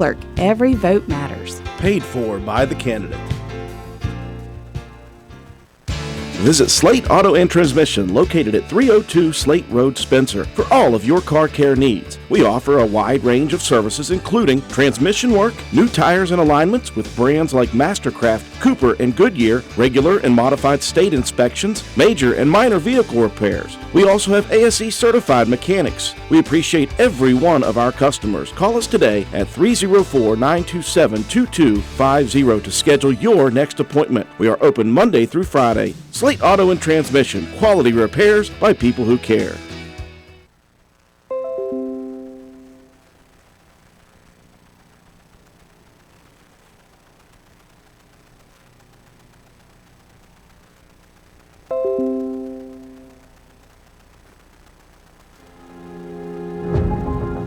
Clerk, every vote matters. Paid for by the candidate. Visit Slate Auto and Transmission, located at 302 Slate Road, Spencer, for all of your car care needs. We offer a wide range of services, including transmission work, new tires and alignments with brands like Mastercraft, Cooper, and Goodyear, regular and modified state inspections, major and minor vehicle repairs. We also have ASE certified mechanics. We appreciate every one of our customers. Call us today at 304-927-2250 to schedule your next appointment. We are open Monday through Friday. Slate Auto and Transmission, quality repairs by people who care.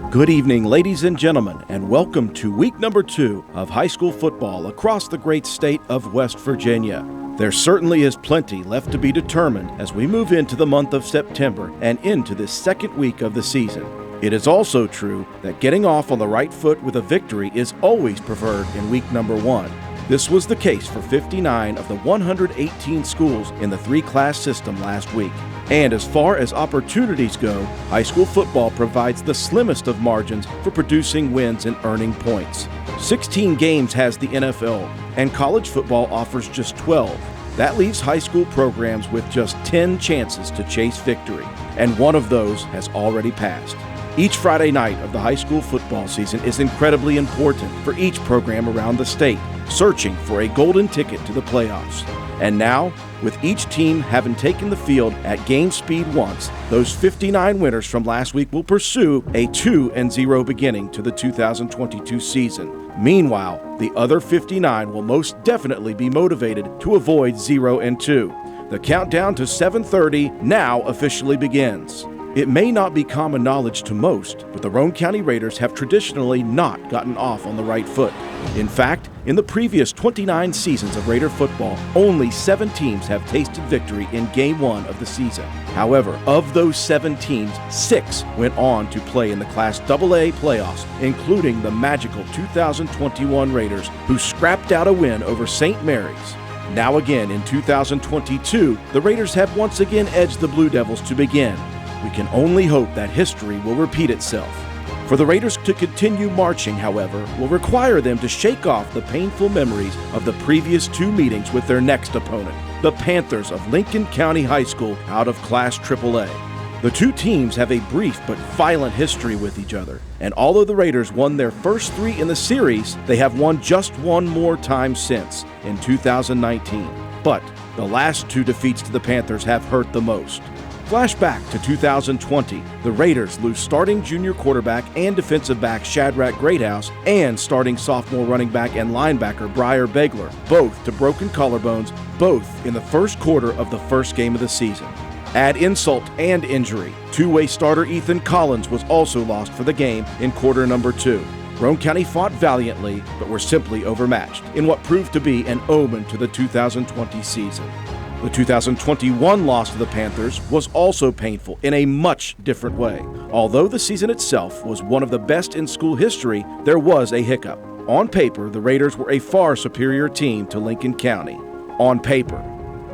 Good evening, ladies and gentlemen, and welcome to week number 2 of high school football across the great state of West Virginia. There certainly is plenty left to be determined as we move into the month of September and into this second week of the season. It is also true that getting off on the right foot with a victory is always preferred in week number 1. This was the case for 59 of the 118 schools in the 3-class system last week. And as far as opportunities go, high school football provides the slimmest of margins for producing wins and earning points. 16 games has the NFL, and college football offers just 12. That leaves high school programs with just 10 chances to chase victory, and one of those has already passed. Each Friday night of the high school football season is incredibly important for each program around the state, searching for a golden ticket to the playoffs. And now, with each team having taken the field at game speed once, those 59 winners from last week will pursue a 2-0 beginning to the 2022 season. Meanwhile, the other 59 will most definitely be motivated to avoid 0-2. The countdown to 7:30 now officially begins. It may not be common knowledge to most, but the Roane County Raiders have traditionally not gotten off on the right foot. In fact, in the previous 29 seasons of Raider football, only 7 teams have tasted victory in Game 1 of the season. However, of those 7 teams, 6 went on to play in the Class AA playoffs, including the magical 2021 Raiders, who scrapped out a win over St. Mary's. Now again in 2022, the Raiders have once again edged the Blue Devils to begin. We can only hope that history will repeat itself. For the Raiders to continue marching, however, will require them to shake off the painful memories of the previous 2 meetings with their next opponent, the Panthers of Lincoln County High School out of Class AAA. The 2 teams have a brief but violent history with each other, and although the Raiders won their first 3 in the series, they have won just one more time since, in 2019. But the last 2 defeats to the Panthers have hurt the most. Flashback to 2020, the Raiders lose starting junior quarterback and defensive back Shadrach Greathouse and starting sophomore running back and linebacker Briar Begler, both to broken collarbones, both in the first quarter of the first game of the season. Add insult and injury. 2-way starter Ethan Collins was also lost for the game in quarter number 2. Roane County fought valiantly, but were simply overmatched in what proved to be an omen to the 2020 season. The 2021 loss to the Panthers was also painful in a much different way. Although the season itself was one of the best in school history, there was a hiccup. On paper, the Raiders were a far superior team to Lincoln County. On paper.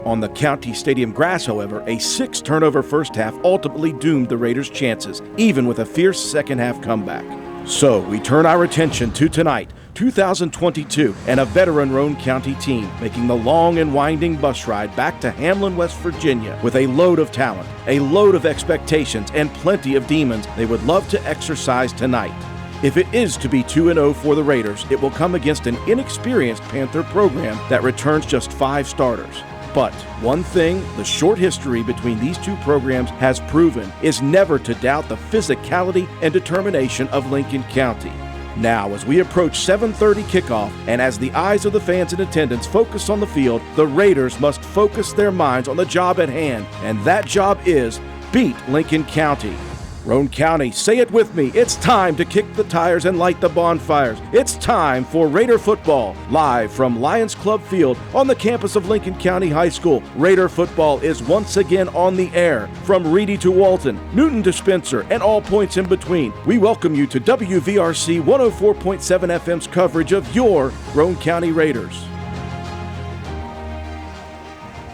On the county stadium grass, however, a 6-turnover first half ultimately doomed the Raiders' chances, even with a fierce second-half comeback. So we turn our attention to tonight, 2022, and a veteran Roane County team making the long and winding bus ride back to Hamlin, West Virginia with a load of talent, a load of expectations, and plenty of demons they would love to exercise tonight. If it is to be 2-0 for the Raiders, it will come against an inexperienced Panther program that returns just 5 starters. But one thing the short history between these 2 programs has proven is never to doubt the physicality and determination of Lincoln County. Now, as we approach 7:30 kickoff, and as the eyes of the fans in attendance focus on the field, the Raiders must focus their minds on the job at hand, and that job is beat Lincoln County. Roane County, say it with me. It's time to kick the tires and light the bonfires. It's time for Raider football, live from Lions Club Field on the campus of Lincoln County High School. Raider football is once again on the air. From Reedy to Walton, Newton to Spencer, and all points in between. We welcome you to WVRC 104.7 FM's coverage of your Roane County Raiders.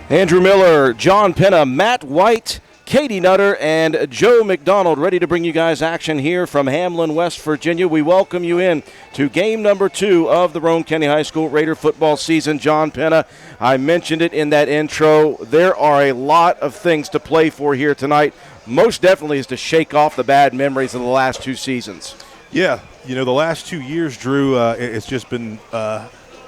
Andrew Miller, John Penna, Matt White, Katie Nutter, and Joe McDonald ready to bring you guys action here from Hamlin, West Virginia. We welcome you in to game number 2 of the Roane County High School Raider football season. John Penna, I mentioned it in that intro. There are a lot of things to play for here tonight. Most definitely is to shake off the bad memories of the last 2 seasons. Yeah, the last 2 years, Drew, it's just been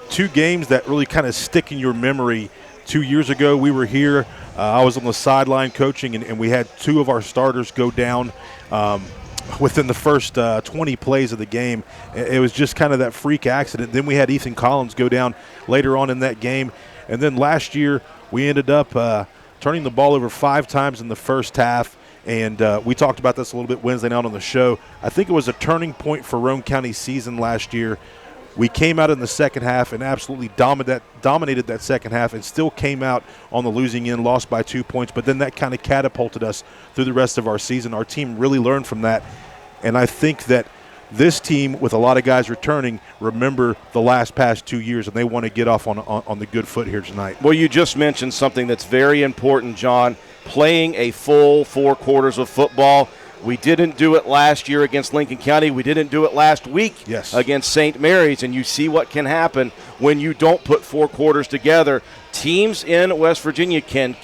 2 games that really kind of stick in your memory. 2 years ago, we were here. I was on the sideline coaching, and we had 2 of our starters go down within the first 20 plays of the game. It was just kind of that freak accident. Then we had Ethan Collins go down later on in that game. And then last year, we ended up turning the ball over 5 times in the first half. And we talked about this a little bit Wednesday night on the show. I think it was a turning point for Roane County's season last year. We came out in the second half and absolutely dominated that second half and still came out on the losing end, lost by 2 points. But then that kind of catapulted us through the rest of our season. Our team really learned from that. And I think that this team, with a lot of guys returning, remember the past 2 years, and they want to get off on the good foot here tonight. Well, you just mentioned something that's very important, John, playing a full 4 quarters of football. We didn't do it last year against Lincoln County. We didn't do it last week against St. Mary's, and you see what can happen when you don't put 4 quarters together. Teams in West Virginia can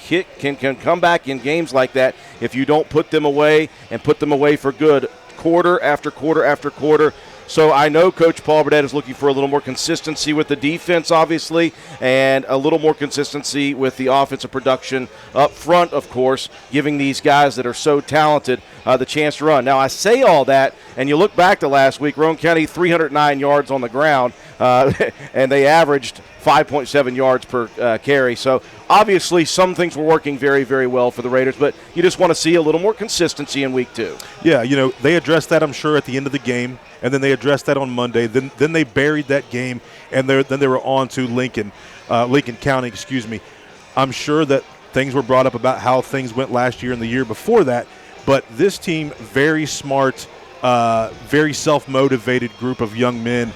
come back in games like that if you don't put them away and put them away for good, quarter after quarter after quarter. So I know Coach Paul Burdett is looking for a little more consistency with the defense, obviously, and a little more consistency with the offensive production up front, of course, giving these guys that are so talented the chance to run. Now, I say all that, and you look back to last week, Roane County 309 yards on the ground, and they averaged 5.7 yards per carry. So obviously some things were working very, very well for the Raiders, but you just want to see a little more consistency in week 2. Yeah, they addressed that, I'm sure, at the end of the game, and then they addressed that on Monday. Then they buried that game, and then they were on to Lincoln County, I'm sure that things were brought up about how things went last year and the year before that, but this team, very smart, very self-motivated group of young men.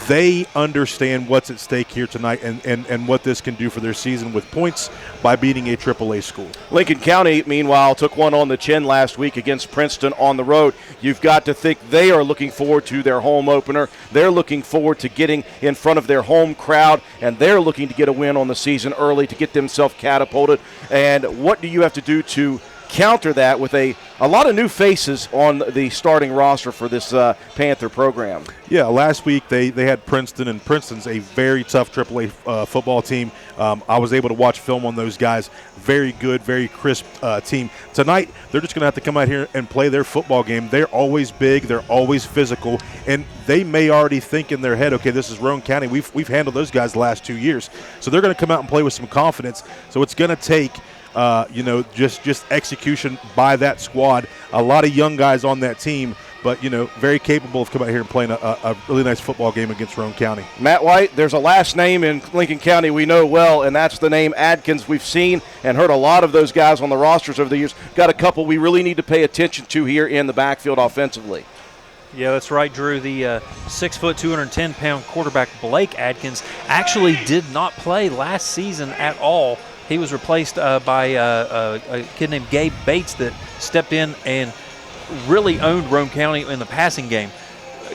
They understand what's at stake here tonight and what this can do for their season with points by beating a AAA school. Lincoln County, meanwhile, took one on the chin last week against Princeton on the road. You've got to think they are looking forward to their home opener. They're looking forward to getting in front of their home crowd, and they're looking to get a win on the season early to get themselves catapulted. And what do you have to do to counter that with a lot of new faces on the starting roster for this Panther program? Yeah, last week they had Princeton, and Princeton's a very tough AAA football team. I was able to watch film on those guys. Very good, very crisp team. Tonight, they're just going to have to come out here and play their football game. They're always big. They're always physical. And they may already think in their head, okay, this is Roane County. We've handled those guys the last 2 years. So they're going to come out and play with some confidence. So it's going to take just execution by that squad. A lot of young guys on that team, but, very capable of coming out here and playing a really nice football game against Roane County. Matt White, there's a last name in Lincoln County we know well, and that's the name Adkins. We've seen and heard a lot of those guys on the rosters over the years. Got a couple we really need to pay attention to here in the backfield offensively. Yeah, that's right, Drew. The 6 foot, 210-pound quarterback Blake Adkins actually did not play last season at all. He was replaced by a kid named Gabe Bates that stepped in and really owned Roane County in the passing game.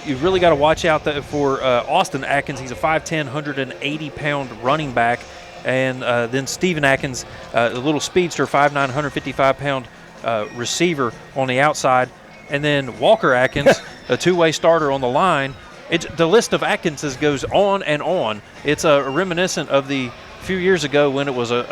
You've really got to watch out for Austin Atkins. He's a 5'10", 180-pound running back. And then Steven Atkins, a little speedster, 5'9", 155-pound receiver on the outside. And then Walker Atkins, a two-way starter on the line. The list of Atkinses goes on and on. It's reminiscent of the few years ago when it was an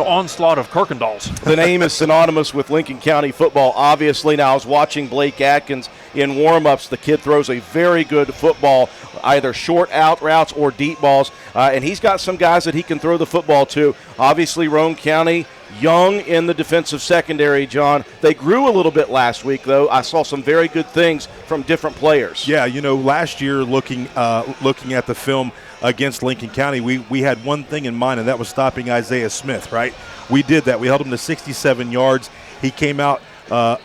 onslaught of Kirkendalls. The name is synonymous with Lincoln County football, obviously. Now, I was watching Blake Atkins in warm-ups. The kid throws a very good football, either short out routes or deep balls, and he's got some guys that he can throw the football to. Obviously, Roane County young in the defensive secondary, John. They grew a little bit last week, though. I saw some very good things from different players. Yeah, last year looking at the film against Lincoln County, we had one thing in mind, and that was stopping Isaiah Smith, right? We did that. We held him to 67 yards. He came out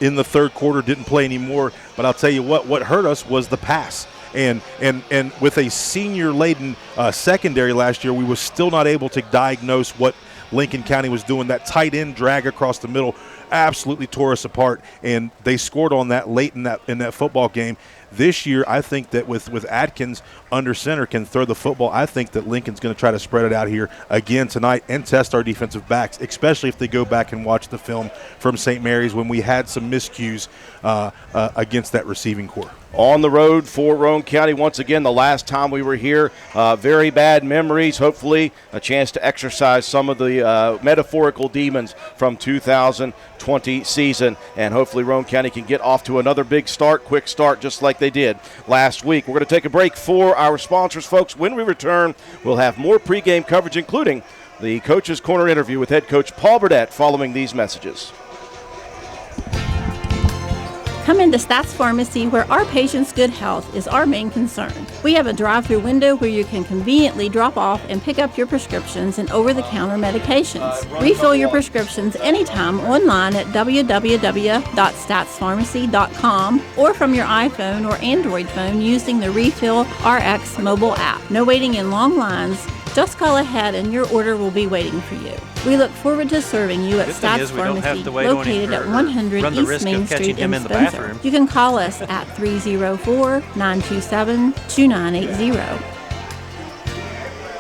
in the third quarter, didn't play anymore. But I'll tell you what hurt us was the pass. And with a senior-laden secondary last year, we were still not able to diagnose what Lincoln County was doing. That tight end drag across the middle absolutely tore us apart, and they scored on that late in that football game. This year, I think that with Adkins under center can throw the football. I think that Lincoln's going to try to spread it out here again tonight and test our defensive backs, especially if they go back and watch the film from St. Mary's when we had some miscues against that receiving corps. On the road for Roane County once again. The last time we were here, very bad memories. Hopefully a chance to exercise some of the metaphorical demons from 2020 season, and hopefully Roane County can get off to another big start, quick start, just like they did last week. We're going to take a break for our sponsors, folks. When we return, we'll have more pregame coverage, including the Coach's Corner interview with head coach Paul Burdett following these messages. Come into Stats Pharmacy, where our patients' good health is our main concern. We have a drive-through window where you can conveniently drop off and pick up your prescriptions and over-the-counter medications. Refill your prescriptions anytime online at www.statspharmacy.com or from your iPhone or Android phone using the Refill RX mobile app. No waiting in long lines. Just call ahead and your order will be waiting for you. We look forward to serving you at Stats Pharmacy, located at 100 East Main Street in Spencer. You can call us at 304-927-2980.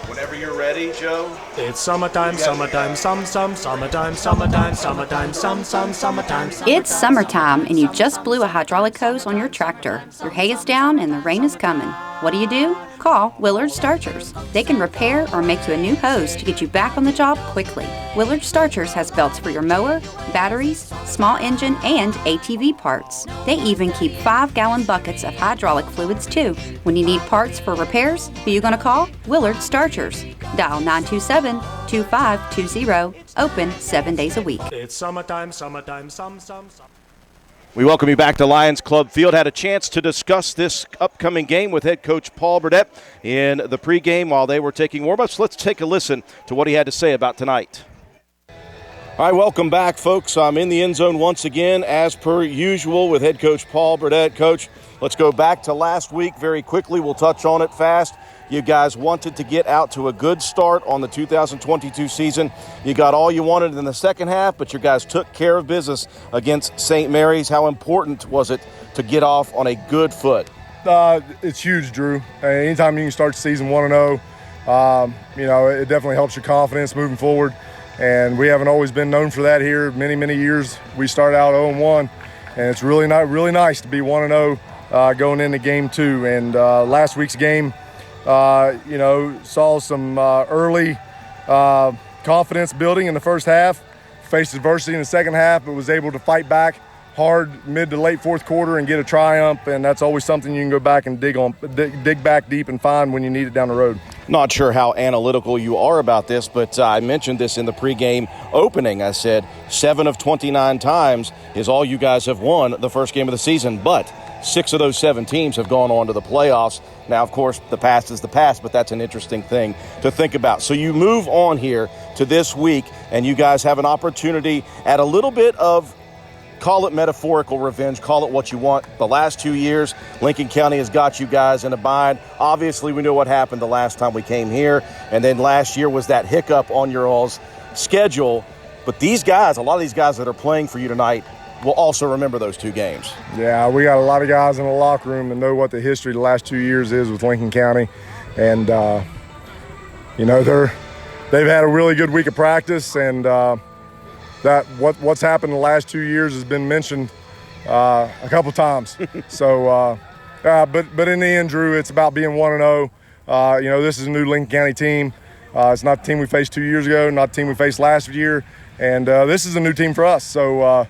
Whenever you're ready, Joe. It's summertime, summertime, summertime, summertime. It's summertime and you just blew a hydraulic hose on your tractor. Your hay is down and the rain is coming. What do? Call Willard Starchers. They can repair or make you a new hose to get you back on the job quickly. Willard Starchers has belts for your mower, batteries, small engine, and ATV parts. They even keep 5-gallon buckets of hydraulic fluids too. When you need parts for repairs, who you gonna call? Willard Starchers. Dial 927-2520. Open 7 days a week. It's summertime, some. We welcome you back to Lions Club Field. Had a chance to discuss this upcoming game with head coach Paul Burdett in the pregame while they were taking warm-ups. Let's take a listen to what he had to say about tonight. All right, welcome back, folks. I'm in the end zone once again, as per usual, with head coach Paul Burdett. Coach, let's go back to last week very quickly. We'll touch on it fast. You guys wanted to get out to a good start on the 2022 season. You got all you wanted in the second half, but your guys took care of business against St. Mary's. How important was it to get off on a good foot? It's huge, Drew. Anytime you can start the season 1-0, it definitely helps your confidence moving forward. And we haven't always been known for that here. Many years we start out 0-1, and it's really nice to be 1-0 going into game 2. And last week's game, saw some early confidence building in the first half, faced adversity in the second half, but was able to fight back hard mid to late fourth quarter and get a triumph, and that's always something you can go back and dig back deep and find when you need it down the road. Not sure how analytical you are about this, but I mentioned this in the pregame opening. I said 7 of 29 times is all you guys have won the first game of the season, but 6 of those 7 teams have gone on to the playoffs. Now, of course, the past is the past, but that's an interesting thing to think about. So you move on here to this week, and you guys have an opportunity at a little bit of, call it metaphorical revenge, call it what you want. The last 2 years, Lincoln County has got you guys in a bind. Obviously, we know what happened the last time we came here, and then last year was that hiccup on your all's schedule. But these guys, a lot of these guys that are playing for you tonight, will also remember those 2 games. Yeah, we got a lot of guys in the locker room that know what the history of the last 2 years is with Lincoln County. And, they've had a really good week of practice, and that what's happened the last 2 years has been mentioned a couple times. So, but in the end, Drew, it's about being 1-0. This is a new Lincoln County team. It's not the team we faced 2 years ago, not the team we faced last year. And this is a new team for us. So,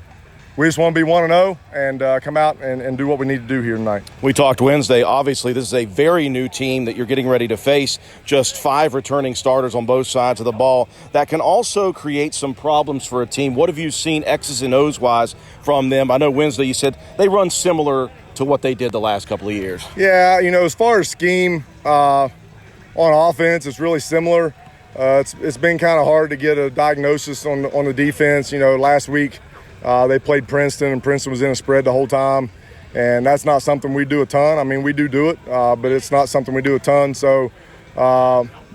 we just want to be 1-0 and come out and do what we need to do here tonight. We talked Wednesday. Obviously, this is a very new team that you're getting ready to face. Just 5 returning starters on both sides of the ball. That can also create some problems for a team. What have you seen X's and O's wise from them? I know Wednesday you said they run similar to what they did the last couple of years. Yeah, as far as scheme on offense, it's really similar. It's been kind of hard to get a diagnosis on the defense. Last week they played Princeton, and Princeton was in a spread the whole time, and that's not something we do a ton. I mean, we do it, but it's not something we do a ton. So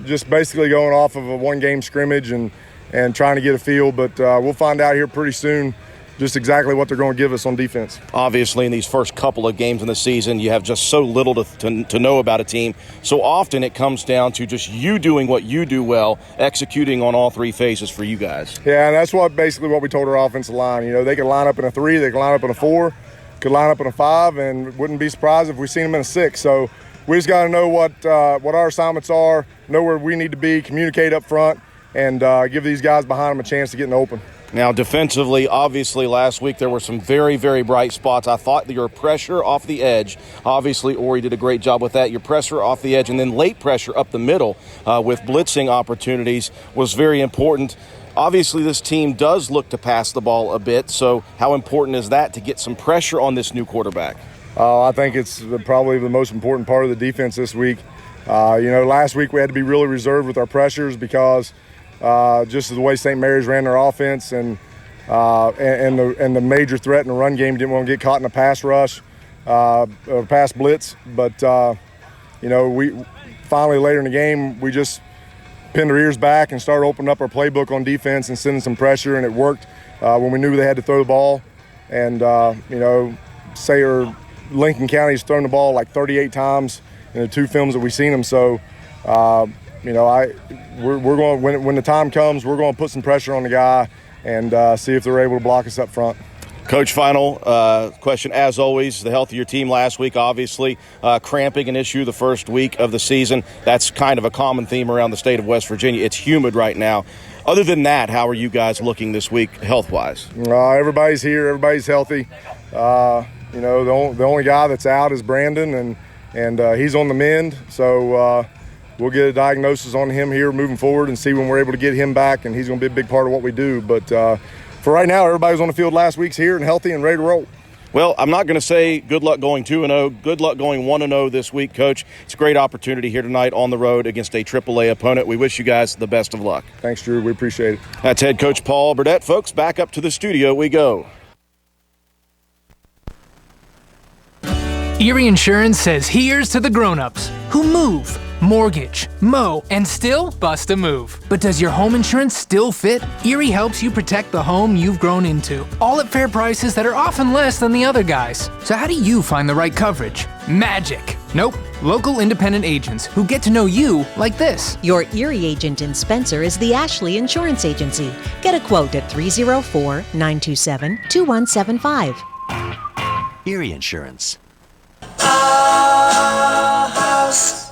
just basically going off of a one-game scrimmage and trying to get a feel. But we'll find out here pretty soon just exactly what they're going to give us on defense. Obviously, in these first couple of games in the season, you have just so little to know about a team. So often it comes down to just you doing what you do well, executing on all 3 phases for you guys. Yeah, and that's basically what we told our offensive line. They could line up in a 3, they could line up in a 4, could line up in a 5, and wouldn't be surprised if we seen them in a 6. So we just got to know what our assignments are, know where we need to be, communicate up front, and give these guys behind them a chance to get in the open. Now, defensively, obviously, last week there were some very, very bright spots. I thought that your pressure off the edge, obviously, Ori did a great job with that. Your pressure off the edge and then late pressure up the middle with blitzing opportunities was very important. Obviously, this team does look to pass the ball a bit, so how important is that to get some pressure on this new quarterback? I think it's probably the most important part of the defense this week. Last week we had to be really reserved with our pressures because just the way St. Mary's ran their offense and the major threat in the run game didn't want to get caught in a pass rush or pass blitz. But, we finally later in the game, we just pinned our ears back and started opening up our playbook on defense and sending some pressure, and it worked when we knew they had to throw the ball. And, Sayre Lincoln County's thrown the ball like 38 times in the 2 films that we've seen them. So, we're going when the time comes, we're going to put some pressure on the guy and see if they're able to block us up front. Coach, final question, as always, the health of your team last week, obviously, cramping an issue the first week of the season. That's kind of a common theme around the state of West Virginia. It's humid right now. Other than that, how are you guys looking this week health-wise? Everybody's here. Everybody's healthy. The only guy that's out is Brandon, and he's on the mend. So we'll get a diagnosis on him here moving forward and see when we're able to get him back, and he's going to be a big part of what we do. But for right now, everybody was on the field last week's here and healthy and ready to roll. Well, I'm not going to say good luck going 2-0. Good luck going 1-0 this week, Coach. It's a great opportunity here tonight on the road against a AAA opponent. We wish you guys the best of luck. Thanks, Drew. We appreciate it. That's head coach Paul Burdett. Folks, back up to the studio we go. Erie Insurance says here's to the grown-ups who move, mortgage, mow, and still bust a move. But does your home insurance still fit? Erie helps you protect the home you've grown into, all at fair prices that are often less than the other guys. So how do you find the right coverage? Magic. Nope. Local independent agents who get to know you like this. Your Erie agent in Spencer is the Ashley Insurance Agency. Get a quote at 304-927-2175. Erie Insurance. Our house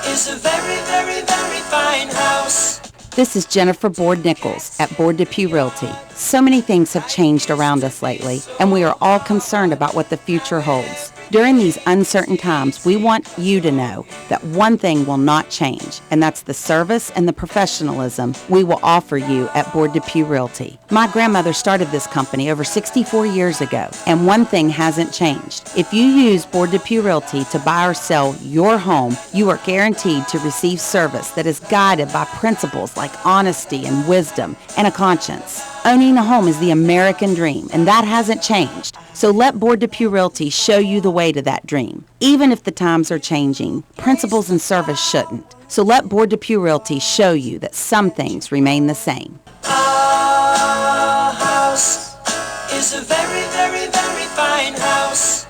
is a very, very, very fine house. This is Jennifer Board-Nichols at Board Depew Realty. So many things have changed around us lately, and we are all concerned about what the future holds. During these uncertain times, we want you to know that one thing will not change, and that's the service and the professionalism we will offer you at Board Depew Realty. My grandmother started this company over 64 years ago, and one thing hasn't changed. If you use Board Depew Realty to buy or sell your home, you are guaranteed to receive service that is guided by principles like honesty and wisdom and a conscience. Owning a home is the American dream, and that hasn't changed. So let Board Depew Realty show you the way to that dream. Even if the times are changing, principles and service shouldn't. So let Board Depew Realty show you that some things remain the same. Our house is a very, very, very fine house.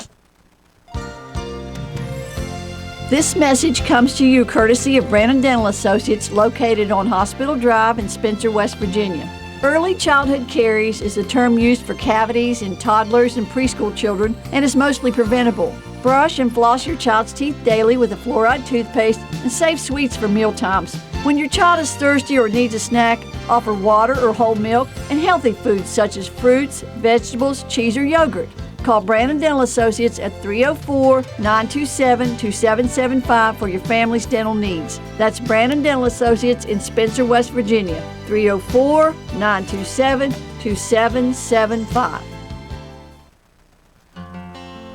This message comes to you courtesy of Brandon Dental Associates, located on Hospital Drive in Spencer, West Virginia. Early childhood caries is a term used for cavities in toddlers and preschool children and is mostly preventable. Brush and floss your child's teeth daily with a fluoride toothpaste and save sweets for meal times. When your child is thirsty or needs a snack, offer water or whole milk and healthy foods such as fruits, vegetables, cheese, or yogurt. Call Brandon Dental Associates at 304-927-2775 for your family's dental needs. That's Brandon Dental Associates in Spencer, West Virginia. 304-927-2775.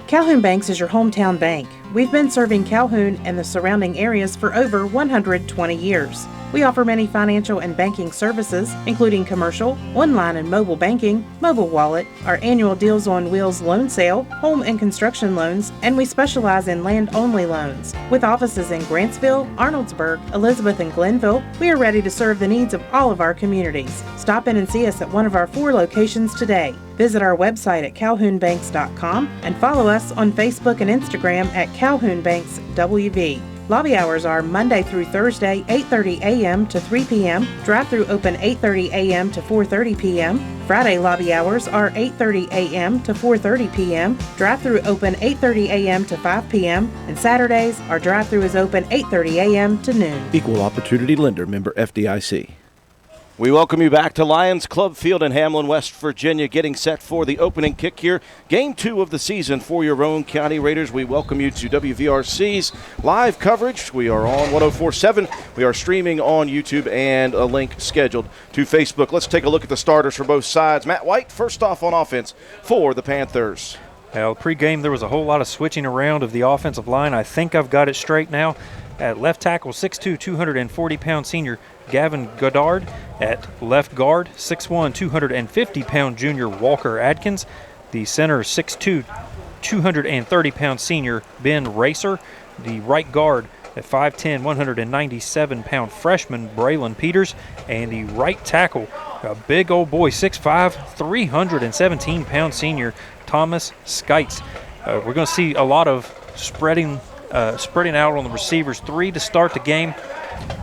Calhoun Banks is your hometown bank. We've been serving Calhoun and the surrounding areas for over 120 years. We offer many financial and banking services, including commercial, online and mobile banking, mobile wallet, our annual Deals on Wheels loan sale, home and construction loans, and we specialize in land-only loans. With offices in Grantsville, Arnoldsburg, Elizabeth, and Glenville, we are ready to serve the needs of all of our communities. Stop in and see us at one of our 4 locations today. Visit our website at calhounbanks.com and follow us on Facebook and Instagram at Calhoun Banks WV. Lobby hours are Monday through Thursday, 8:30 a.m. to 3 p.m. Drive-through open 8:30 a.m. to 4:30 p.m. Friday lobby hours are 8:30 a.m. to 4:30 p.m. Drive-through open 8:30 a.m. to 5 p.m. And Saturdays, our drive-through is open 8:30 a.m. to noon. Equal Opportunity Lender, member FDIC. We welcome you back to Lions Club Field in Hamlin, West Virginia, getting set for the opening kick here. Game 2 of the season for your Roane County Raiders. We welcome you to WVRC's live coverage. We are on 104.7. We are streaming on YouTube and a link scheduled to Facebook. Let's take a look at the starters for both sides. Matt White, first off on offense for the Panthers. Well, pre-game there was a whole lot of switching around of the offensive line. I think I've got it straight now. At left tackle, 6'2", 240-pound senior Gavin Goddard. At left guard, 6'1", 250-pound junior Walker Adkins. The center, 6'2", 230-pound senior Ben Racer. The right guard, at 5'10", 197-pound freshman Braylon Peters. And the right tackle, a big old boy, 6'5", 317-pound senior Thomas Skites. We're going to see a lot of spreading out on the receivers. 3 to start the game.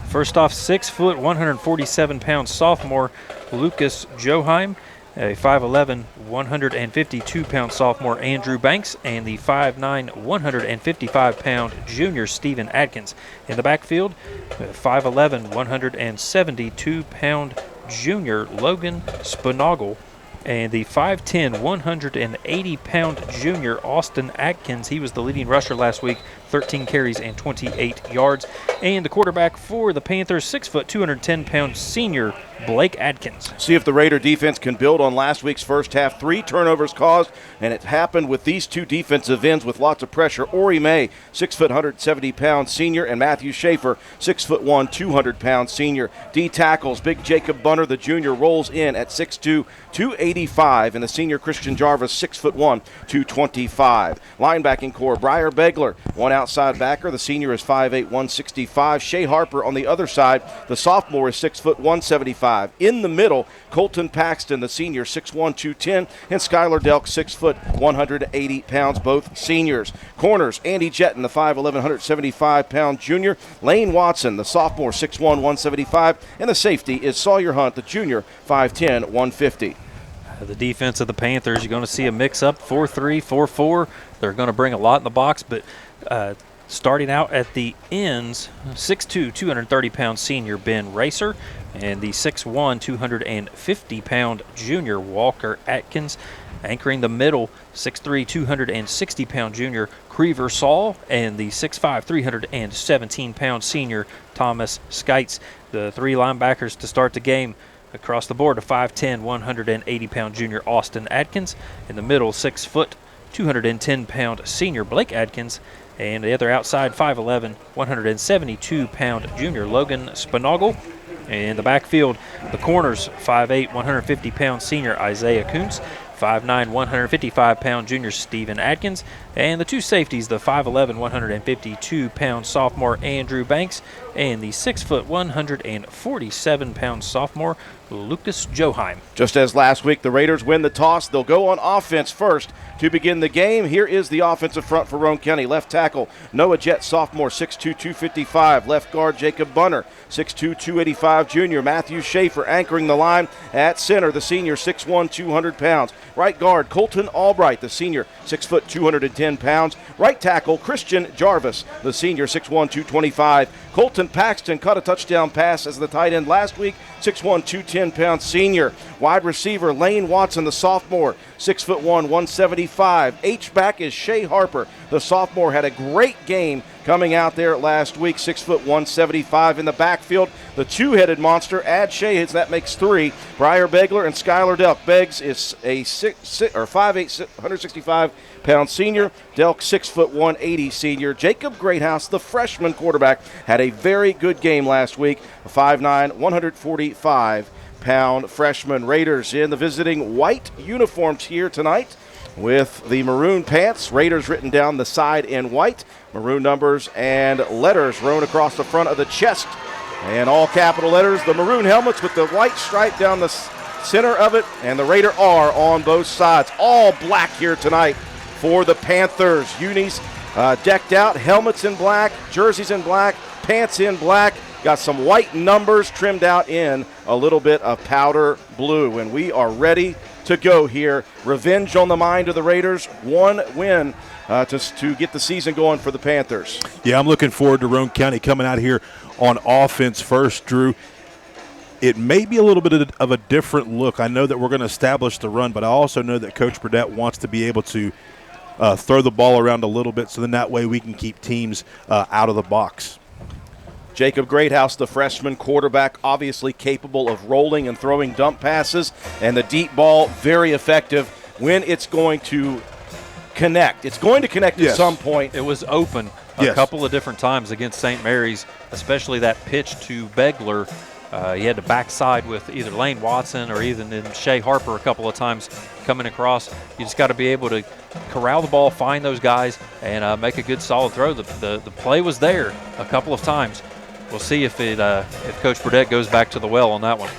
First off, 6 foot, 147-pound sophomore Lucas Joheim, a 5'11", 152-pound sophomore Andrew Banks, and the 5'9", 155-pound junior Stephen Atkins. In the backfield, 5'11", 172-pound junior Logan Spinagle, and the 5'10", 180-pound junior Austin Atkins. He was the leading rusher last week, 13 carries and 28 yards. And the quarterback for the Panthers, 6 foot, 210-pound senior Blake Adkins. See if the Raider defense can build on last week's first half. 3 turnovers caused, and it happened with these 2 defensive ends with lots of pressure. Ori May, 6 foot, 170-pound senior, and Matthew Schaefer, 6 foot 1, 200-pound senior. D tackles, big Jacob Bunner, the junior, rolls in at 6'2", 285, and the senior Christian Jarvis, 6 foot 1, 225. Linebacking core, Briar Begler, one outside backer. The senior is 5'8", 165. Shea Harper on the other side. The sophomore is 6 foot, 175. In the middle, Colton Paxton, the senior, 6'1", 210, and Skylar Delk, 6 foot, 180 pounds, both seniors. Corners, Andy Jetton, the 5'11", 175-pound junior. Lane Watson, the sophomore, 6'1", 175, and the safety is Sawyer Hunt, the junior, 5'10", 150. The defense of the Panthers, you're going to see a mix-up, 4-3, 4-4. They're going to bring a lot in the box, but starting out at the ends, 6'2", 230-pound senior Ben Racer, and the 6'1", 250-pound junior Walker Atkins. Anchoring the middle, 6'3", 260-pound junior Creever Saul, and the 6'5", 317-pound senior Thomas Skites. The 3 linebackers to start the game. Across the board, a 5'10", 180-pound junior Austin Atkins. In the middle, 6 foot, 210-pound senior Blake Adkins. And the other outside, 5'11", 172-pound junior Logan Spinagle. In the backfield, the corners, 5'8", 150-pound senior Isaiah Kuntz, 5'9", 155-pound junior Stephen Atkins, and the 2 safeties, the 5'11", 152-pound sophomore Andrew Banks, and the 6 foot, 147-pound sophomore Lucas Joheim. Just as last week, the Raiders win the toss. They'll go on offense first to begin the game. Here is the offensive front for Roane County. Left tackle, Noah Jett, sophomore, 6'2", 255. Left guard, Jacob Bunner, 6'2", 285 junior. Matthew Schaefer anchoring the line. At center, the senior, 6'1", 200 pounds. Right guard, Colton Albright, the senior, 6 foot, 210 210 pounds. Right tackle, Christian Jarvis, the senior, 6'1", 225. Colton Paxton caught a touchdown pass as the tight end last week, 6'1", 210-pound senior. Wide receiver, Lane Watson, the sophomore, 6'1", 175. H-back is Shea Harper. The sophomore had a great game coming out there last week, 6'1", 175 in the backfield. The two-headed monster, add Shea, that makes three. Briar Begler and Skylar Delk. Beggs is a 5'8", 165-pound senior. Delk, 6'1", 180 senior. Jacob Greathouse, the freshman quarterback, had a very good game last week, a 5'9", 145-pound freshman. Raiders in the visiting white uniforms here tonight with the maroon pants. Raiders written down the side in white. Maroon numbers and letters Roane across the front of the chest. And all capital letters, the maroon helmets with the white stripe down the center of it, and the Raider R on both sides. All black here tonight for the Panthers. Unis decked out, helmets in black, jerseys in black, pants in black. Got some white numbers trimmed out in a little bit of powder blue. And we are ready to go here. Revenge on the mind of the Raiders. One win to get the season going for the Panthers. Yeah, I'm looking forward to Roane County coming out here on offense first, Drew. It may be a little bit of a different look. I know that we're going to establish the run, but I also know that Coach Burdett wants to be able to throw the ball around a little bit, so then that way we can keep teams out of the box. Jacob Greathouse, the freshman quarterback, obviously capable of rolling and throwing dump passes, and the deep ball, very effective when it's going to connect. It's going to connect at some point. It was open a couple of different times against St. Mary's, especially that pitch to Begler. He had to backside with either Lane Watson or even Shea Harper a couple of times coming across. You just got to be able to corral the ball, find those guys, and make a good solid throw. The play was there a couple of times. We'll see if Coach Burdett goes back to the well on that one.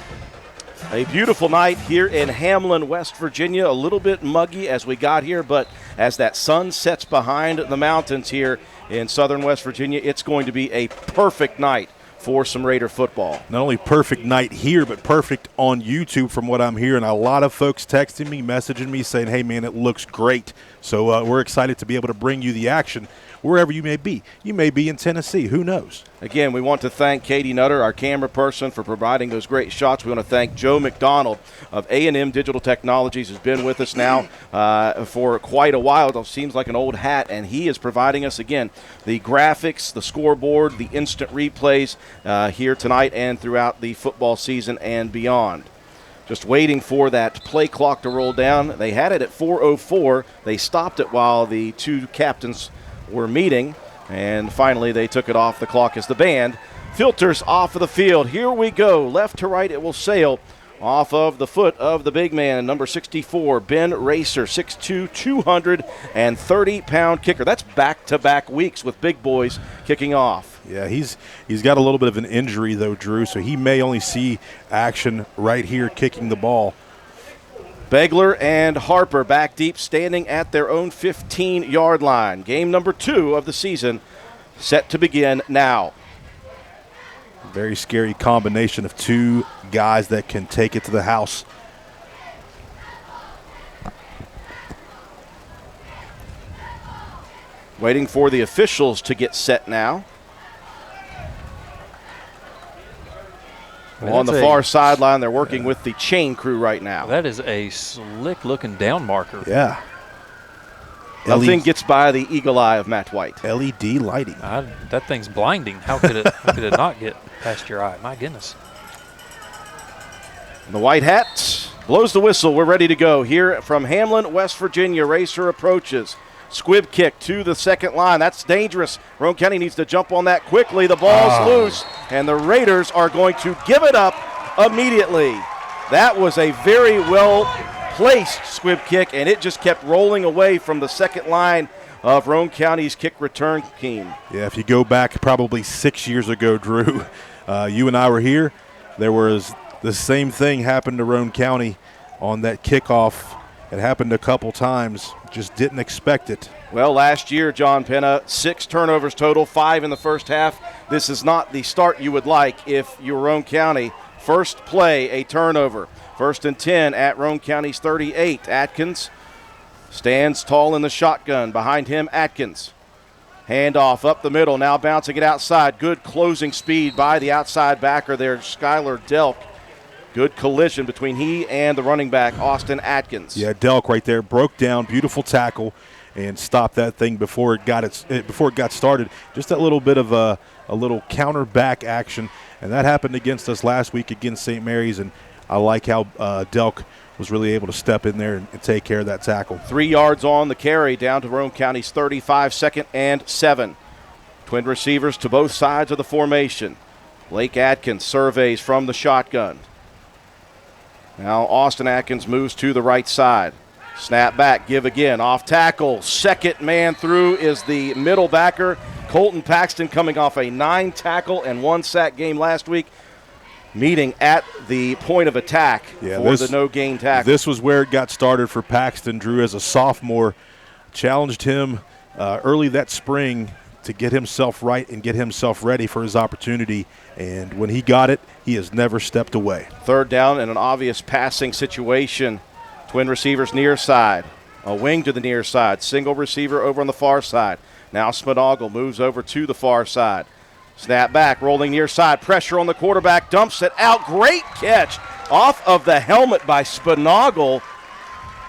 A beautiful night here in Hamlin, West Virginia. A little bit muggy as we got here, but as that sun sets behind the mountains here in southern West Virginia, it's going to be a perfect night for some Raider football. Not only perfect night here, but perfect on YouTube from what I'm hearing. A lot of folks texting me, messaging me, saying, hey, man, it looks great. So we're excited to be able to bring you the action wherever you may be. You may be in Tennessee. Who knows? Again, we want to thank Katie Nutter, our camera person, for providing those great shots. We want to thank Joe McDonald of A&M Digital Technologies, who's been with us now for quite a while. It seems like an old hat, and he is providing us, again, the graphics, the scoreboard, the instant replays here tonight and throughout the football season and beyond. Just waiting for that play clock to roll down. They had it at 4:04. They stopped it while the two captains were meeting, and finally they took it off the clock as the band filters off of the field. Here we go. Left to right, it will sail off of the foot of the big man, number 64, Ben Racer, 6'2", 230-pound kicker. That's back-to-back weeks with big boys kicking off. Yeah, he's got a little bit of an injury, though, Drew, so he may only see action right here kicking the ball. Begler and Harper back deep, standing at their own 15-yard line. Game number 2 of the season set to begin now. Very scary combination of two guys that can take it to the house. Waiting for the officials to get set now. On the far sideline, they're working with the chain crew right now. That is a slick-looking down marker. Yeah. Nothing gets by the eagle eye of Matt White. LED lighting. That thing's blinding. How could it not get past your eye? My goodness. The white hat blows the whistle. We're ready to go. Here from Hamlin, West Virginia, Racer approaches. Squib kick to the second line. That's dangerous. Roane County needs to jump on that quickly. The ball's loose, and the Raiders are going to give it up immediately. That was a very well-placed squib kick, and it just kept rolling away from the second line of Roane County's kick return team. Yeah, if you go back probably 6 years ago, Drew, you and I were here. There was the same thing happened to Roane County on that kickoff. It happened a couple times. Just didn't expect it. Well, last year, John Penna, 6 turnovers total, 5 in the first half. This is not the start you would like if you're Roane County. First play, a turnover. 1st and 10 at Roane County's 38. Atkins Stands tall in the shotgun. Behind him, Atkins. Handoff up the middle, now bouncing it outside. Good closing speed by the outside backer there, Skylar Delk. Good collision between he and the running back, Austin Atkins. Yeah, Delk right there broke down, beautiful tackle, and stopped that thing before it got started. Just that little bit of a little counter back action, and that happened against us last week against St. Mary's, and I like how Delk was really able to step in there and take care of that tackle. 3 yards on the carry down to Roane County's 35, 2nd and 7. Twin receivers to both sides of the formation. Blake Atkins surveys from the shotgun. Now Austin Atkins moves to the right side. Snap back, give again, off tackle. Second man through is the middle backer, Colton Paxton, coming off a 9 tackle and 1 sack game last week. Meeting at the point of attack for the no-gain tackle. This was where it got started for Paxton. Drew, as a sophomore, challenged him early that spring to get himself right and get himself ready for his opportunity. And when he got it, he has never stepped away. 3rd down and an obvious passing situation. Twin receivers near side. A wing to the near side. Single receiver over on the far side. Now Spinagle moves over to the far side. Snap back, rolling near side, pressure on the quarterback, dumps it out. Great catch off of the helmet by Spinagle,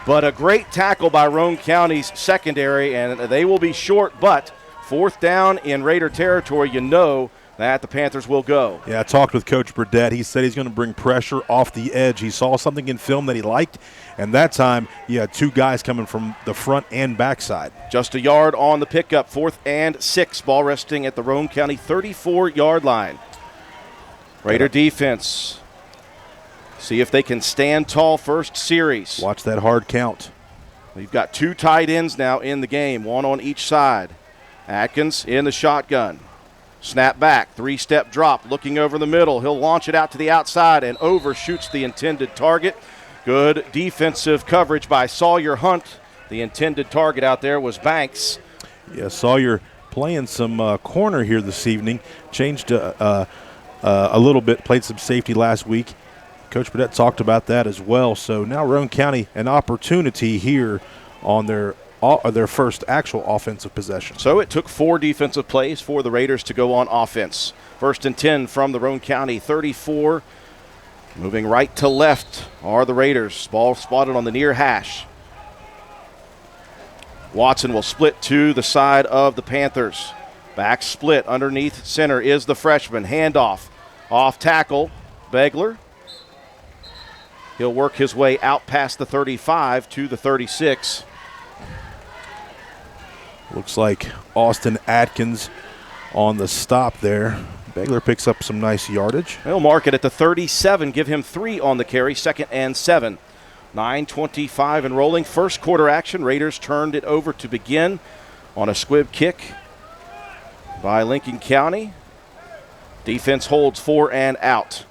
but a great tackle by Roane County's secondary, and they will be short, but 4th down in Raider territory, you know that the Panthers will go. Yeah, I talked with Coach Burdett. He said he's going to bring pressure off the edge. He saw something in film that he liked, and that time he had 2 guys coming from the front and backside. Just a yard on the pickup, 4th and 6. Ball resting at the Roane County 34-yard line. Raider defense. See if they can stand tall first series. Watch that hard count. We've got 2 tight ends now in the game, 1 on each side. Atkins in the shotgun. Snap back, 3-step drop, looking over the middle. He'll launch it out to the outside and overshoots the intended target. Good defensive coverage by Sawyer Hunt. The intended target out there was Banks. Yeah, Sawyer playing some corner here this evening. Changed a little bit, played some safety last week. Coach Burdett talked about that as well. So now Roane County an opportunity here on their first actual offensive possession. So it took 4 defensive plays for the Raiders to go on offense. 1st and 10 from the Roane County 34. Moving right to left are the Raiders. Ball spotted on the near hash. Watson will split to the side of the Panthers. Back split underneath center is the freshman. Handoff. Off tackle. Begler. He'll work his way out past the 35 to the 36. Looks like Austin Atkins on the stop there. Begler picks up some nice yardage. He'll mark it at the 37, give him 3 on the carry, 2nd and 7. 9:25 and rolling. First quarter action. Raiders turned it over to begin on a squib kick by Lincoln County. Defense holds 4 and out.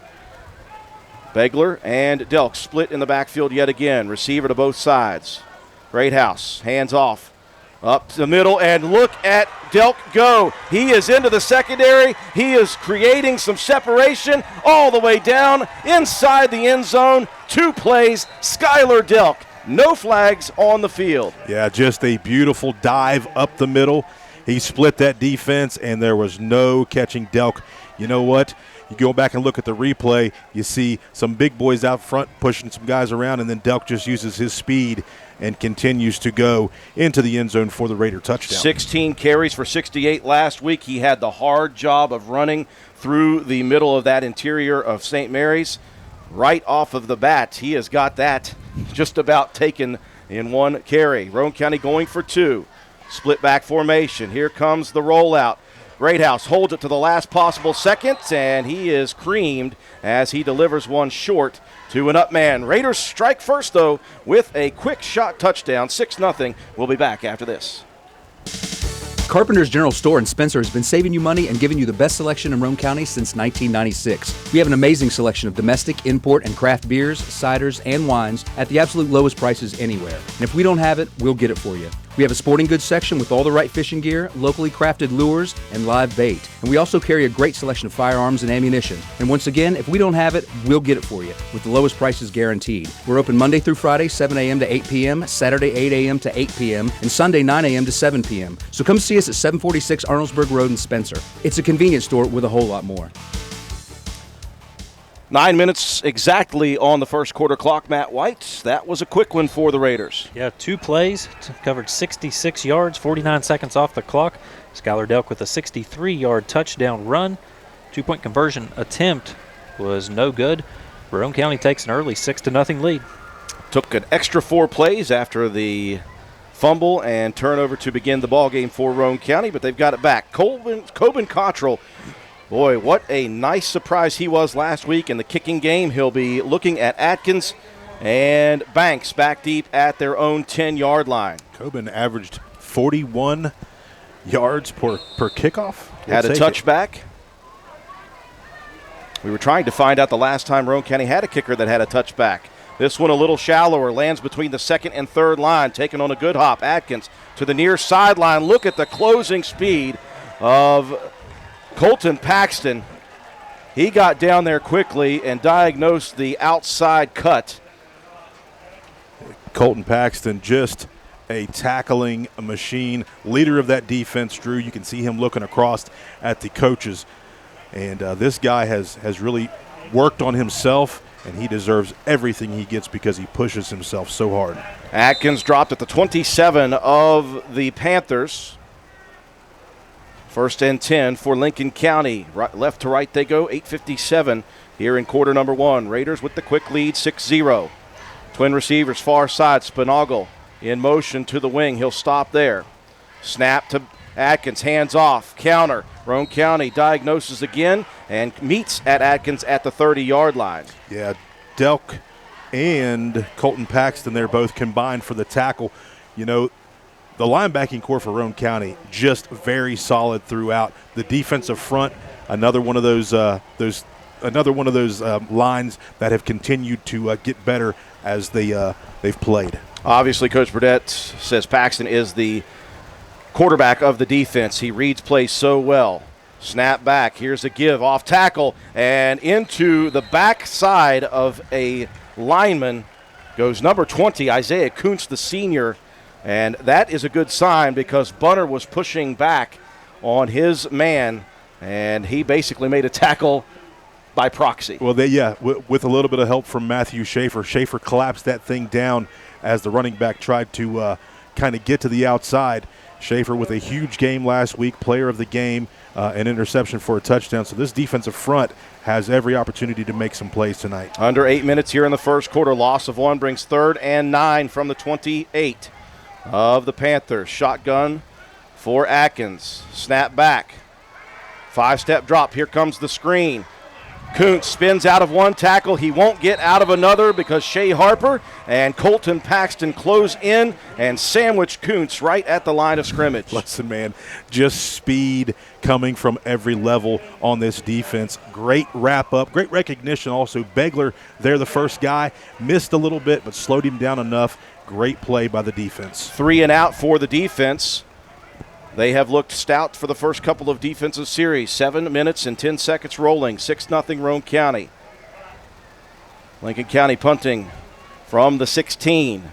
Begler and Delk split in the backfield yet again. Receiver to both sides. Greathouse, hands off. Up the middle, and look at Delk go. He is into the secondary. He is creating some separation all the way down inside the end zone. 2 plays, Skylar Delk. No flags on the field. Yeah, just a beautiful dive up the middle. He split that defense, and there was no catching Delk. You know what? You go back and look at the replay, you see some big boys out front pushing some guys around, and then Delk just uses his speed and continues to go into the end zone for the Raider touchdown. 16 carries for 68 last week. He had the hard job of running through the middle of that interior of St. Mary's. Right off of the bat, he has got that just about taken in 1 carry. Roane County going for 2. Split back formation. Here comes the rollout. Greathouse holds it to the last possible second, and he is creamed as he delivers one short to an up man. Raiders strike first, though, with a quick shot touchdown, 6-0. We'll be back after this. Carpenter's General Store in Spencer has been saving you money and giving you the best selection in Roane County since 1996. We have an amazing selection of domestic, import, and craft beers, ciders, and wines at the absolute lowest prices anywhere. And if we don't have it, we'll get it for you. We have a sporting goods section with all the right fishing gear, locally crafted lures, and live bait. And we also carry a great selection of firearms and ammunition. And once again, if we don't have it, we'll get it for you with the lowest prices guaranteed. We're open Monday through Friday, 7 a.m. to 8 p.m., Saturday, 8 a.m. to 8 p.m., and Sunday, 9 a.m. to 7 p.m. So come see us at 746 Arnoldesburg Road in Spencer. It's a convenience store with a whole lot more. 9 minutes exactly on the first quarter clock, Matt White. That was a quick one for the Raiders. Yeah, 2 plays, covered 66 yards, 49 seconds off the clock. Skylar Delk with a 63-yard touchdown run. 2-point conversion attempt was no good. Roane County takes an early 6-0 lead. Took an extra 4 plays after the fumble and turnover to begin the ball game for Roane County, but they've got it back. Coben Cottrell, boy, what a nice surprise he was last week in the kicking game. He'll be looking at Atkins and Banks back deep at their own 10-yard line. Coben averaged 41 yards per kickoff. Had a touchback. We were trying to find out the last time Roane County had a kicker that had a touchback. This one a little shallower, lands between the second and third line, taking on a good hop. Atkins to the near sideline. Look at the closing speed of Colton Paxton. He got down there quickly and diagnosed the outside cut. Colton Paxton, just a tackling machine, leader of that defense, Drew. You can see him looking across at the coaches. And this guy has really worked on himself, and he deserves everything he gets because he pushes himself so hard. Atkins dropped at the 27 of the Panthers. 1st and 10 for Lincoln County. Right, left to right they go, 8:57 here in quarter number 1. Raiders with the quick lead, 6-0. Twin receivers far side, Spinagle in motion to the wing. He'll stop there. Snap to Atkins, hands off, counter. Roane County diagnoses again and meets at Atkins at the 30-yard line. Yeah, Delk and Colton Paxton, they're both combined for the tackle. You know, the linebacking core for Roane County just very solid throughout. The defensive front, another one of those lines that have continued to get better as they've played. Obviously, Coach Burdett says Paxton is the quarterback of the defense. He reads plays so well. Snap back. Here's a give off tackle and into the back side of a lineman goes number 20, Isaiah Kuntz, the senior. And that is a good sign because Bunner was pushing back on his man, and he basically made a tackle by proxy. Well, with a little bit of help from Matthew Schaefer. Schaefer collapsed that thing down as the running back tried to kind of get to the outside. Schaefer with a huge game last week, player of the game, an interception for a touchdown. So this defensive front has every opportunity to make some plays tonight. Under 8 minutes here in the first quarter. Loss of 1 brings 3rd and 9 from the 28 of the Panthers. Shotgun for Atkins. Snap back. 5-step drop. Here comes the screen. Kuntz spins out of one tackle. He won't get out of another because Shea Harper and Colton Paxton close in and sandwich Kuntz right at the line of scrimmage. Listen, man, just speed coming from every level on this defense. Great wrap-up, great recognition also. Begler, there the first guy, missed a little bit but slowed him down enough. Great play by the defense. 3 and out for the defense. They have looked stout for the first couple of defensive series. 7 minutes and 10 seconds rolling. 6-0 Roane County. Lincoln County punting from the 16.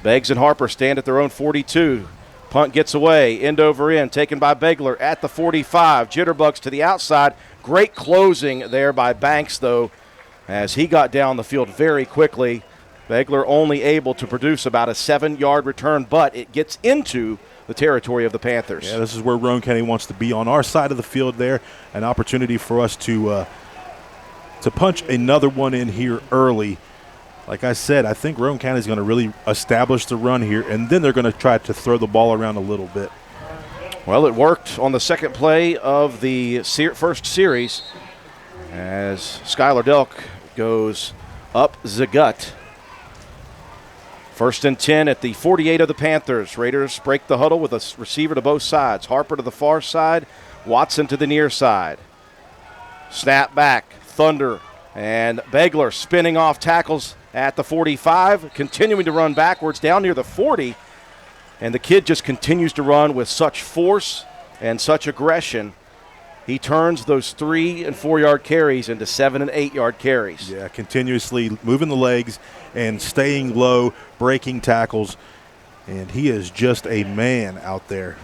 Beggs and Harper stand at their own 42. Punt gets away, end over end, taken by Begler at the 45. Jitterbugs to the outside. Great closing there by Banks, though, as he got down the field very quickly. Begler only able to produce about a 7-yard return, but it gets into the territory of the Panthers. Yeah, this is where Roane County wants to be, on our side of the field there. An opportunity for us to punch another one in here early. Like I said, I think Roane County is going to really establish the run here, and then they're going to try to throw the ball around a little bit. Well, it worked on the second play of the first series as Skylar Delk goes up the gut. 1st and 10 at the 48 of the Panthers. Raiders break the huddle with a receiver to both sides. Harper to the far side, Watson to the near side. Snap back, Thunder, and Begler spinning off tackles at the 45, continuing to run backwards down near the 40. And the kid just continues to run with such force and such aggression. He turns those 3- and 4-yard carries into 7- and 8-yard carries. Yeah, continuously moving the legs and staying low, breaking tackles. And he is just a man out there.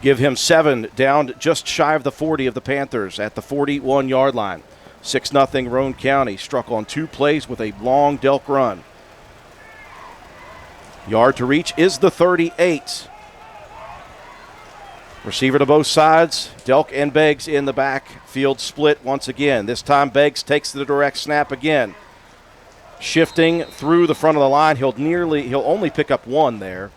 Give him 7 down just shy of the 40 of the Panthers at the 41-yard line. 6-0 Roane County, struck on 2 plays with a long Delk run. Yard to reach is the 38. Receiver to both sides. Delk and Beggs in the backfield split once again. This time Beggs takes the direct snap again. Shifting through the front of the line. He'll only pick up 1 there.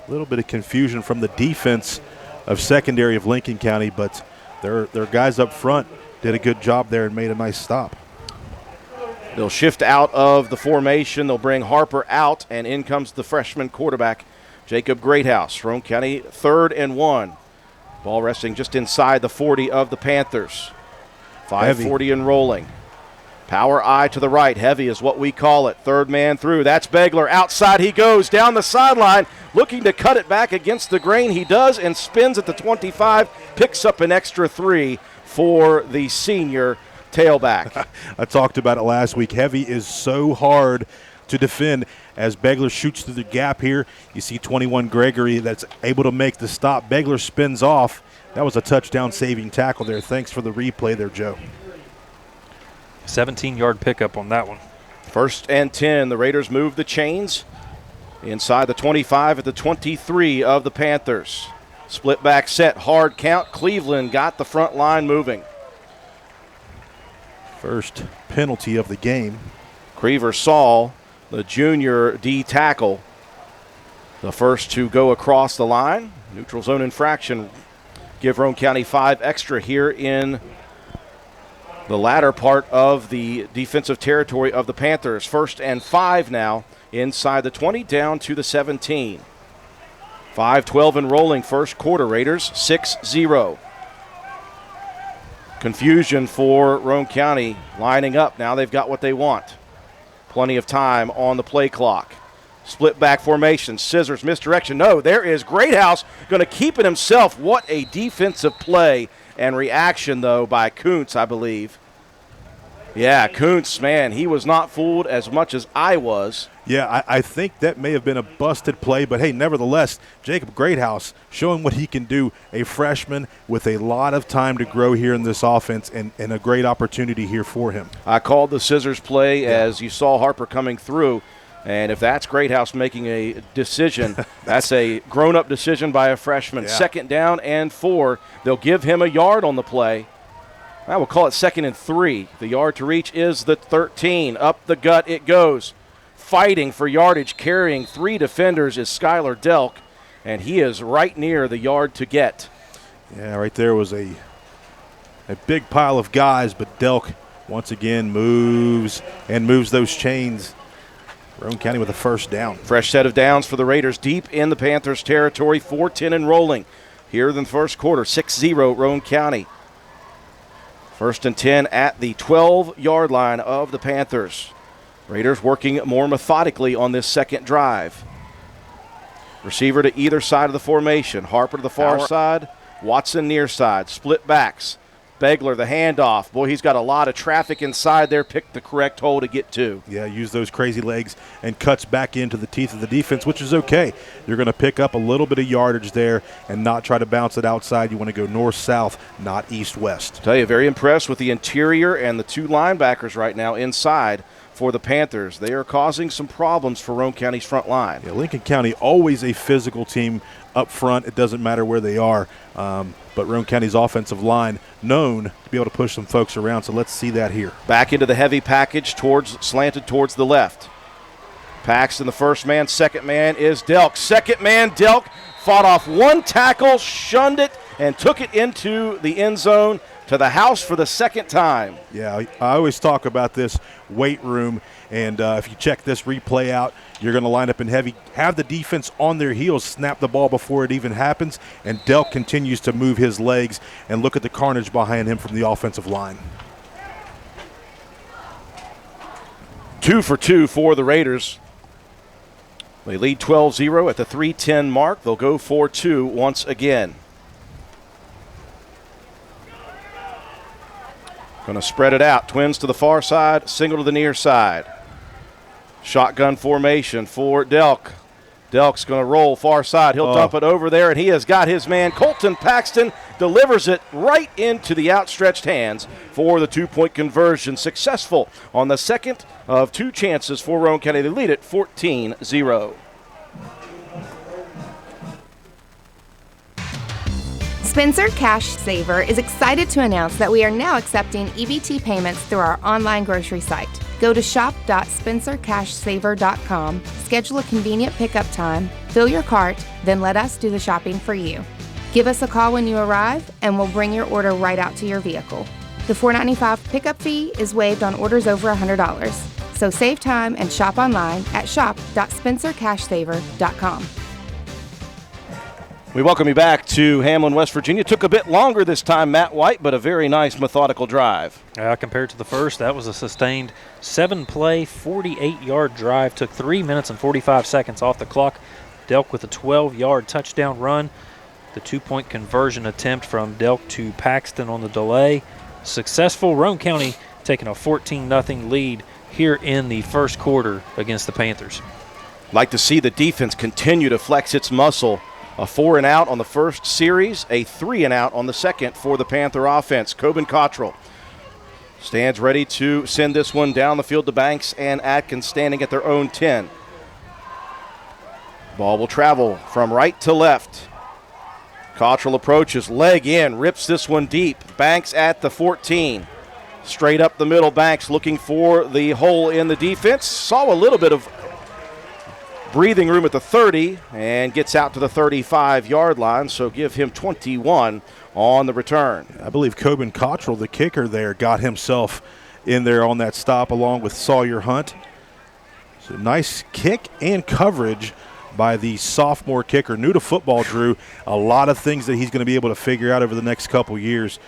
A little bit of confusion from the defense of secondary of Lincoln County, but their guys up front did a good job there and made a nice stop. They'll shift out of the formation. They'll bring Harper out, and in comes the freshman quarterback, Jacob Greathouse. Roane County 3rd and 1. Ball resting just inside the 40 of the Panthers. 5:40 and rolling. Power eye to the right. Heavy is what we call it. 3rd man through. That's Begler. Outside he goes. Down the sideline. Looking to cut it back against the grain. He does and spins at the 25. Picks up an extra 3 for the senior tailback. I talked about it last week. Heavy is so hard to defend. As Begler shoots through the gap here, you see 21 Gregory that's able to make the stop. Begler spins off. That was a touchdown-saving tackle there. Thanks for the replay there, Joe. 17-yard pickup on that one. 1st and 10. The Raiders move the chains inside the 25 at the 23 of the Panthers. Split back set, hard count. Cleveland got the front line moving. First penalty of the game. Creever Saul, the junior D tackle, the first to go across the line. Neutral zone infraction. Give Roane County 5 extra here in the latter part of the defensive territory of the Panthers. 1st and 5 now inside the 20 down to the 17. 5:12 and rolling, first quarter. Raiders 6-0. Confusion for Roane County lining up. Now they've got what they want. Plenty of time on the play clock. Split back formation. Scissors, misdirection. No, there is Greathouse going to keep it himself. What a defensive play and reaction, though, by Kuntz, I believe. Yeah, Kuntz, man, he was not fooled as much as I was. Yeah, I think that may have been a busted play, but hey, nevertheless, Jacob Greathouse showing what he can do, a freshman with a lot of time to grow here in this offense and a great opportunity here for him. I called the scissors play as you saw Harper coming through, and if that's Greathouse making a decision, that's a grown-up decision by a freshman. Yeah. 2nd down and 4. They'll give him a yard on the play. I will call it 2nd and 3. The yard to reach is the 13. Up the gut it goes. Fighting for yardage, carrying 3 defenders is Skylar Delk, and he is right near the yard to get. Yeah, right there was a big pile of guys, but Delk once again moves those chains. Roane County with a 1st down. Fresh set of downs for the Raiders deep in the Panthers' territory. 4:10 and rolling here in the first quarter. 6-0 Roane County. 1st and 10 at the 12-yard line of the Panthers. Raiders working more methodically on this second drive. Receiver to either side of the formation. Harper to the far side. Watson near side. Split backs. Begler, the handoff. Boy, he's got a lot of traffic inside there. Picked the correct hole to get to. Yeah, use those crazy legs and cuts back into the teeth of the defense, which is okay. You're going to pick up a little bit of yardage there and not try to bounce it outside. You want to go north-south, not east-west. Tell you, very impressed with the interior and the 2 linebackers right now inside for the Panthers. They are causing some problems for Roane County's front line. Yeah, Lincoln County, always a physical team up front. It doesn't matter where they are. But Roane County's offensive line known to be able to push some folks around, so let's see that here. Back into the heavy package, slanted towards the left. Paxton, the first man. 2nd man is Delk. 2nd man, Delk, fought off 1 tackle, shunned it, and took it into the end zone to the house for the 2nd time. Yeah, I always talk about this weight room, and if you check this replay out, you're going to line up in heavy, have the defense on their heels, snap the ball before it even happens, and Delk continues to move his legs, and look at the carnage behind him from the offensive line. 2 for 2 for the Raiders. They lead 12-0 at the 3:10 mark. They'll go 4-2 once again. Going to spread it out. Twins to the far side, single to the near side. Shotgun formation for Delk. Delk's going to roll far side. He'll dump it over there, and he has got his man. Colton Paxton delivers it right into the outstretched hands for the two-point conversion. Successful on the second of two chances for Roane County. They lead it 14-0. Spencer Cash Saver is excited to announce that we are now accepting EBT payments through our online grocery site. Go to shop.spencercashsaver.com, schedule a convenient pickup time, fill your cart, then let us do the shopping for you. Give us a call when you arrive, and we'll bring your order right out to your vehicle. The $4.95 pickup fee is waived on orders over $100. So save time and shop online at shop.spencercashsaver.com. We welcome you back to Hamlin, West Virginia. Took a bit longer this time, Matt White, but a very nice methodical drive. Compared to the first, that was a sustained 7-play, 48-yard drive. Took 3 minutes and 45 seconds off the clock. Delk with a 12-yard touchdown run. The two-point conversion attempt from Delk to Paxton on the delay. Successful. Roane County taking a 14-0 lead here in the first quarter against the Panthers. Like to see the defense continue to flex its muscle. A 4-and-out on the first series, a 3-and-out on the second for the Panther offense. Coben Cottrell stands ready to send this one down the field to Banks and Atkins standing at their own 10. Ball will travel from right to left. Cottrell approaches, leg in, rips this one deep. Banks at the 14. Straight up the middle, Banks looking for the hole in the defense. Saw a little bit of breathing room at the 30 and gets out to the 35-yard line, so give him 21 on the return. I believe Coben Cottrell, the kicker there, got himself in there on that stop along with Sawyer Hunt. So nice kick and coverage by the sophomore kicker. New to football, Drew. A lot of things that he's going to be able to figure out over the next couple years.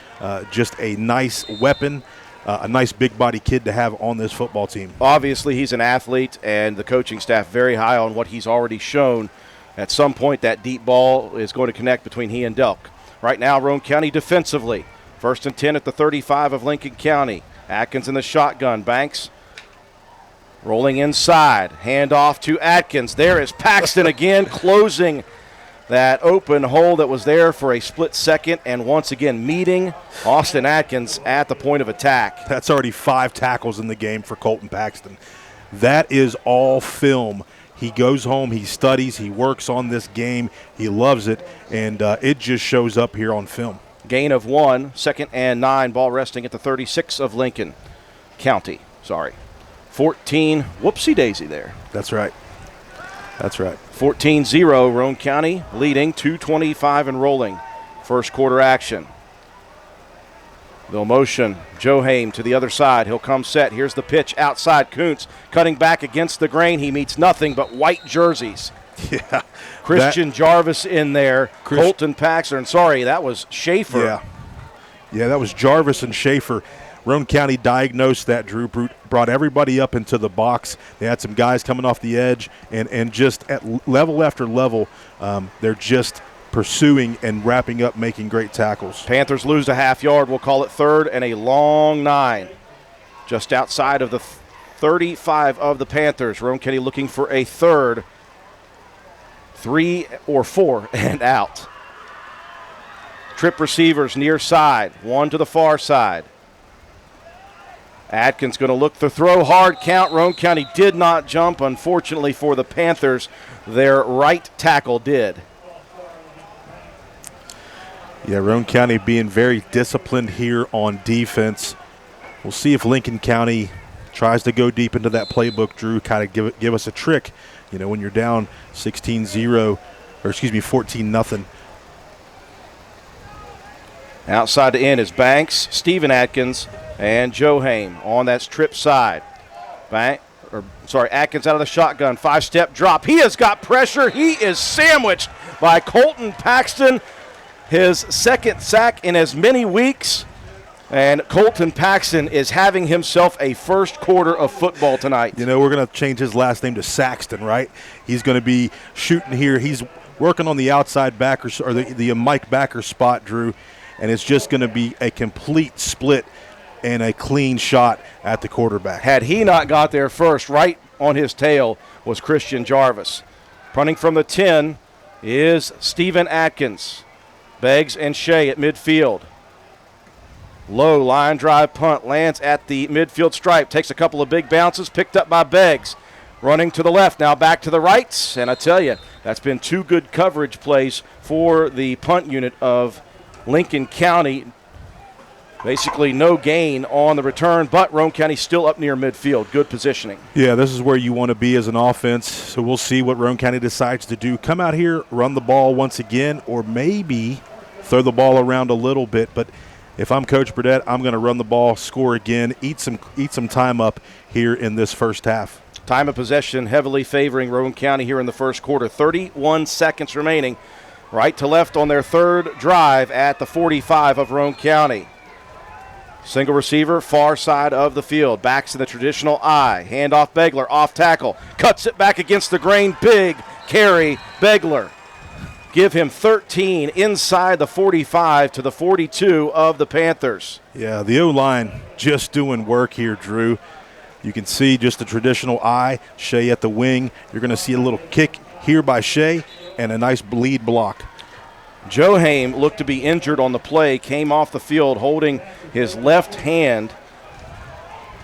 Just a nice weapon. A nice big body kid to have on this football team. Obviously, he's an athlete, and the coaching staff very high on what he's already shown. At some point, that deep ball is going to connect between he and Delk. Right now, Roane County defensively. 1st and 10 at the 35 of Lincoln County. Atkins in the shotgun. Banks rolling inside. Hand off to Atkins. There is Paxton again, closing that open hole that was there for a split second, and once again meeting Austin Atkins at the point of attack. That's already 5 tackles in the game for Colton Paxton. That is all film. He goes home, he studies, he works on this game, he loves it, and it just shows up here on film. Gain of 1, 2nd and 9, ball resting at the 36 of Lincoln County. 14, whoopsie-daisy there. That's right. 14-0, Roane County leading, 2:25 and rolling. First quarter action. They'll motion Joe Haim to the other side. He'll come set. Here's the pitch outside. Kuntz cutting back against the grain. He meets nothing but white jerseys. Yeah. Christian Jarvis in there. Colton Paxton. Sorry, that was Schaefer. Yeah, that was Jarvis and Schaefer. Roane County diagnosed that, Drew, brought everybody up into the box. They had some guys coming off the edge, and just at level after level, they're just pursuing and wrapping up, making great tackles. Panthers lose a half yard. We'll call it third and a long 9. Just outside of the 35 of the Panthers. Roane County looking for a third, 3 or 4 and out. Trip receivers near side, one to the far side. Atkins going to look to throw, hard count. Roane County did not jump. Unfortunately for the Panthers, their right tackle did. Yeah, Roane County being very disciplined here on defense. We'll see if Lincoln County tries to go deep into that playbook, Drew, kind of give us a trick. You know, when you're down 14-0. Outside the end is Banks, Steven Atkins, and Joe Haim on that strip side. Atkins out of the shotgun, 5-step drop. He has got pressure. He is sandwiched by Colton Paxton. His second sack in as many weeks. And Colton Paxson is having himself a first quarter of football tonight. You know, we're going to change his last name to Saxton, right? He's going to be shooting here. He's working on the outside backer, or the Mike backer spot, Drew, and it's just going to be a complete split and a clean shot at the quarterback. Had he not got there first, right on his tail was Christian Jarvis. Punting from the 10 is Steven Atkins. Beggs and Shea at midfield. Low line drive punt lands at the midfield stripe. Takes a couple of big bounces, picked up by Beggs. Running to the left, now back to the right. And I tell you, that's been two good coverage plays for the punt unit of Lincoln County. Basically no gain on the return, but Roane County still up near midfield. Good positioning. Yeah, this is where you want to be as an offense. So we'll see what Roane County decides to do. Come out here, run the ball once again, or maybe throw the ball around a little bit. But if I'm Coach Burdett, I'm going to run the ball, score again, eat some time up here in this first half. Time of possession heavily favoring Roane County here in the first quarter. 31 seconds remaining. Right to left on their third drive at the 45 of Roane County. Single receiver, far side of the field. Backs in the traditional I. Handoff Begler, off tackle. Cuts it back against the grain. Big carry, Begler. Give him 13 inside the 45 to the 42 of the Panthers. Yeah, the O-line just doing work here, Drew. You can see just the traditional I, Shea at the wing. You're going to see a little kick here by Shea and a nice lead block. Joe Haim looked to be injured on the play, came off the field holding his left hand.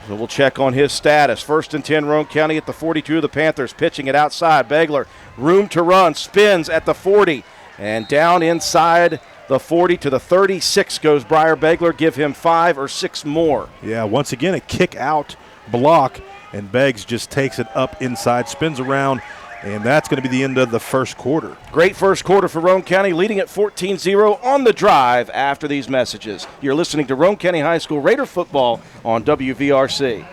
So we'll check on his status. 1st and 10, Roane County at the 42 of the Panthers, pitching it outside. Begler, room to run, spins at the 40, and down inside the 40 to the 36 goes Briar Begler. Give him 5 or 6 more. Yeah, once again, a kick out block, and Beggs just takes it up inside, spins around, and that's going to be the end of the first quarter. Great first quarter for Roane County, leading at 14-0 on the drive after these messages. You're listening to Roane County High School Raider football on WVRC.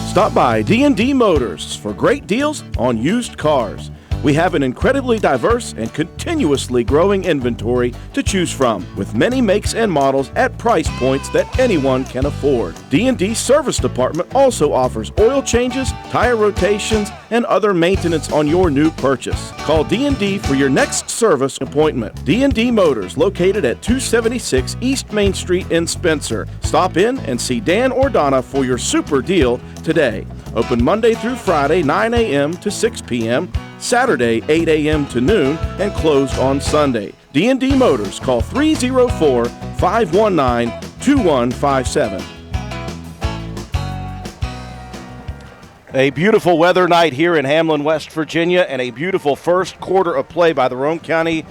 Stop by D&D Motors for great deals on used cars. We have an incredibly diverse and continuously growing inventory to choose from, with many makes and models at price points that anyone can afford. D&D Service Department also offers oil changes, tire rotations, and other maintenance on your new purchase. Call D&D for your next service appointment. D&D Motors, located at 276 East Main Street in Spencer. Stop in and see Dan or Donna for your super deal today. Open Monday through Friday, 9 a.m. to 6 p.m., Saturday, 8 a.m. to noon, and closed on Sunday. D&D Motors, call 304-519-2157. A beautiful weather night here in Hamlin, West Virginia, and a beautiful first quarter of play by the Roane County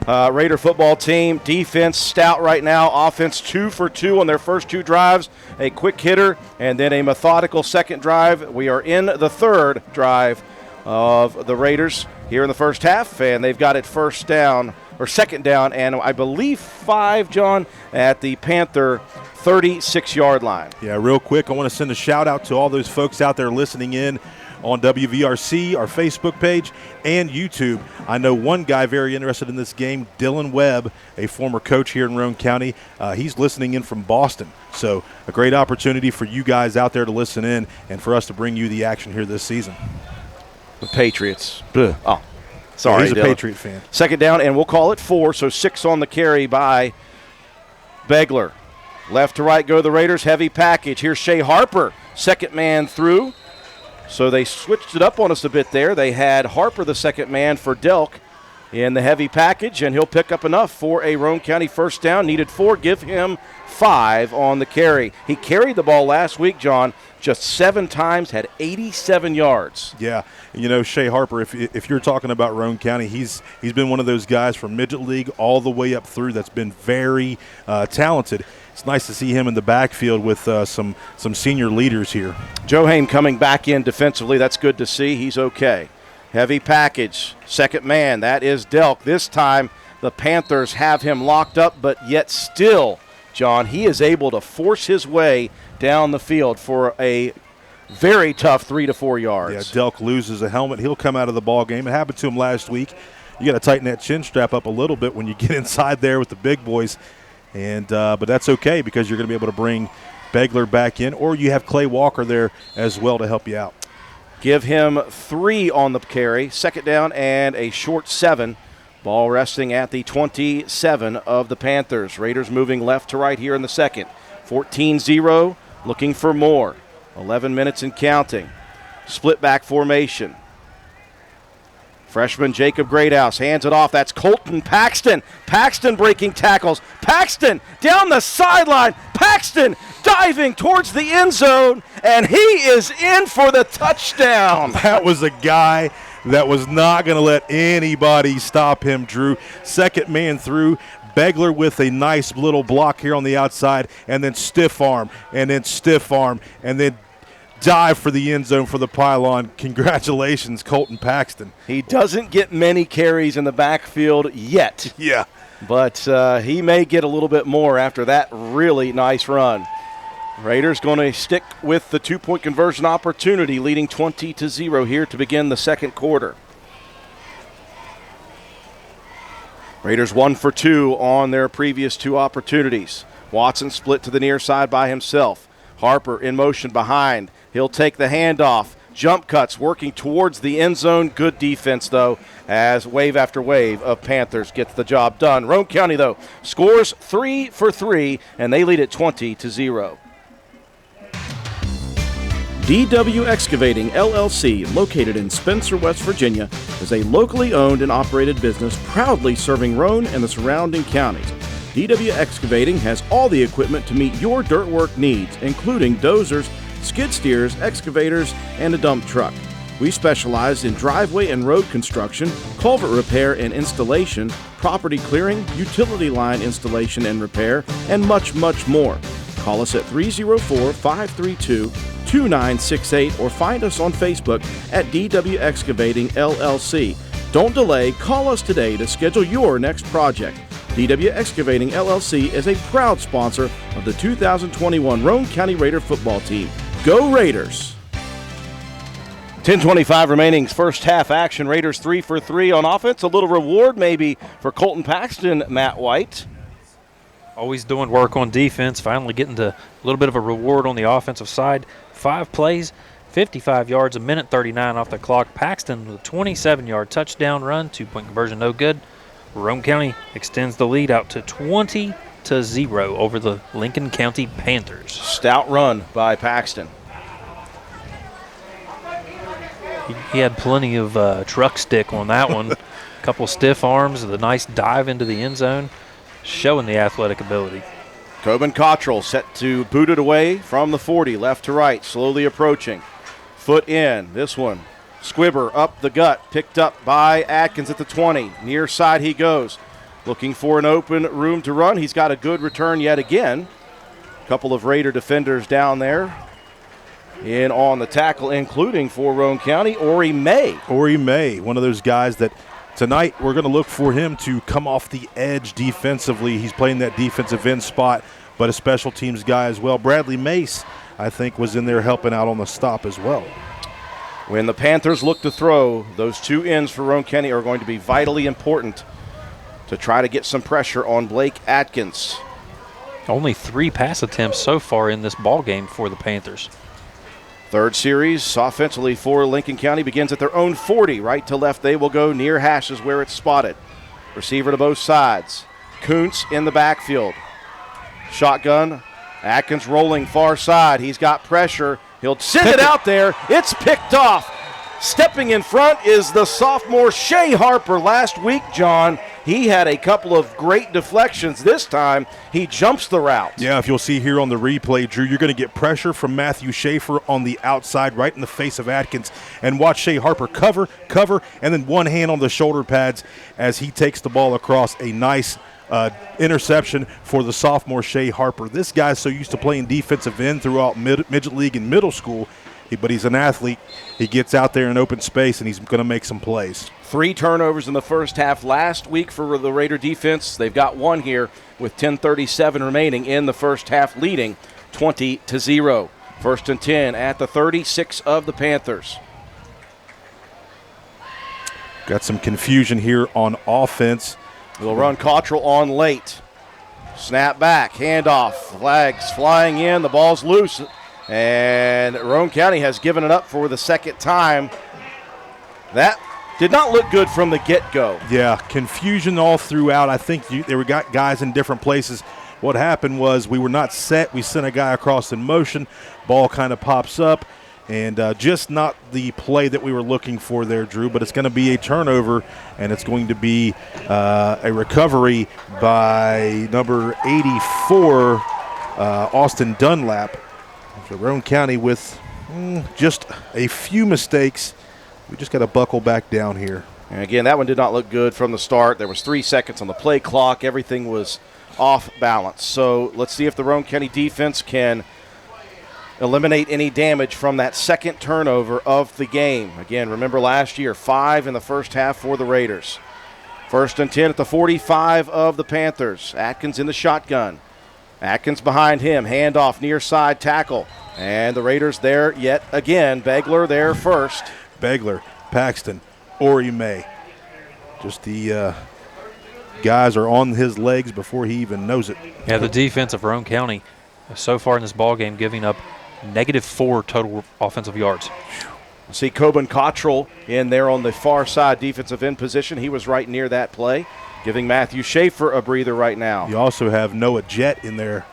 Raider football team. Defense stout right now. Offense 2 for 2 on their first 2 drives. A quick hitter and then a methodical second drive. We are in the third drive of the Raiders here in the first half, and they've got it second down, and I believe 5, John, at the Panther 36-yard line. Yeah, real quick, I want to send a shout-out to all those folks out there listening in on WVRC, our Facebook page, and YouTube. I know one guy very interested in this game, Dylan Webb, a former coach here in Roane County. He's listening in from Boston. So a great opportunity for you guys out there to listen in and for us to bring you the action here this season. The Patriots. Bleh. Oh, sorry, he's a Dylan. Patriot fan. Second down, and we'll call it 4, so 6 on the carry by Begler. Left to right go the Raiders, heavy package. Here's Shea Harper, second man through. So they switched it up on us a bit there. They had Harper, the second man, for Delk in the heavy package, and he'll pick up enough for a Roane County first down. Needed 4, give him 5 on the carry. He carried the ball last week, John, just 7 times, had 87 yards. Yeah, you know, Shea Harper, if you're talking about Roane County, he's been one of those guys from midget league all the way up through that's been very talented. It's nice to see him in the backfield with some senior leaders here. Joe Haim coming back in defensively. That's good to see. He's okay. Heavy package. Second man, that is Delk. This time the Panthers have him locked up, but yet still, John, he is able to force his way down the field for a very tough 3 to 4 yards. Yeah, Delk loses a helmet. He'll come out of the ball game. It happened to him last week. You got to tighten that chin strap up a little bit when you get inside there with the big boys. and but that's okay because you're going to be able to bring Begler back in, or you have Clay Walker there as well to help you out. Give him 3 on the carry. 2nd down and a short 7. Ball resting at the 27 of the Panthers. Raiders moving left to right here in the second. 14-0, looking for more. 11 minutes and counting. Split back formation. Freshman Jacob Greathouse hands it off. That's Colton Paxton. Paxton breaking tackles. Paxton down the sideline. Paxton diving towards the end zone, and he is in for the touchdown. That was a guy that was not going to let anybody stop him, Drew. Second man through. Begler with a nice little block here on the outside, and then stiff arm, and then dive for the end zone for the pylon. Congratulations, Colton Paxton. He doesn't get many carries in the backfield yet. Yeah. But he may get a little bit more after that really nice run. Raiders going to stick with the 2-point conversion opportunity, leading 20-0 here to begin the second quarter. Raiders 1 for 2 on their previous 2 opportunities. Watson split to the near side by himself. Harper in motion behind. He'll take the handoff. Jump cuts working towards the end zone. Good defense, though, as wave after wave of Panthers gets the job done. Roane County, though, scores 3 for 3, and they lead it 20-0. DW Excavating, LLC, located in Spencer, West Virginia, is a locally owned and operated business proudly serving Roane and the surrounding counties. DW Excavating has all the equipment to meet your dirt work needs, including dozers, skid steers, excavators, and a dump truck. We specialize in driveway and road construction, culvert repair and installation, property clearing, utility line installation and repair, and much, much more. Call us at 304-532-2968 or find us on Facebook at DW Excavating LLC. Don't delay, call us today to schedule your next project. DW Excavating LLC is a proud sponsor of the 2021 Roane County Raider football team. Go Raiders! 10:25 remaining, first half action. Raiders 3 for 3 on offense. A little reward maybe for Colton Paxton, Matt White. Always doing work on defense, finally getting to a little bit of a reward on the offensive side. 5 plays, 55 yards, a minute 39 off the clock. Paxton with a 27-yard touchdown run, 2-point conversion, no good. Roane County extends the lead out to 20-0 over the Lincoln County Panthers. Stout run by Paxton. He had plenty of truck stick on that one. A couple stiff arms, the nice dive into the end zone, showing the athletic ability. Coben Cottrell set to boot it away from the 40, left to right, slowly approaching. Foot in, this one. Squibber up the gut, picked up by Atkins at the 20. Near side he goes. Looking for an open room to run. He's got a good return yet again. A couple of Raider defenders down there in on the tackle, including for Roane County, Ori May. Ori May, one of those guys that tonight we're going to look for him to come off the edge defensively. He's playing that defensive end spot, but a special teams guy as well. Bradley Mace, I think, was in there helping out on the stop as well. When the Panthers look to throw, those 2 ends for Roane County are going to be vitally important to try to get some pressure on Blake Atkins. Only 3 pass attempts so far in this ball game for the Panthers. Third series offensively for Lincoln County begins at their own 40. Right to left they will go near hashes where it's spotted. Receiver to both sides. Kuntz in the backfield. Shotgun. Atkins rolling far side. He's got pressure. He'll send it out there. It's picked off. Stepping in front is the sophomore Shea Harper. Last week, John, he had a couple of great deflections. This time, he jumps the route. Yeah, if you'll see here on the replay, Drew, you're going to get pressure from Matthew Schaefer on the outside, right in the face of Atkins. And watch Shea Harper cover, and then one hand on the shoulder pads as he takes the ball across. A nice interception for the sophomore Shea Harper. This guy's so used to playing defensive end throughout midget league and middle school, but he's an athlete. He gets out there in open space, and he's going to make some plays. 3 turnovers in the first half last week for the Raider defense. They've got 1 here with 10:37 remaining in the first half, leading 20-0. First and 10 at the 36 of the Panthers. Got some confusion here on offense. We'll run Cottrell on late. Snap back, handoff, flags flying in, the ball's loose, and Roane County has given it up for the second time. That did not look good from the get-go. Yeah, confusion all throughout. I think they were got guys in different places. What happened was we were not set. We sent a guy across in motion. Ball kind of pops up, and just not the play that we were looking for there, Drew. But it's going to be a turnover, and it's going to be a recovery by number 84, Austin Dunlap. So Roane County with just a few mistakes. We just got to buckle back down here. And again, that one did not look good from the start. There was 3 seconds on the play clock. Everything was off balance. So let's see if the Roane County defense can eliminate any damage from that second turnover of the game. Again, remember last year, 5 in the first half for the Raiders. 1st and 10 at the 45 of the Panthers. Atkins in the shotgun. Atkins behind him. Handoff, near side tackle. And the Raiders there yet again. Begler there first. Begler, Paxton, Ori May. Just the guys are on his legs before he even knows it. Yeah, the defense of Roane County so far in this ball game giving up -4 total offensive yards. See Coben Cottrell in there on the far side defensive end position. He was right near that play, giving Matthew Schaefer a breather right now. You also have Noah Jett in there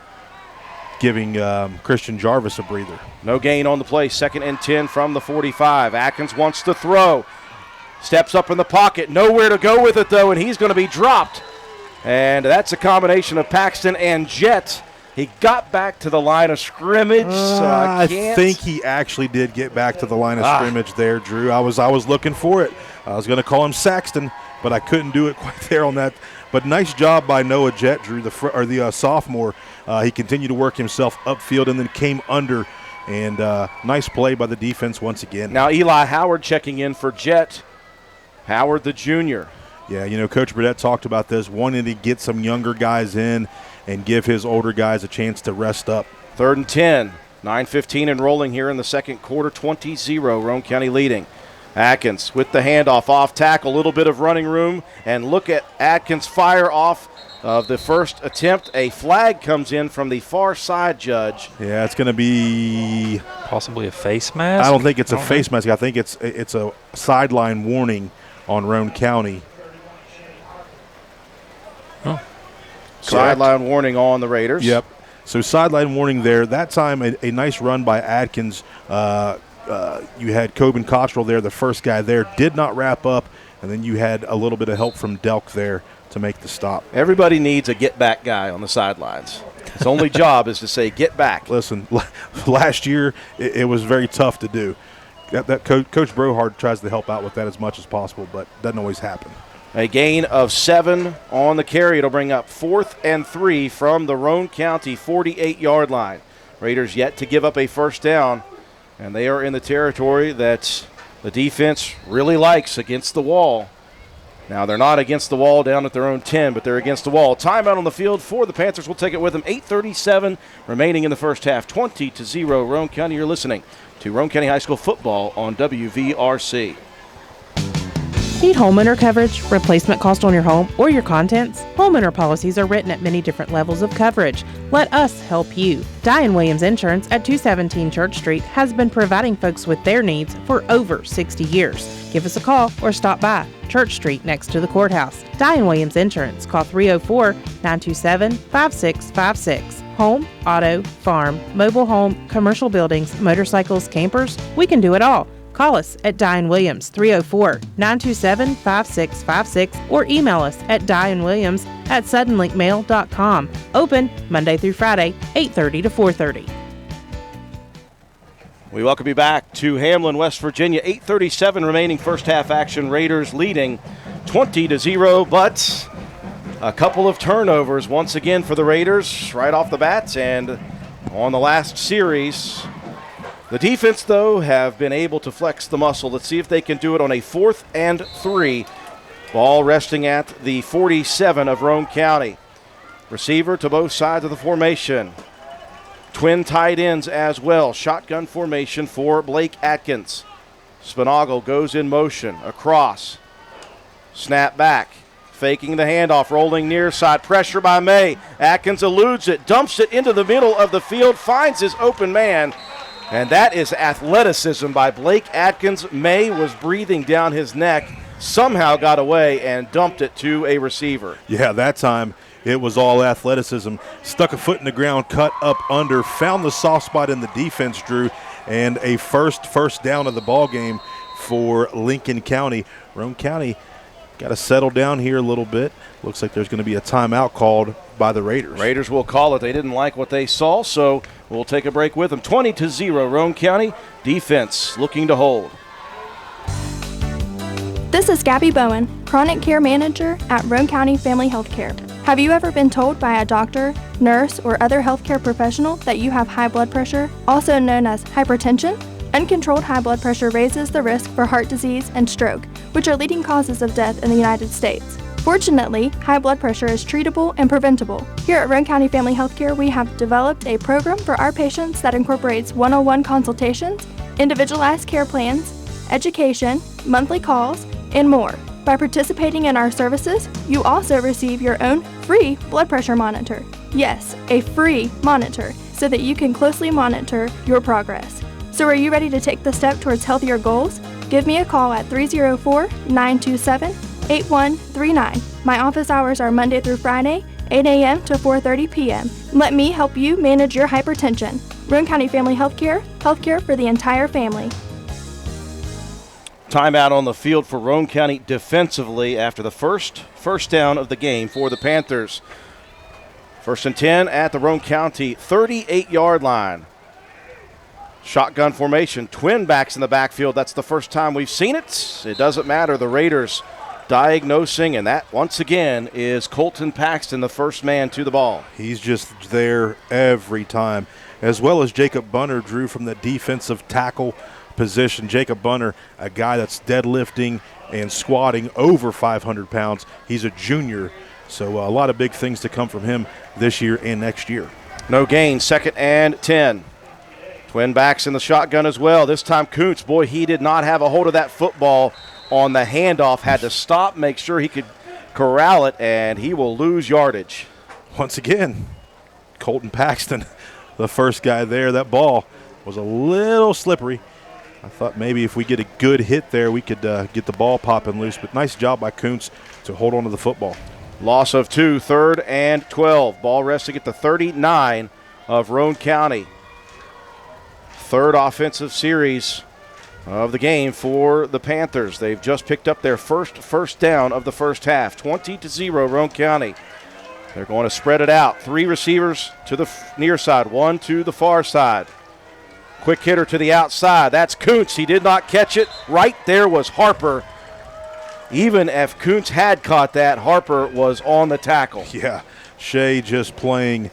giving Christian Jarvis a breather. No gain on the play. 2nd and 10 from the 45. Atkins wants to throw. Steps up in the pocket. Nowhere to go with it, though, and he's going to be dropped. And that's a combination of Paxton and Jett. He got back to the line of scrimmage, so I think he actually did get back to the line of scrimmage there, Drew. I was looking for it. I was going to call him Saxton, but I couldn't do it quite there on that. But nice job by Noah Jett, Drew, the sophomore. He continued to work himself upfield and then came under. And nice play by the defense once again. Now Eli Howard checking in for Jett. Howard the junior. Yeah, Coach Burdett talked about this, wanting to get some younger guys in and give his older guys a chance to rest up. 3rd and 10. 9:15 and rolling here in the second quarter. 20-0, Roane County leading. Atkins with the handoff off tackle, a little bit of running room, and look at Atkins fire off of the first attempt. A flag comes in from the far side, Judge. Yeah, it's going to be possibly a face mask. I don't think it's a face mask. I think it's a sideline warning on Roane County. Oh. Sideline warning on the Raiders. Yep. So sideline warning there. That time a nice run by Atkins. You had Coben Cottrell there, the first guy there, did not wrap up, and then you had a little bit of help from Delk there to make the stop. Everybody needs a get-back guy on the sidelines. His only job is to say, get back. Listen, last year it was very tough to do. That Coach Brohard tries to help out with that as much as possible, but doesn't always happen. A gain of 7 on the carry. It'll bring up 4th and 3 from the Roane County 48-yard line. Raiders yet to give up a first down, and they are in the territory that the defense really likes, against the wall. Now, they're not against the wall down at their own 10, but they're against the wall. Timeout on the field for the Panthers. We'll take it with them. 8:37 remaining in the first half. 20-0, Roane County. You're listening to Roane County High School football on WVRC. Need homeowner coverage, replacement cost on your home, or your contents? Homeowner policies are written at many different levels of coverage. Let us help you. Diane Williams Insurance at 217 Church Street has been providing folks with their needs for over 60 years. Give us a call or stop by Church Street next to the courthouse. Diane Williams Insurance. Call 304-927-5656. Home, auto, farm, mobile home, commercial buildings, motorcycles, campers. We can do it all. Call us at Diane Williams, 304-927-5656, or email us at dianewilliams@suddenlinkmail.com. Open Monday through Friday, 8:30 to 4:30. We welcome you back to Hamlin, West Virginia. 8:37 remaining first half action. Raiders leading 20-0, but a couple of turnovers once again for the Raiders right off the bat, and on the last series. The defense, though, have been able to flex the muscle. Let's see if they can do it on a 4th and 3. Ball resting at the 47 of Roane County. Receiver to both sides of the formation. Twin tight ends as well. Shotgun formation for Blake Atkins. Spinagle goes in motion across. Snap back. faking the handoff, rolling near side, pressure by May. Atkins eludes it, dumps it into the middle of the field, finds his open man, and that is athleticism by Blake Atkins. May was breathing down his neck, somehow got away and dumped it to a receiver. Yeah, that time it was all athleticism. Stuck a foot in the ground, cut up under, found the soft spot in the defense, Drew, and a first down of the ball game for Lincoln County. Roane County got to settle down here a little bit. Looks like there's going to be a timeout called by the Raiders. Raiders will call it. They didn't like what they saw, so we'll take a break with them. 20-0, Roane County defense looking to hold. This is Gabby Bowen, Chronic Care Manager at Roane County Family Healthcare. Have you ever been told by a doctor, nurse, or other healthcare professional that you have high blood pressure, also known as hypertension? Uncontrolled high blood pressure raises the risk for heart disease and stroke, which are leading causes of death in the United States. Fortunately, high blood pressure is treatable and preventable. Here at Roane County Family Healthcare, we have developed a program for our patients that incorporates one-on-one consultations, individualized care plans, education, monthly calls, and more. By participating in our services, you also receive your own free blood pressure monitor. Yes, a free monitor, so that you can closely monitor your progress. So are you ready to take the step towards healthier goals? Give me a call at 304-927-8139. My office hours are Monday through Friday, 8 a.m. to 4:30 p.m. Let me help you manage your hypertension. Roane County Family Healthcare, healthcare for the entire family. Timeout on the field for Roane County defensively after the first down of the game for the Panthers. 1st and 10 at the Roane County 38-yard line. Shotgun formation, twin backs in the backfield. That's the first time we've seen it. It doesn't matter. The Raiders diagnosing, and that once again is Colton Paxton, the first man to the ball. He's just there every time, as well as Jacob Bunner, Drew, from the defensive tackle position. Jacob Bunner, a guy that's deadlifting and squatting over 500 pounds. He's a junior, so a lot of big things to come from him this year and next year. No gain, 2nd and 10. Twin backs in the shotgun as well. This time Kuntz, boy, he did not have a hold of that football on the handoff. Had to stop, make sure he could corral it, and he will lose yardage. Once again, Colton Paxton, the first guy there. That ball was a little slippery. I thought maybe if we get a good hit there, we could get the ball popping loose. But nice job by Kuntz to hold on to the football. Loss of 2, 3rd and 12. Ball resting at the 39 of Roane County. Third offensive series of the game for the Panthers. They've just picked up their first down of the first half. 20-0 Roane County. They're going to spread it out. 3 receivers to the near side, 1 to the far side. Quick hitter to the outside. That's Kuntz. He did not catch it. Right there was Harper. Even if Kuntz had caught that, Harper was on the tackle. Yeah, Shea just playing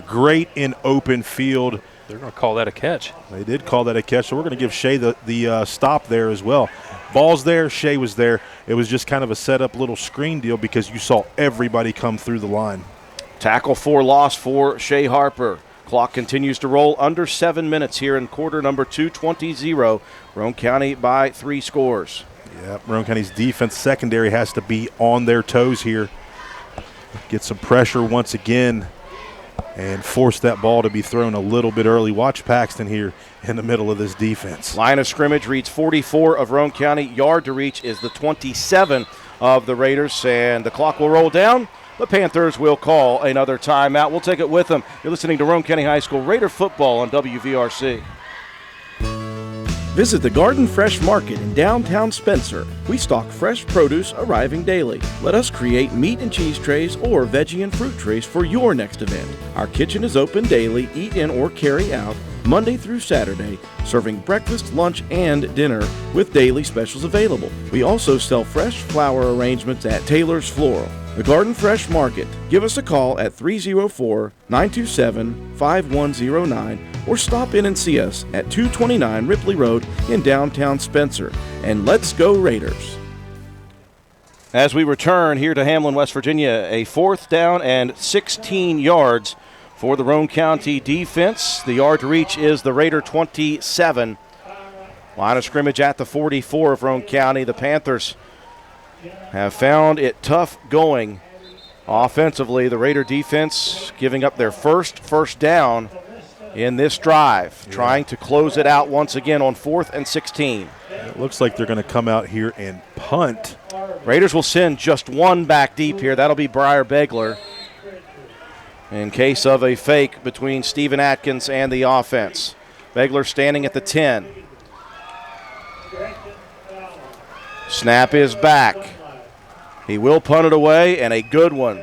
great in open field. They're going to call that a catch. They did call that a catch, so we're going to give Shea the stop there as well. Ball's there. Shea was there. It was just kind of a set-up little screen deal because you saw everybody come through the line. Tackle for loss for Shea Harper. Clock continues to roll under 7 minutes here in quarter number 2, 20-0. Roane County by 3 scores. Yeah, Roane County's defense secondary has to be on their toes here. Get some pressure once again and force that ball to be thrown a little bit early. Watch Paxton here in the middle of this defense. Line of scrimmage reads 44 of Roane County. Yard to reach is the 27 of the Raiders, and the clock will roll down. The Panthers will call another timeout. We'll take it with them. You're listening to Roane County High School Raider football on WVRC. Visit the Garden Fresh Market in downtown Spencer. We stock fresh produce arriving daily. Let us create meat and cheese trays or veggie and fruit trays for your next event. Our kitchen is open daily, eat in or carry out, Monday through Saturday, serving breakfast, lunch, and dinner with daily specials available. We also sell fresh flower arrangements at Taylor's Floral. The Garden Fresh Market. Give us a call at 304-927-5109 or stop in and see us at 229 Ripley Road in downtown Spencer. And let's go Raiders. As we return here to Hamlin, West Virginia, a 4th down and 16 yards for the Roane County defense. The yard to reach is the Raider 27. Line of scrimmage at the 44 of Roane County. The Panthers have found it tough going offensively. The Raider defense giving up their first down in this drive, trying to close it out once again on 4th and 16. It looks like they're going to come out here and punt. Raiders will send just one back deep here. That'll be Briar Begler in case of a fake between Steven Atkins and the offense. Begler standing at the 10. Snap is back. He will punt it away, and a good one.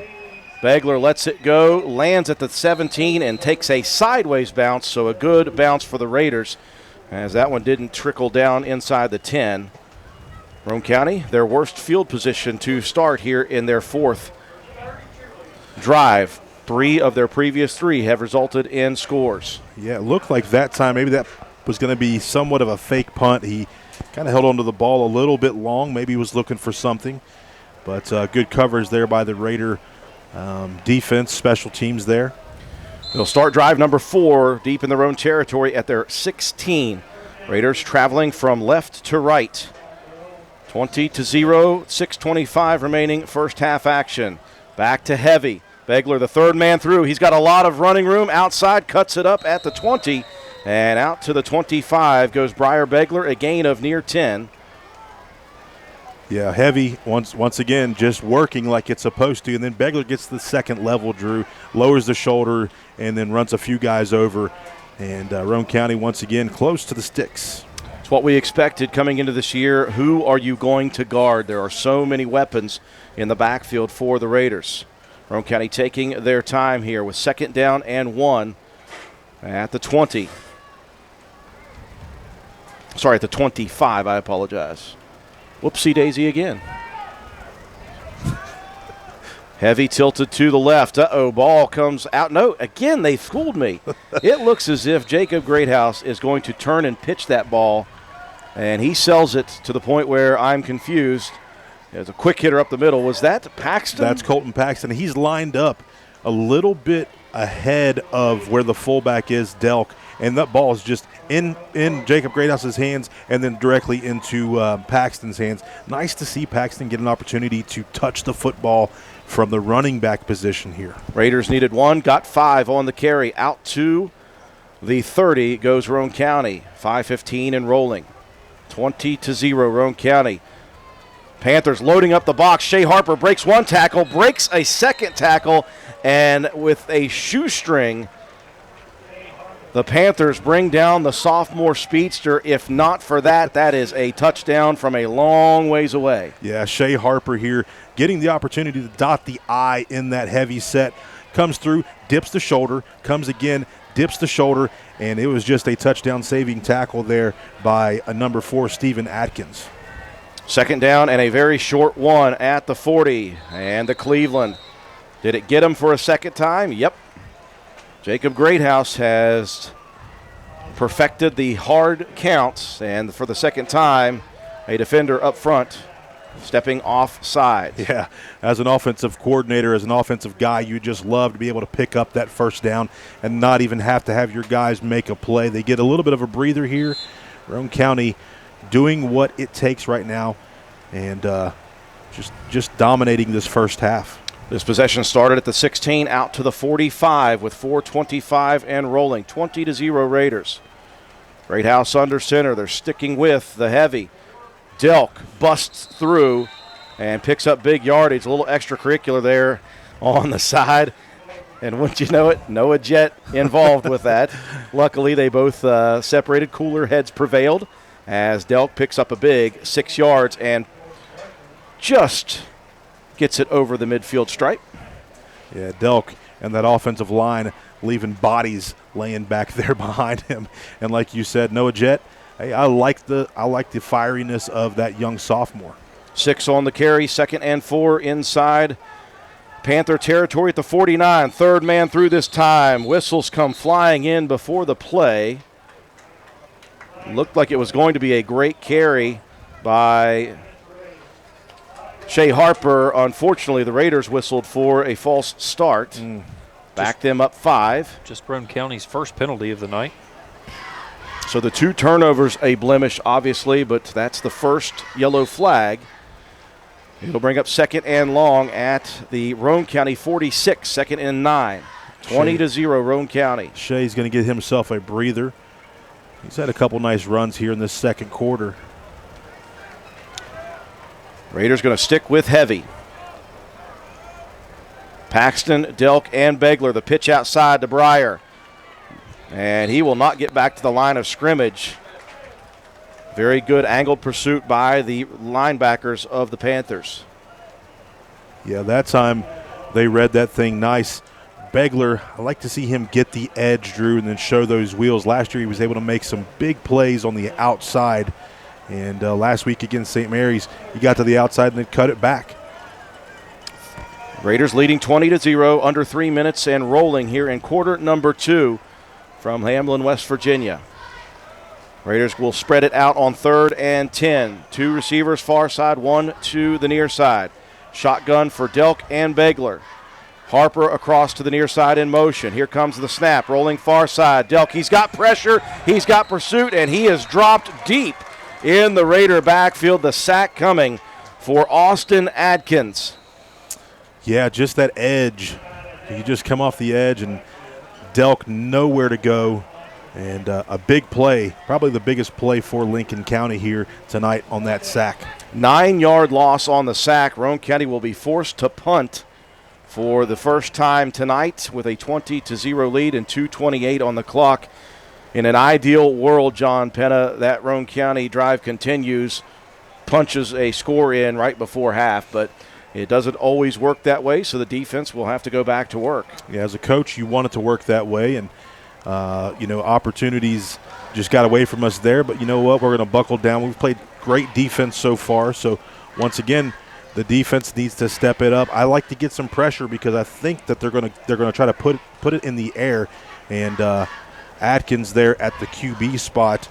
Begler lets it go, lands at the 17, and takes a sideways bounce, so a good bounce for the Raiders, as that one didn't trickle down inside the 10. Roane County, their worst field position to start here in their 4th drive. 3 of their previous 3 have resulted in scores. Yeah, it looked like that time maybe that was going to be somewhat of a fake punt. He kind of held onto the ball a little bit long. Maybe he was looking for something. But good coverage there by the Raider defense, special teams there. They'll start drive number 4 deep in their own territory at their 16. Raiders traveling from left to right. 20-0, 6:25 remaining first half action. Back to Heavy. Begler, the third man through. He's got a lot of running room outside, cuts it up at the 20, and out to the 25 goes Briar Begler, a gain of near 10. Yeah, Heavy once again just working like it's supposed to, and then Begler gets the second level, Drew, lowers the shoulder, and then runs a few guys over, and Roane County once again close to the sticks. It's what we expected coming into this year. Who are you going to guard? There are so many weapons in the backfield for the Raiders. Roane County taking their time here with 2nd down and 1 at the 20. Sorry, at the 25, I apologize. Whoopsie daisy again. Heavy tilted to the left. Ball comes out. No, again, they fooled me. It looks as if Jacob Greathouse is going to turn and pitch that ball, and he sells it to the point where I'm confused. There's a quick hitter up the middle. Was that Paxton? That's Colton Paxton. He's lined up a little bit ahead of where the fullback is, Delk, and that ball is just in Jacob Greathouse's hands and then directly into Paxton's hands. Nice to see Paxton get an opportunity to touch the football from the running back position here. Raiders needed 1, got 5 on the carry. Out to the 30 goes Roane County. 5:15 and rolling. 20-0 Roane County. Panthers loading up the box. Shea Harper breaks 1 tackle, breaks a 2nd tackle, and with a shoestring, the Panthers bring down the sophomore speedster. If not for that, that is a touchdown from a long ways away. Yeah, Shea Harper here getting the opportunity to dot the I in that heavy set. Comes through, dips the shoulder, comes again, dips the shoulder, and it was just a touchdown-saving tackle there by number 4, Steven Atkins. 2nd down and a very short one at the 40. And the Cleveland. Did it get him for a second time? Yep. Jacob Greathouse has perfected the hard counts, and for the second time, a defender up front stepping offside. Yeah, as an offensive coordinator, as an offensive guy, you just love to be able to pick up that first down and not even have to have your guys make a play. They get a little bit of a breather here. Roane County doing what it takes right now and just dominating this first half. This possession started at the 16, out to the 45 with 4:25 and rolling. 20-0 Raiders. Greathouse under center. They're sticking with the heavy. Delk busts through and picks up big yardage. A little extracurricular there on the side. And wouldn't you know it, Noah Jett involved with that. Luckily, they both separated. Cooler heads prevailed as Delk picks up a big 6 yards and just gets it over the midfield stripe. Yeah, Delk and that offensive line leaving bodies laying back there behind him. And like you said, Noah Jett, hey, I like the fieriness of that young sophomore. 6 on the carry, 2nd and 4 inside Panther territory at the 49. 3rd man through this time. Whistles come flying in before the play. Looked like it was going to be a great carry by Shea Harper. Unfortunately, the Raiders whistled for a false start. Back them up 5. Just Roane County's first penalty of the night. So the 2 turnovers, a blemish, obviously, but that's the first yellow flag. It'll bring up 2nd and long at the Roane County 46, 2nd and 9. 20-0 Roane County. Shea's going to get himself a breather. He's had a couple nice runs here in this second quarter. Raiders going to stick with heavy. Paxton, Delk, and Begler. The pitch outside to Breyer. And he will not get back to the line of scrimmage. Very good angled pursuit by the linebackers of the Panthers. Yeah, that time they read that thing nice. Begler, I like to see him get the edge, Drew, and then show those wheels. Last year he was able to make some big plays on the outside. And last week against St. Mary's, he got to the outside and then cut it back. Raiders leading 20-0, under 3 minutes and rolling here in quarter number 2 from Hamlin, West Virginia. Raiders will spread it out on 3rd and 10. 2 receivers far side, 1 to the near side. Shotgun for Delk and Begler. Harper across to the near side in motion. Here comes the snap, rolling far side. Delk, he's got pressure, he's got pursuit, and he is dropped deep in the Raider backfield. The sack coming for Austin Adkins. Yeah, just that edge. You just come off the edge, and Delk nowhere to go. And a big play, probably the biggest play for Lincoln County here tonight on that sack. 9-yard loss on the sack. Roane County will be forced to punt for the first time tonight with a 20-0 lead and 2:28 on the clock. In an ideal world, John Penna, that Roane County drive continues, punches a score in right before half, but it doesn't always work that way, so the defense will have to go back to work. Yeah, as a coach, you want it to work that way, and opportunities just got away from us there. But you know what? We're going to buckle down. We've played great defense so far. So once again, the defense needs to step it up. I like to get some pressure because I think that they're going to try to put it in the air. And Atkins there at the QB spot,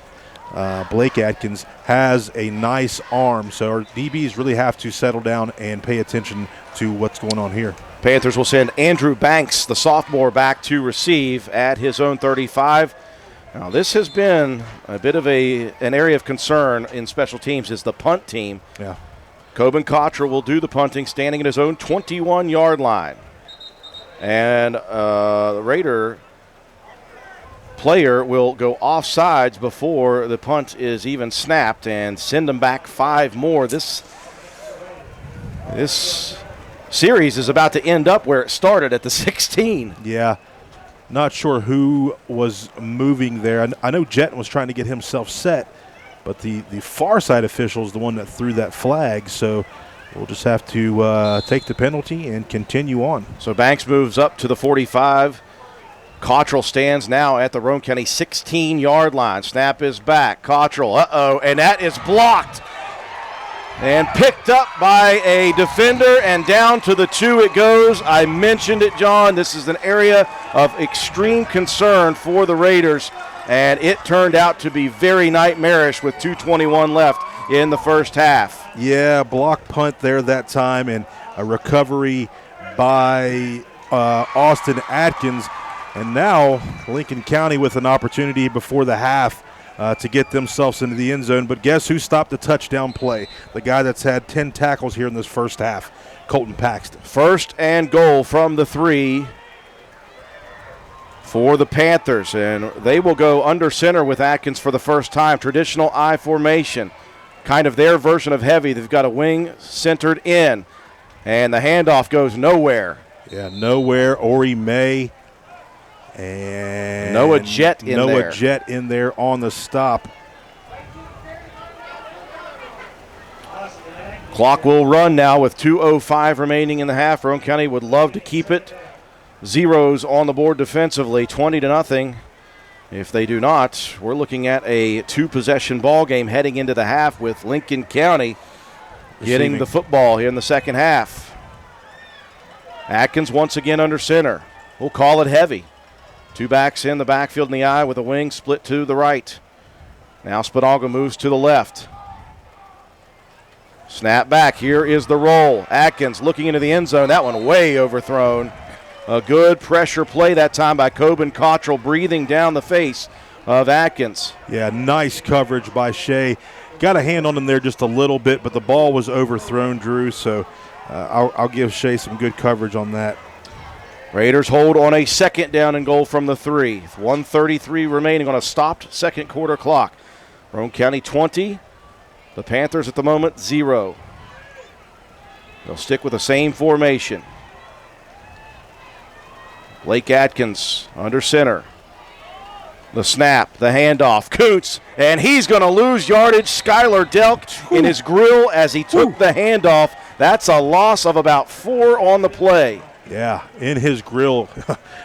Blake Atkins, has a nice arm. So our DBs really have to settle down and pay attention to what's going on here. Panthers will send Andrew Banks, the sophomore, back to receive at his own 35. Now, this has been a bit of an area of concern in special teams is the punt team. Yeah. Coben Cottrell will do the punting, standing at his own 21-yard line. And the Raider player will go offsides before the punt is even snapped and send them back 5 more. This series is about to end up where it started at the 16. Yeah. Not sure who was moving there. I know Jetton was trying to get himself set, but the far side official is the one that threw that flag, so we'll just have to take the penalty and continue on. So Banks moves up to the 45. Cottrell stands now at the Roane County 16-yard line. Snap is back. Cottrell, and that is blocked. And picked up by a defender, and down to the 2 it goes. I mentioned it, John. This is an area of extreme concern for the Raiders, and it turned out to be very nightmarish with 2:21 left in the first half. Yeah, block punt there that time, and a recovery by Austin Atkins. And now Lincoln County with an opportunity before the half to get themselves into the end zone. But guess who stopped the touchdown play? The guy that's had 10 tackles here in this first half, Colton Paxton. 1st and goal from the 3 for the Panthers. And they will go under center with Atkins for the first time. Traditional I formation, kind of their version of heavy. They've got a wing centered in. And the handoff goes nowhere. Yeah, nowhere. Ori May. And Noah Jett in there. Noah Jett in there on the stop. Clock will run now with 2:05 remaining in the half. Roane County would love to keep it. Zeros on the board defensively, 20-0. If they do not, we're looking at a 2-possession ball game heading into the half with Lincoln County getting the football here in the second half. Atkins once again under center. We'll call it heavy. 2 backs in the backfield in the eye with a wing split to the right. Now Spinaga moves to the left. Snap back. Here is the roll. Atkins looking into the end zone. That one way overthrown. A good pressure play that time by Coben Cottrell, breathing down the face of Atkins. Yeah, nice coverage by Shea. got a hand on him there just a little bit, but the ball was overthrown, Drew, so I'll give Shea some good coverage on that. Raiders hold on a second down and goal from the 3. 1:33 remaining on a stopped second quarter clock. Roane County 20, the Panthers at the moment 0. They'll stick with the same formation. Blake Atkins under center. The snap, the handoff, Koontz, and he's going to lose yardage. Skylar Delk in his grill as he took the handoff. That's a loss of about 4 on the play. Yeah, in his grill,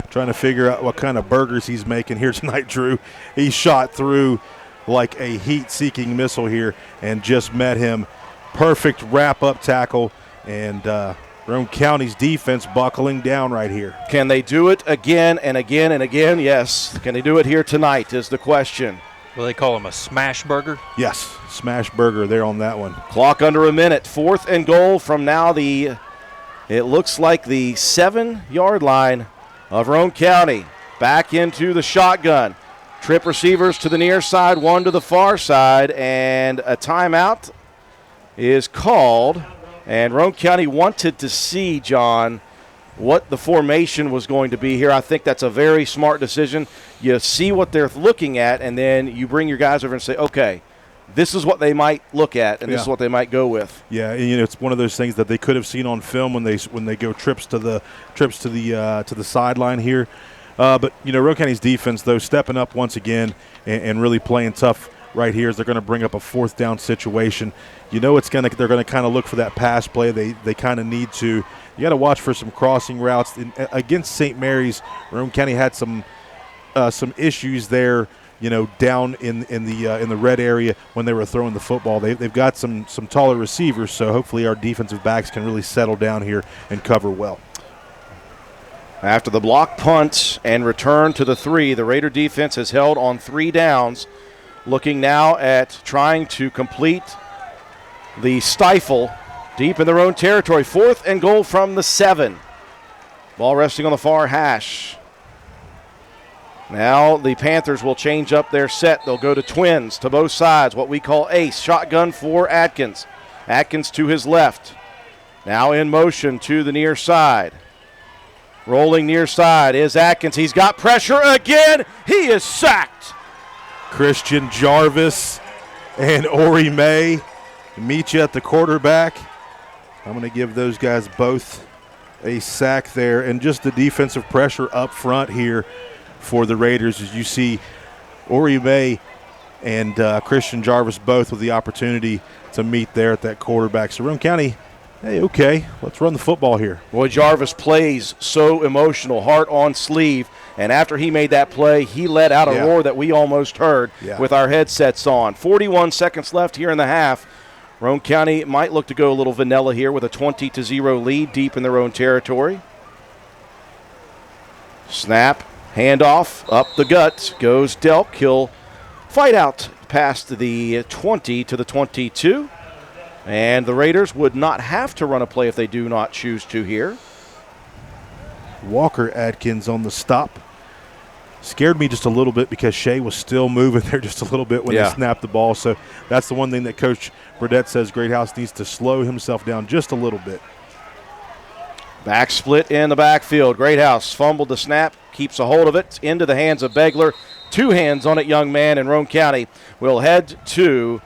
trying to figure out what kind of burgers he's making here tonight, Drew. He shot through like a heat-seeking missile here and just met him. Perfect wrap-up tackle, and Roane County's defense buckling down right here. Can they do it again and again and again? Yes. Can they do it here tonight is the question. Will they call him a smash burger? Yes, smash burger there on that one. Clock under a minute. 4th and goal from now it looks like the 7-yard line of Roane County. Back into the shotgun. Trip receivers to the near side, one to the far side, and a timeout is called. And Roane County wanted to see, John, what the formation was going to be here. I think that's a very smart decision. You see what they're looking at, and then you bring your guys over and say, okay, this is what they might look at, and this is what they might go with. Yeah, and, it's one of those things that they could have seen on film when they go trips to the sideline here. But Roane County's defense, though, stepping up once again and really playing tough right here as they're going to bring up a 4th down situation. They're going to kind of look for that pass play. They kind of need to. You got to watch for some crossing routes. Against St. Mary's, Roane County had some issues there. Down in the red area when they were throwing the football. They've got some taller receivers, so hopefully our defensive backs can really settle down here and cover well. After the block punt and return to the 3, the Raider defense has held on 3 downs, looking now at trying to complete the stifle deep in their own territory. 4th and goal from the 7. Ball resting on the far hash. Now the Panthers will change up their set. They'll go to twins to both sides, what we call ace. Shotgun for Atkins. Atkins to his left. Now in motion to the near side. Rolling near side is Atkins. He's got pressure again. He is sacked. Christian Jarvis and Ori May meet you at the quarterback. I'm going to give those guys both a sack there. And just the defensive pressure up front here for the Raiders, as you see Ori May and Christian Jarvis both with the opportunity to meet there at that quarterback. So Roane County, hey, okay, let's run the football here. Boy, Jarvis plays so emotional, heart on sleeve, and after he made that play, he let out a roar that we almost heard with our headsets on. 41 seconds left here in the half. Roane County might look to go a little vanilla here with a 20-0 lead deep in their own territory. Snap. Handoff, up the gut, goes Delk. He'll fight out past the 20 to the 22. And the Raiders would not have to run a play if they do not choose to here. Walker Atkins on the stop. Scared me just a little bit because Shea was still moving there just a little bit when he snapped the ball. So that's the one thing that Coach Burdett says Greathouse needs to slow himself down just a little bit. Back split in the backfield. Greathouse fumbled the snap, keeps a hold of it, into the hands of Begler. 2 hands on it, young man, and Roane County will head to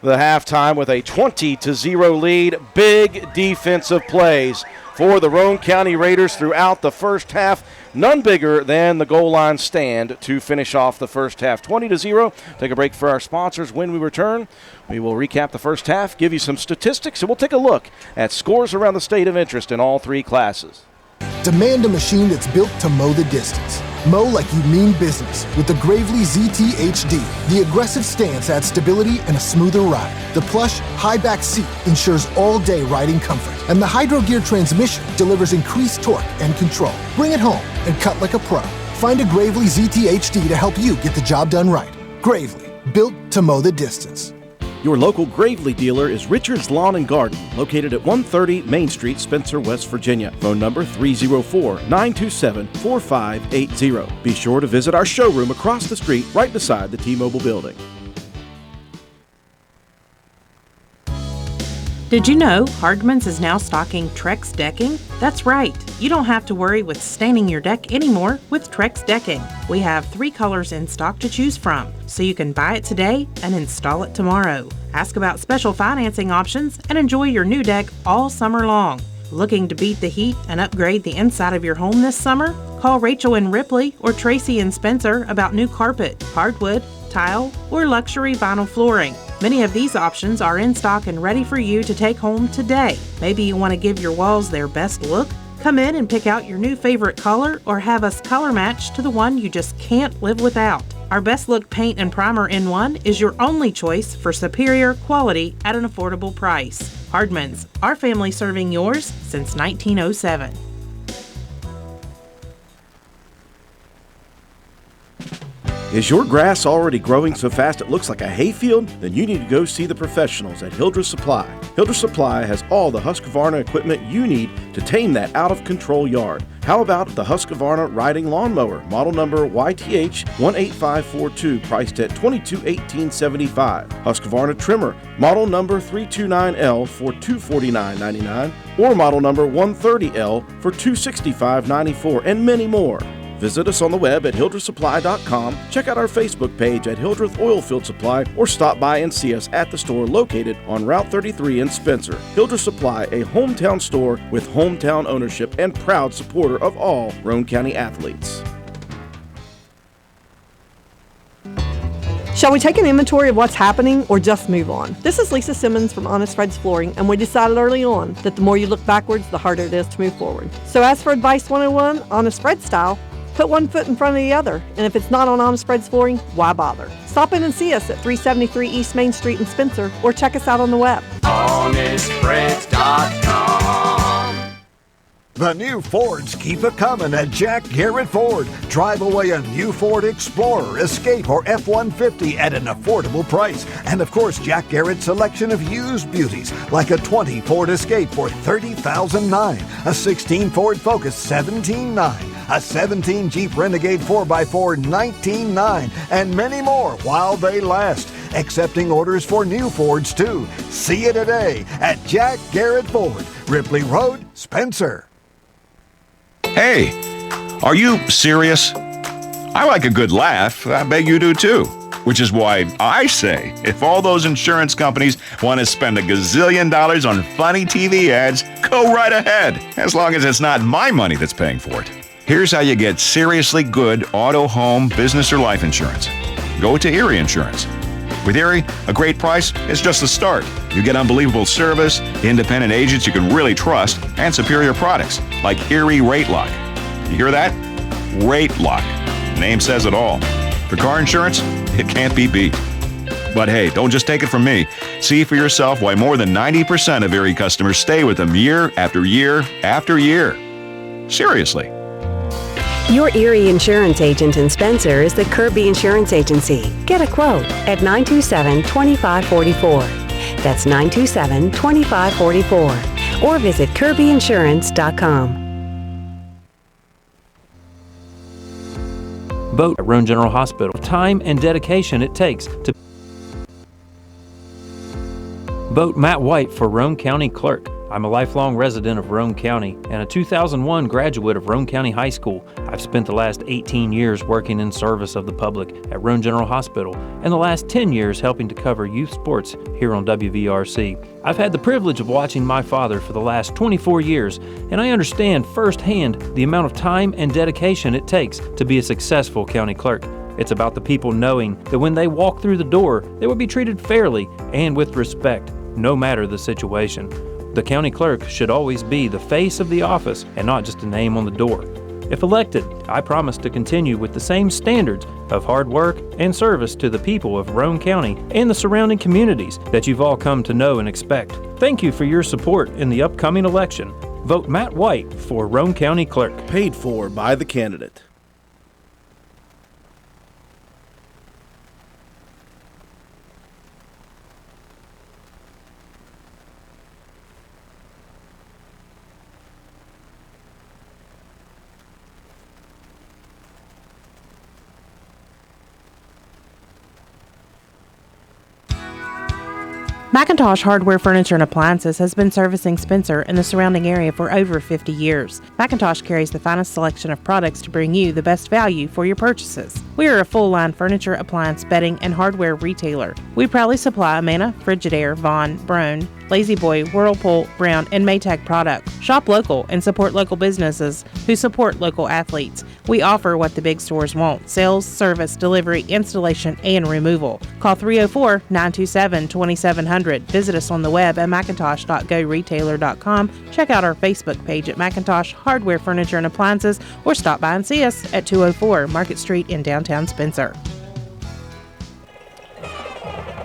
the halftime with a 20-0 lead. Big defensive plays for the Roane County Raiders throughout the first half. None bigger than the goal line stand to finish off the first half. 20-0. Take a break for our sponsors. When we return, we will recap the first half, give you some statistics, and we'll take a look at scores around the state of interest in all 3 classes. Demand a machine that's built to mow the distance. Mow like you mean business with the Gravely ZT HD. The aggressive stance adds stability and a smoother ride. The plush, high-back seat ensures all-day riding comfort. And the Hydro Gear transmission delivers increased torque and control. Bring it home and cut like a pro. Find a Gravely ZT HD to help you get the job done right. Gravely, built to mow the distance. Your local Gravely dealer is Richard's Lawn and Garden, located at 130 Main Street, Spencer, West Virginia. Phone number 304-927-4580. Be sure to visit our showroom across the street right beside the T-Mobile building. Did you know Hardman's is now stocking Trex decking? That's right. You don't have to worry with staining your deck anymore with Trex decking. We have 3 colors in stock to choose from, so you can buy it today and install it tomorrow. Ask about special financing options and enjoy your new deck all summer long. Looking to beat the heat and upgrade the inside of your home this summer? Call Rachel and Ripley or Tracy and Spencer about new carpet, hardwood, tile, or luxury vinyl flooring. Many of these options are in stock and ready for you to take home today. Maybe you want to give your walls their best look? Come in and pick out your new favorite color or have us color match to the one you just can't live without. Our Best Look Paint and Primer in One is your only choice for superior quality at an affordable price. Hardman's, our family serving yours since 1907. Is your grass already growing so fast it looks like a hayfield? Then you need to go see the professionals at Hildreth Supply. Hildreth Supply has all the Husqvarna equipment you need to tame that out-of-control yard. How about the Husqvarna riding lawnmower, model number YTH 18542, priced at $2218.75. Husqvarna trimmer, model number 329L for $249.99, or model number 130L for $265.94, and many more. Visit us on the web at hildrethsupply.com, check out our Facebook page at Hildreth Oilfield Supply, or stop by and see us at the store located on Route 33 in Spencer. Hildreth Supply, a hometown store with hometown ownership and proud supporter of all Roane County athletes. Shall we take an inventory of what's happening or just move on? This is Lisa Simmons from Honest Fred's Flooring, and we decided early on that the more you look backwards, the harder it is to move forward. So as for Advice 101, Honest Fred style, put one foot in front of the other, and if it's not on Honest Fred's Flooring, why bother? Stop in and see us at 373 East Main Street in Spencer, or check us out on the web. HonestFreds.com. The new Fords keep a coming at Jack Garrett Ford. Drive away a new Ford Explorer, Escape, or F-150 at an affordable price. And of course, Jack Garrett's selection of used beauties, like a 20 Ford Escape for $30,009, a 16 Ford Focus $17,900, a 17 Jeep Renegade 4x4 $19,900, and many more while they last. Accepting orders for new Fords too. See you today at Jack Garrett Ford, Ripley Road, Spencer. Hey, are you serious? I like a good laugh. I bet you do too. Which is why I say, if all those insurance companies want to spend $1 gazillion on funny TV ads, go right ahead, as long as it's not my money that's paying for it. Here's how you get seriously good auto, home, business, or life insurance. Go to Erie Insurance. With Erie, a great price is just the start. You get unbelievable service, independent agents you can really trust, and superior products like Erie Rate Lock. You hear that? Rate Lock. The name says it all. For car insurance, it can't be beat. But hey, don't just take it from me. See for yourself why more than 90% of Erie customers stay with them year after year after year. Seriously. Your Erie Insurance agent in Spencer is the Kirby Insurance Agency. Get a quote at 927-2544. That's 927-2544. Or visit kirbyinsurance.com. Vote at Roane General Hospital. Time and dedication it takes to vote Matt White for Roane County Clerk. I'm a lifelong resident of Roane County and a 2001 graduate of Roane County High School. I've spent the last 18 years working in service of the public at Roane General Hospital and the last 10 years helping to cover youth sports here on WVRC. I've had the privilege of watching my father for the last 24 years, and I understand firsthand the amount of time and dedication it takes to be a successful county clerk. It's about the people knowing that when they walk through the door, they will be treated fairly and with respect, no matter the situation. The county clerk should always be the face of the office and not just a name on the door. If elected, I promise to continue with the same standards of hard work and service to the people of Roane County and the surrounding communities that you've all come to know and expect. Thank you for your support in the upcoming election. Vote Matt White for Roane County Clerk. Paid for by the candidate. McIntosh Hardware, Furniture, and Appliances has been servicing Spencer and the surrounding area for over 50 years. McIntosh carries the finest selection of products to bring you the best value for your purchases. We are a full-line furniture, appliance, bedding, and hardware retailer. We proudly supply Amana, Frigidaire, Vaughan, Roane, Lazy Boy, Whirlpool, Brown, and Maytag products. Shop local and support local businesses who support local athletes. We offer what the big stores won't: sales, service, delivery, installation, and removal. Call 304-927-2700. Visit us on the web at macintosh.goretailer.com. Check out our Facebook page at McIntosh Hardware, Furniture, and Appliances, or stop by and see us at 204 Market Street in downtown Spencer.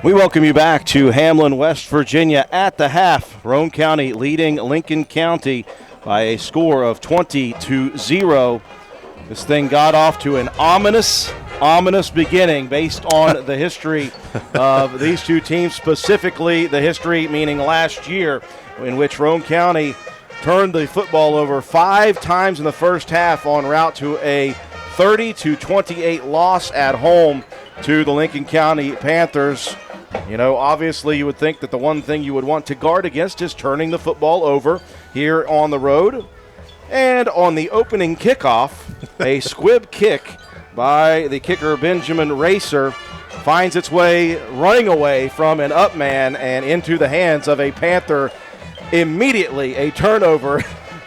We welcome you back to Hamlin, West Virginia. At the half, Roane County leading Lincoln County by a score of 20-0. This thing got off to an ominous beginning based on the history of these two teams, specifically the history meaning last year, in which Roane County turned the football over 5 times in the first half en route to a 30-28 loss at home to the Lincoln County Panthers. You know, obviously you would think that the one thing you would want to guard against is turning the football over here on the road. And on the opening kickoff, a squib kick by the kicker Benjamin Racer finds its way running away from an up man and into the hands of a Panther. Immediately a turnover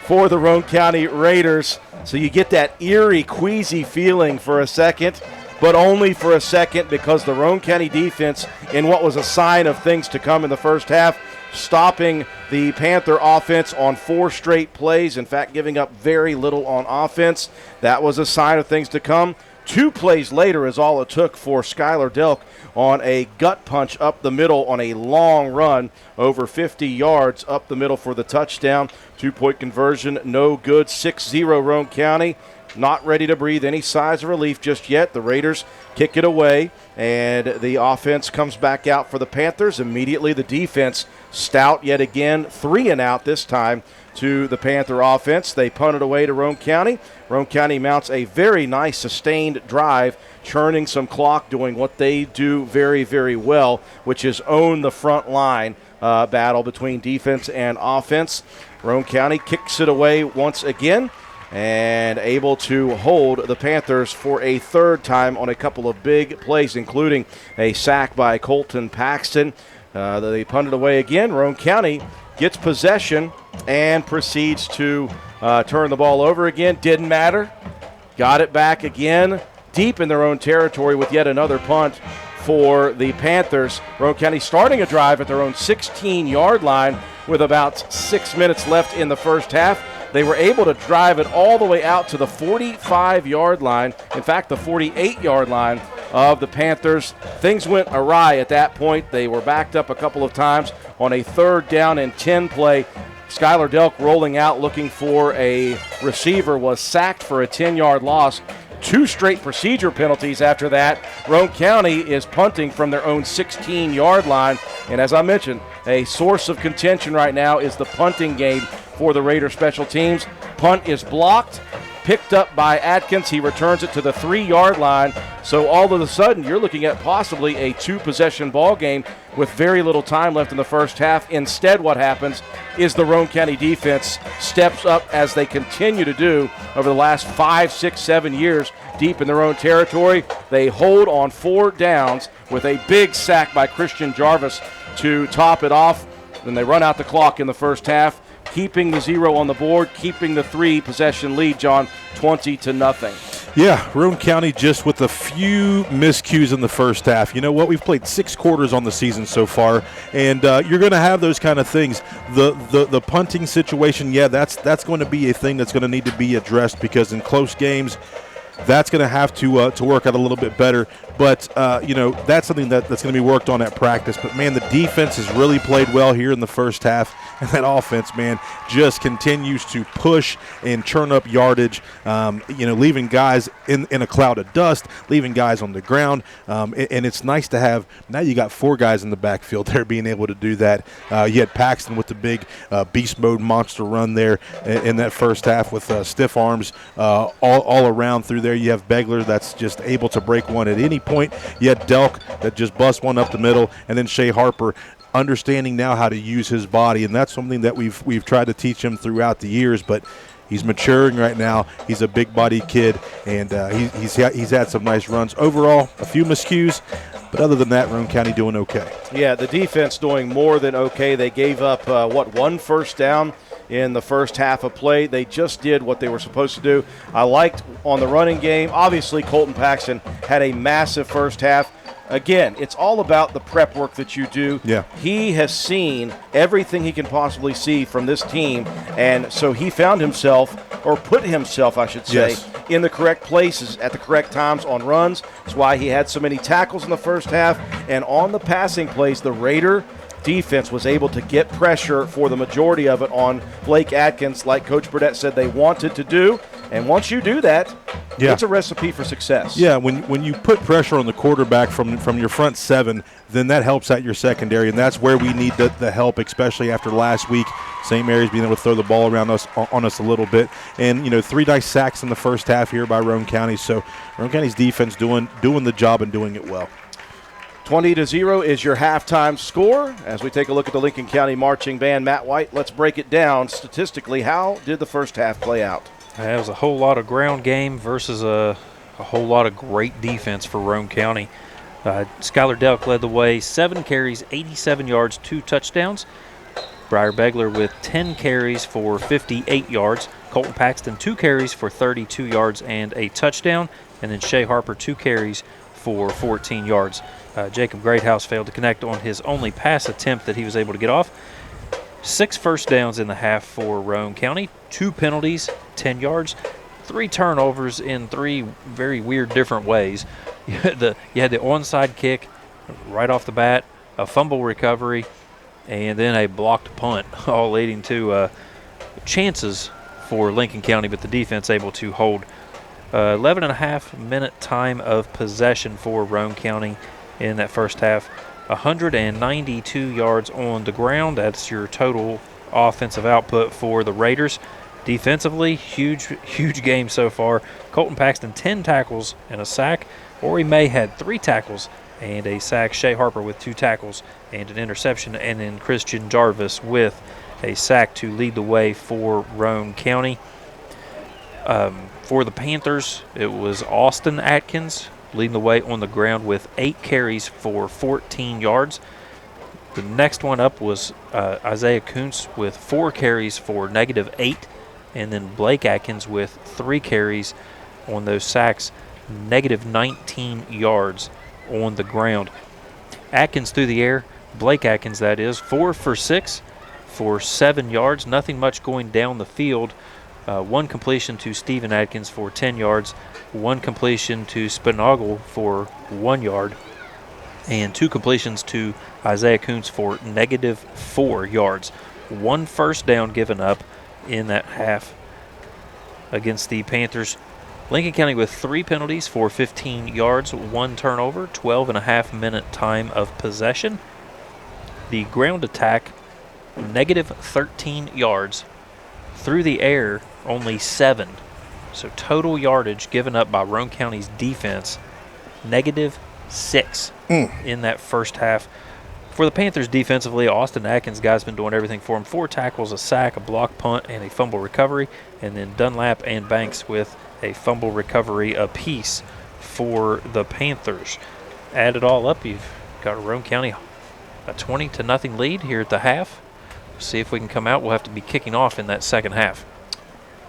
for the Roane County Raiders. So you get that eerie, queasy feeling for a second, but only for a second, because the Roane County defense, in what was a sign of things to come in the first half, stopping the Panther offense on 4 straight plays, in fact giving up very little on offense. That was a sign of things to come. 2 plays later is all it took for Skylar Delk on a gut punch up the middle on a long run over 50 yards up the middle for the touchdown. 2-point conversion, no good. 6-0 Roane County. Not ready to breathe any sighs of relief just yet. The Raiders kick it away, and the offense comes back out for the Panthers. Immediately the defense stout yet again, 3 and out this time to the Panther offense. They punt it away to Roane County. Roane County mounts a very nice sustained drive, churning some clock, doing what they do very, very well, which is own the front line battle between defense and offense. Roane County kicks it away once again, and able to hold the Panthers for a 3rd time on a couple of big plays, including a sack by Colton Paxton. They punted away again. Roane County gets possession and proceeds to turn the ball over again. Didn't matter. Got it back again, deep in their own territory with yet another punt for the Panthers. Roane County starting a drive at their own 16-yard line with about 6 minutes left in the first half. They were able to drive it all the way out to the 45-yard line. In fact, the 48-yard line of the Panthers. Things went awry at that point. They were backed up a couple of times on a 3rd down and 10 play. Skylar Delk rolling out looking for a receiver was sacked for a 10-yard loss. 2 straight procedure penalties after that. Roane County is punting from their own 16-yard line. And as I mentioned, a source of contention right now is the punting game for the Raider special teams. Punt is blocked, picked up by Atkins. He returns it to the 3-yard line. So all of a sudden, you're looking at possibly a 2-possession ball game with very little time left in the first half. Instead, what happens is the Roane County defense steps up, as they continue to do over the last 5, 6, 7 years, deep in their own territory. They hold on 4 downs with a big sack by Christian Jarvis to top it off. Then they run out the clock in the first half, keeping the 0 on the board, keeping the 3-possession lead, John, 20-0. Yeah, Roane County just with a few miscues in the first half. You know what? We've played 6 quarters on the season so far, and you're going to have those kind of things. The punting situation, yeah, that's going to be a thing that's going to need to be addressed, because in close games, that's going to have to work out a little bit better. But, that's something that's going to be worked on at practice. But, man, the defense has really played well here in the first half. And that offense, man, just continues to push and churn up yardage, leaving guys in a cloud of dust, leaving guys on the ground. And it's nice to have – now you got 4 guys in the backfield there being able to do that. You had Paxton with the big beast mode monster run there in that first half with stiff arms all around through there. You have Begler that's just able to break one at any point. You had Delk that just busts one up the middle, and then Shea Harper understanding now how to use his body, and that's something that we've tried to teach him throughout the years. But he's maturing right now. He's a big-bodied kid, and he's had some nice runs. Overall, a few miscues, but other than that, Roane County doing okay. Yeah, the defense doing more than okay. They gave up, one first down in the first half of play. They just did what they were supposed to do. I liked on the running game. Obviously, Colton Paxton had a massive first half. Again, it's all about the prep work that you do. Yeah. He has seen everything he can possibly see from this team, and so he found himself, or put himself, I should say, Yes. in the correct places at the correct times on runs. That's why he had so many tackles in the first half. And on the passing plays, the Raider defense was able to get pressure for the majority of it on Blake Atkins, like Coach Burdett said they wanted to do. And once you do that, it's a recipe for success. Yeah, when you put pressure on the quarterback from your front seven, then that helps out your secondary, and that's where we need the help, especially after last week. St. Mary's being able to throw the ball around on us a little bit. And, 3 nice sacks in the first half here by Roane County. So Roane County's defense doing the job and doing it well. 20-0 is your halftime score. As we take a look at the Lincoln County Marching Band, Matt White, let's break it down statistically. How did the first half play out? It was a whole lot of ground game versus a whole lot of great defense for Roane County. Skylar Delk led the way, 7 carries, 87 yards, 2 touchdowns. Briar Begler with 10 carries for 58 yards. Colton Paxton, 2 carries for 32 yards and a touchdown. And then Shea Harper, 2 carries for 14 yards. Jacob Greathouse failed to connect on his only pass attempt that he was able to get off. 6 first downs in the half for Roane County, 2 penalties, 10 yards, 3 turnovers in 3 very weird different ways. You had the onside kick right off the bat, a fumble recovery, and then a blocked punt, all leading to chances for Lincoln County, but the defense able to hold 11.5-minute time of possession for Roane County in that first half. 192 yards on the ground. That's your total offensive output for the Raiders. Defensively, huge game so far. Colton Paxton, 10 tackles and a sack. Ori May had 3 tackles and a sack. Shea Harper with 2 tackles and an interception. And then Christian Jarvis with a sack to lead the way for Roane County. For the Panthers, it was Austin Atkins leading the way on the ground with 8 carries for 14 yards. The next one up was Isaiah Kuntz with 4 carries for -8, and then Blake Atkins with 3 carries on those sacks, -19 yards on the ground. Atkins through the air, Blake Atkins that is, 4 for 6 for 7 yards, nothing much going down the field. 1 completion to Stephen Atkins for 10 yards, 1 completion to Spinagle for 1 yard, and 2 completions to Isaiah Kuntz for -4 yards. 1 first down given up in that half against the Panthers. Lincoln County with 3 penalties for 15 yards, 1 turnover, 12.5-minute time of possession. The ground attack, -13 yards. Through the air, only 7. So total yardage given up by Roane County's defense, -6 in that first half. For the Panthers defensively, Austin Atkins, guys, been doing everything for him. 4 tackles, a sack, a block punt, and a fumble recovery. And then Dunlap and Banks with a fumble recovery apiece for the Panthers. Add it all up, you've got Roane County a 20-0 lead here at the half. See if we can come out. We'll have to be kicking off in that second half.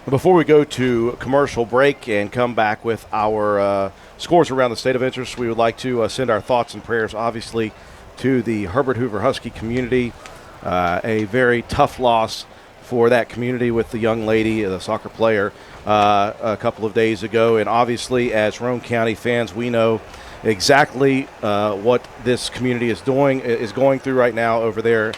Before we go to commercial break and come back with our scores around the state of interest, we would like to send our thoughts and prayers, obviously, to the Herbert Hoover Husky community. A very tough loss for that community with the young lady, the soccer player, a couple of days ago. And obviously, as Roane County fans, we know exactly what this community is going through right now over there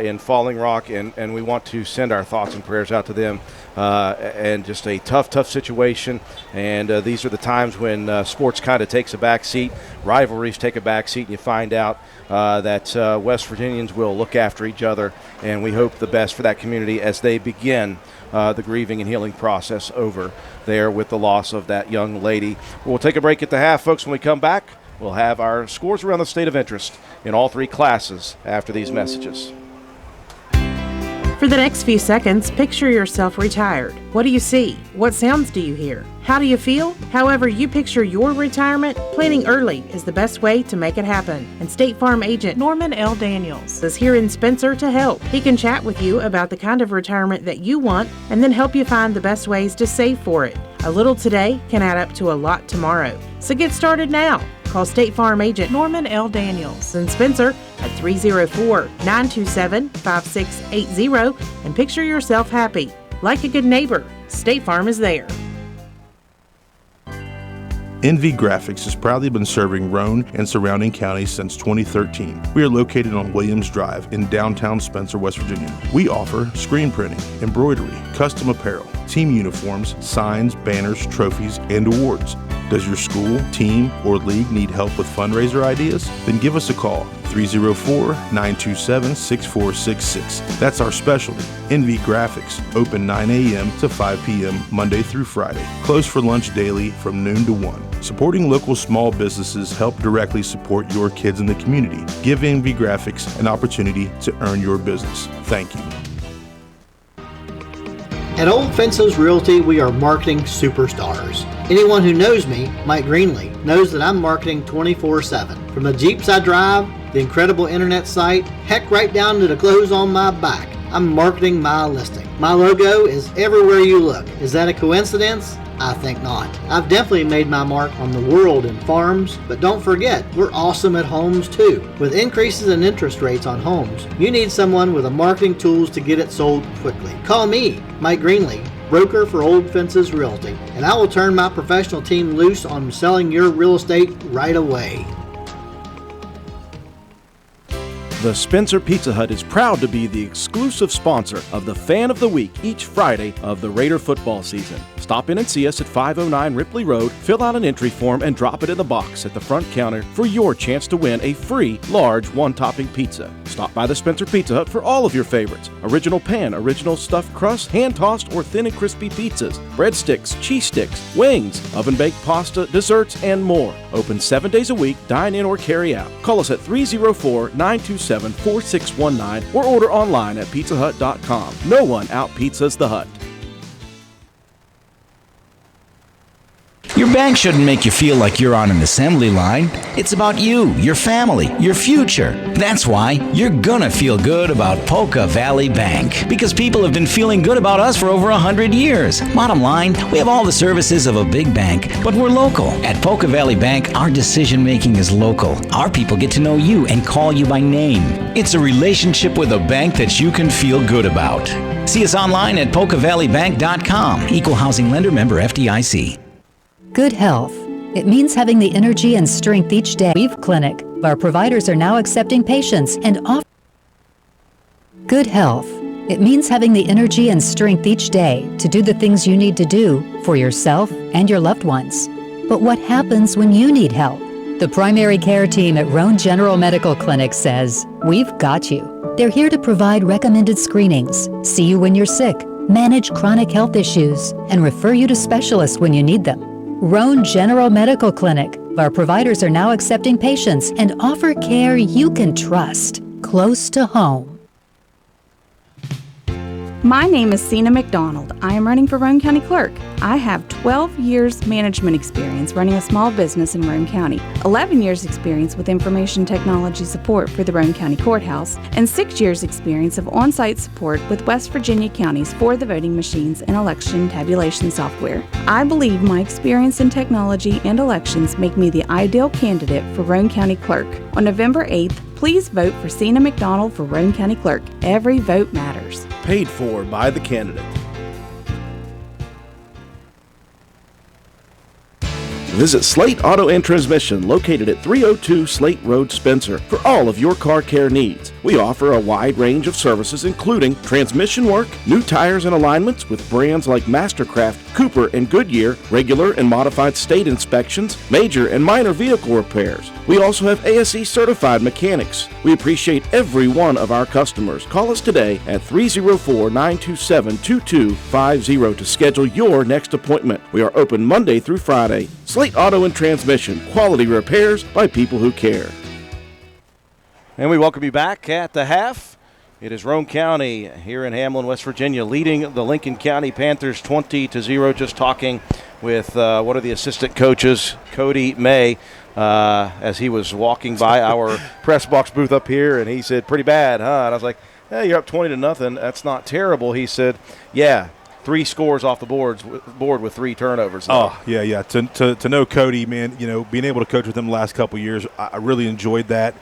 in Falling Rock, and we want to send our thoughts and prayers out to them. And just a tough situation. And these are the times when sports kind of takes a back seat, rivalries take a back seat, and you find out that West Virginians will look after each other. And we hope the best for that community as they begin the grieving and healing process over there with the loss of that young lady. We'll take a break at the half, folks. When we come back, We'll have our scores around the state of interest in all 3 classes after these messages. For the next few seconds, picture yourself retired. What do you see? What sounds do you hear? How do you feel? However you picture your retirement, planning early is the best way to make it happen. And State Farm agent Norman L. Daniels is here in Spencer to help. He can chat with you about the kind of retirement that you want and then help you find the best ways to save for it. A little today can add up to a lot tomorrow. So get started now. Call State Farm agent Norman L. Daniels in Spencer at 304-927-5680 and picture yourself happy. Like a good neighbor, State Farm is there. NV Graphics has proudly been serving Roane and surrounding counties since 2013. We are located on Williams Drive in downtown Spencer, West Virginia. We offer screen printing, embroidery, custom apparel, team uniforms, signs, banners, trophies, and awards. Does your school, team, or league need help with fundraiser ideas? Then give us a call, 304-927-6466. That's our specialty, NV Graphics, open 9 a.m. to 5 p.m. Monday through Friday, closed for lunch daily from noon to 1. Supporting local small businesses help directly support your kids in the community. Give NV Graphics an opportunity to earn your business. Thank you. At Old Fences Realty, we are marketing superstars. Anyone who knows me, Mike Greenlee, knows that I'm marketing 24/7. From the Jeeps I drive, the incredible internet site, heck, right down to the clothes on my back, I'm marketing my listing. My logo is everywhere you look. Is that a coincidence? I think not. I've definitely made my mark on the world in farms, but don't forget, we're awesome at homes too. With increases in interest rates on homes, you need someone with the marketing tools to get it sold quickly. Call me, Mike Greenlee, broker for Old Fences Realty, and I will turn my professional team loose on selling your real estate right away. The Spencer Pizza Hut is proud to be the exclusive sponsor of the Fan of the Week each Friday of the Raider football season. Stop in and see us at 509 Ripley Road, fill out an entry form, and drop it in the box at the front counter for your chance to win a free, large, one-topping pizza. Stop by the Spencer Pizza Hut for all of your favorites. Original pan, original stuffed crust, hand-tossed or thin and crispy pizzas, breadsticks, cheese sticks, wings, oven-baked pasta, desserts, and more. Open 7 days a week, dine in or carry out. Call us at 304-927-4619 or order online at pizzahut.com. No one out-pizzas the Hut. Your bank shouldn't make you feel like you're on an assembly line. It's about you, your family, your future. That's why you're gonna feel good about Polka Valley Bank, because people have been feeling good about us for over 100 years. Bottom line, we have all the services of a big bank, but we're local. At Polka Valley Bank, our decision making is local. Our people get to know you and call you by name. It's a relationship with a bank that you can feel good about. See us online at polkavalleybank.com. Equal housing lender, member FDIC. Good health. It means having the energy and strength each day. We've Clinic. Our providers are now accepting patients and offer. Good health. It means having the energy and strength each day to do the things you need to do for yourself and your loved ones. But what happens when you need help? The primary care team at Roane General Medical Clinic says, "We've got you." They're here to provide recommended screenings, see you when you're sick, manage chronic health issues, and refer you to specialists when you need them. Roane General Medical Clinic. Our providers are now accepting patients and offer care you can trust, close to home. My name is Sina McDonald. I am running for Roane County Clerk. I have 12 years management experience running a small business in Roane County, 11 years experience with information technology support for the Roane County Courthouse, and 6 years experience of on-site support with West Virginia counties for the voting machines and election tabulation software. I believe my experience in technology and elections make me the ideal candidate for Roane County Clerk. On November 8th, please vote for Sina McDonald for Roane County Clerk. Every vote matters. Paid for by the candidate. Visit Slate Auto and Transmission, located at 302 Slate Road, Spencer, for all of your car care needs. We offer a wide range of services, including transmission work, new tires and alignments with brands like Mastercraft, Cooper, and Goodyear, regular and modified state inspections, major and minor vehicle repairs. We also have ASE certified mechanics. We appreciate every one of our customers. Call us today at 304-927-2250 to schedule your next appointment. We are open Monday through Friday, Slate Auto and Transmission, quality repairs by people who care. And we welcome you back at the half. It is Roane County here in Hamlin, West Virginia, leading the Lincoln County Panthers 20-0. Just talking with one of the assistant coaches, Cody May, as he was walking by our press box booth up here, and he said, "Pretty bad, huh?" And I was like, "Hey, you're up 20-0. That's not terrible." He said, "Yeah, 3 scores off the board with 3 turnovers." Oh, yeah. To know Cody, man, being able to coach with him the last couple of years, I really enjoyed that.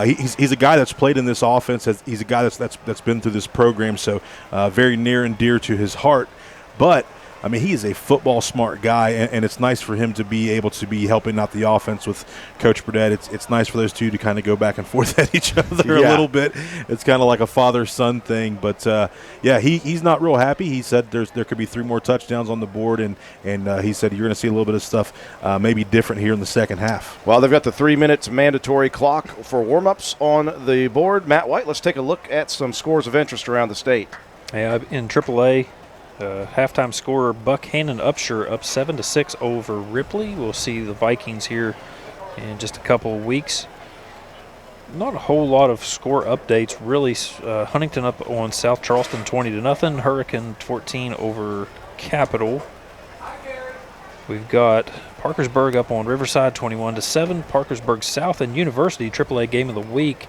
He's a guy that's played in this offense. He's a guy that's been through this program, so very near and dear to his heart. But I mean, he is a football smart guy, and it's nice for him to be able to be helping out the offense with Coach Burdett. It's nice for those two to kind of go back and forth at each other a little bit. It's kind of like a father-son thing. But, he's not real happy. He said there could be 3 more touchdowns on the board, and he said you're going to see a little bit of stuff maybe different here in the second half. Well, they've got the 3 minutes mandatory clock for warm-ups on the board. Matt White, let's take a look at some scores of interest around the state. Yeah, in AAA, halftime score, Buckhannon Upshur up 7-6 over Ripley. We'll see the Vikings here in just a couple of weeks. Not a whole lot of score updates, really. Huntington up on South Charleston 20-0. Hurricane 14 over Capital. We've got Parkersburg up on Riverside 21-7. Parkersburg South and University AAA game of the week.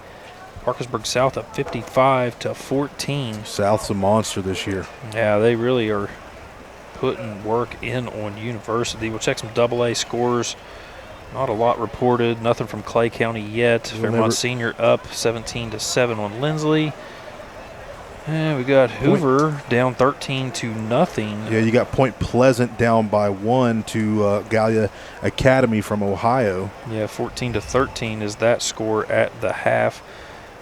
Parkersburg South up 55-14. South's a monster this year. Yeah, they really are putting work in on University. We'll check some AA scores. Not a lot reported. Nothing from Clay County yet. Fairmont Senior up 17-7 on Lindsley. And we got Hoover down 13-0. Yeah, you got Point Pleasant down by 1 to Gallia Academy from Ohio. Yeah, 14-13 is that score at the half.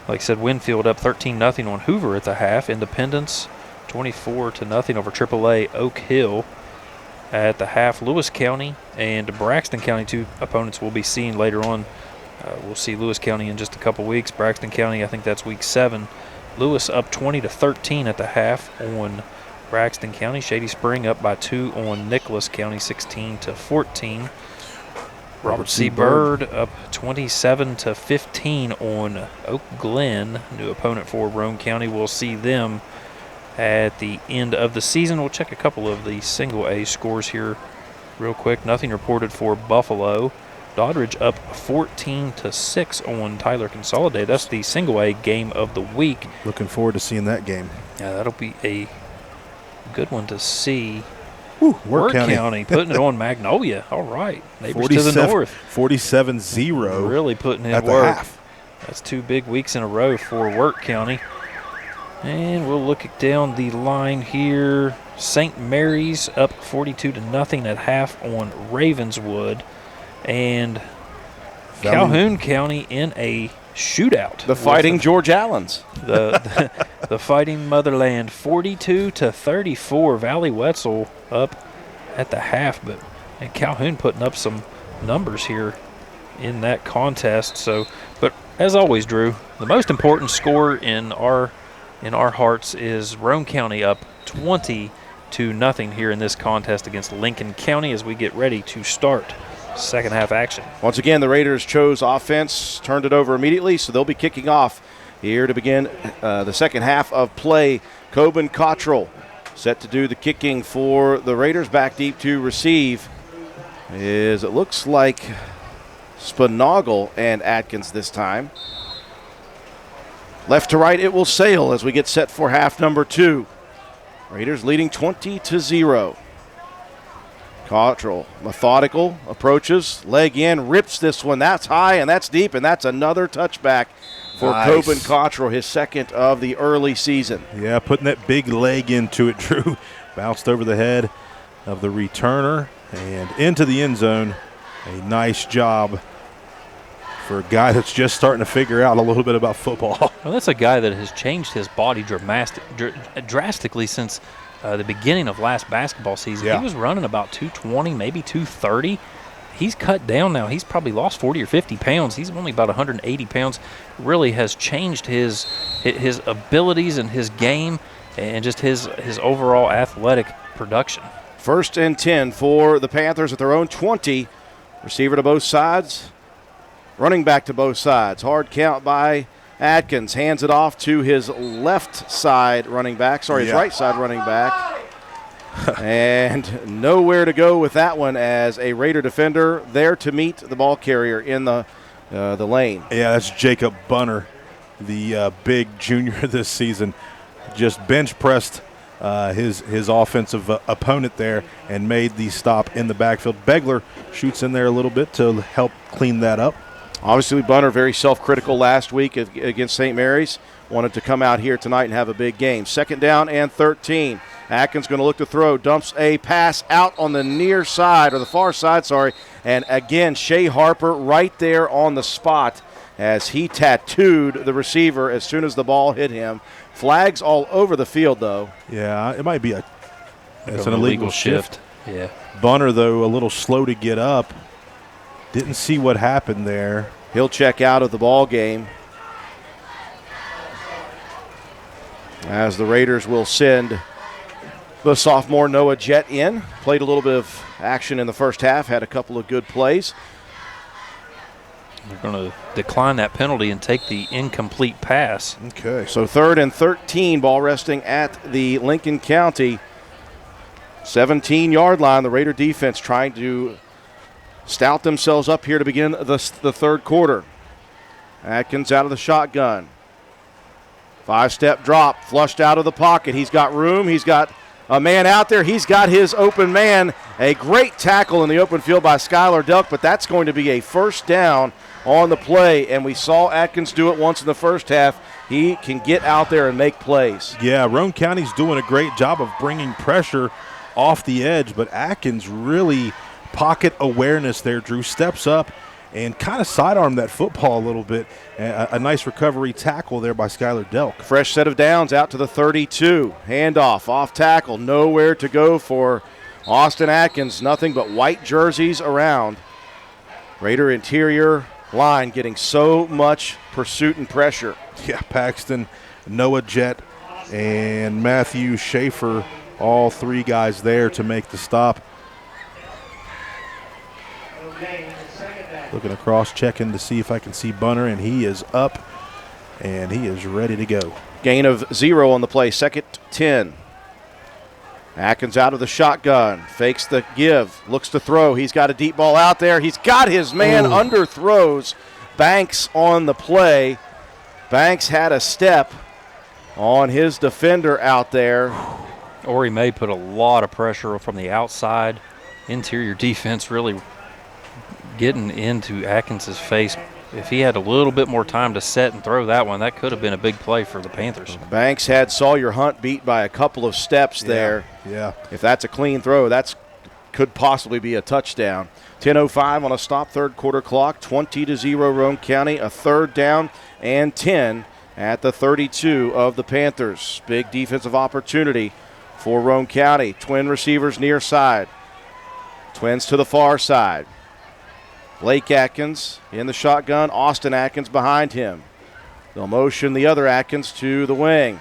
Like I said, Winfield up 13-0 on Hoover at the half. Independence 24-0 over AAA Oak Hill at the half. Lewis County and Braxton County, 2 opponents we'll be seeing later on. We'll see Lewis County in just a couple weeks. Braxton County, I think that's week 7. Lewis up 20-13 at the half on Braxton County. Shady Spring up by 2 on Nicholas County, 16-14. Robert C. Byrd up 27-15 on Oak Glen, new opponent for Roane County. We'll see them at the end of the season. We'll check a couple of the single A scores here real quick. Nothing reported for Buffalo. Doddridge up 14-6 on Tyler Consolidated. That's the single A game of the week. Looking forward to seeing that game. Yeah, that'll be a good one to see. Work County putting it on Magnolia. All right. Neighbors to the north. 47-0. Really putting in at work. The half. That's 2 big weeks in a row for Work County. And we'll look down the line here. St. Mary's up 42-0 at half on Ravenswood. And Calhoun County in a shootout. The Fighting George Allens. The Fighting Motherland, 42-34. Valley Wetzel up at the half, and Calhoun putting up some numbers here in that contest. But as always, Drew, the most important score in our hearts is Roane County up 20-0 here in this contest against Lincoln County as we get ready to start second half action. Once again, the Raiders chose offense, turned it over immediately, so they'll be kicking off here to begin the second half of play. Coben Cottrell set to do the kicking for the Raiders. Back deep to receive it looks like Spinagle and Atkins this time. Left to right, it will sail as we get set for half number 2. Raiders leading 20-0. Cottrell, methodical, approaches, leg in, rips this one. That's high and that's deep, and that's another touchback for Coben Cottrell, his second of the early season. Yeah, putting that big leg into it, Drew. Bounced over the head of the returner and into the end zone. A nice job for a guy that's just starting to figure out a little bit about football. Well, that's a guy that has changed his body drastically since the beginning of last basketball season. Yeah. He was running about 220, maybe 230. He's cut down now. He's probably lost 40 or 50 pounds. He's only about 180 pounds. Really has changed his abilities and his game and just his overall athletic production. First and 10 for the Panthers at their own 20. Receiver to both sides. Running back to both sides. Hard count by Atkins. Hands it off to his left side running back. His right side running back. And nowhere to go with that one as a Raider defender there to meet the ball carrier in the lane. Yeah, that's Jacob Bunner, the big junior this season. Just bench pressed his offensive opponent there and made the stop in the backfield. Begler shoots in there a little bit to help clean that up. Obviously, Bunner very self-critical last week against St. Mary's. Wanted to come out here tonight and have a big game. Second down and 13. Atkins going to look to throw. Dumps a pass out on the near side, or the far side, sorry. And again, Shea Harper right there on the spot as he tattooed the receiver as soon as the ball hit him. Flags all over the field, though. Yeah, it might be an illegal shift. Yeah. Bunner, though, a little slow to get up. Didn't see what happened there. He'll check out of the ball game as the Raiders will send the sophomore Noah Jett in. Played a little bit of action in the first half, had a couple of good plays. They're going to decline that penalty and take the incomplete pass. Okay. So third and 13, ball resting at the Lincoln County 17-yard line. The Raider defense trying to stout themselves up here to begin the third quarter. Atkins out of the shotgun. 5-step drop, flushed out of the pocket. He's got room. He's got a man out there. He's got his open man. A great tackle in the open field by Skylar Delk, but that's going to be a first down on the play, and we saw Atkins do it once in the first half. He can get out there and make plays. Yeah, Roane County's doing a great job of bringing pressure off the edge, but Atkins really pocket awareness there. Drew steps up and kind of sidearmed that football a little bit. A nice recovery tackle there by Skylar Delk. Fresh set of downs out to the 32. Handoff, off tackle, nowhere to go for Austin Atkins. Nothing but white jerseys around. Raider interior line getting so much pursuit and pressure. Yeah, Paxton, Noah Jett, and Matthew Schaefer, all three guys there to make the stop. Looking across, checking to see if I can see Bunner, and he is up, and he is ready to go. Gain of 0 on the play, second 10. Atkins out of the shotgun, fakes the give, looks to throw. He's got a deep ball out there. He's got his man underthrows. Banks on the play. Banks had a step on his defender out there. Or he may put a lot of pressure from the outside. Interior defense really getting into Atkins' face. If he had a little bit more time to set and throw that one, that could have been a big play for the Panthers. Banks had Sawyer Hunt beat by a couple of steps there. Yeah. If that's a clean throw, that could possibly be a touchdown. 10:05 on a stop third quarter clock, 20-0 Roane County, a third down and 10 at the 32 of the Panthers. Big defensive opportunity for Roane County. Twin receivers near side. Twins to the far side. Blake Atkins in the shotgun, Austin Atkins behind him. They'll motion the other Atkins to the wing.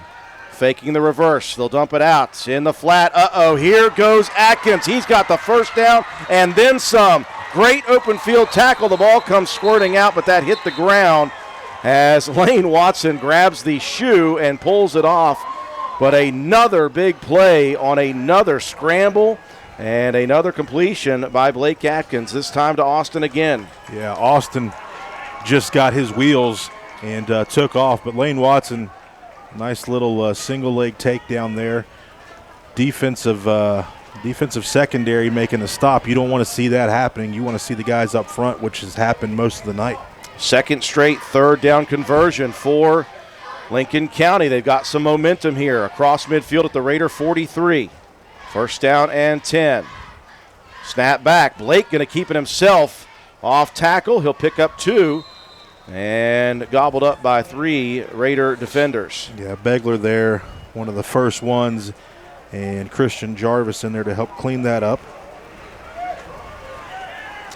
Faking the reverse, they'll dump it out in the flat. Here goes Atkins. He's got the first down and then some. Great open field tackle. The ball comes squirting out, but that hit the ground as Lane Watson grabs the shoe and pulls it off. But another big play on another scramble. And another completion by Blake Atkins, this time to Austin again. Yeah, Austin just got his wheels and took off. But Lane Watson, nice little single leg takedown there. Defensive secondary making a stop. You don't want to see that happening. You want to see the guys up front, which has happened most of the night. Second straight third down conversion for Lincoln County. They've got some momentum here across midfield at the Raider 43. First down and 10. Snap back. Blake going to keep it himself off tackle. He'll pick up 2 and gobbled up by 3 Raider defenders. Yeah, Begler there, one of the first ones, and Christian Jarvis in there to help clean that up.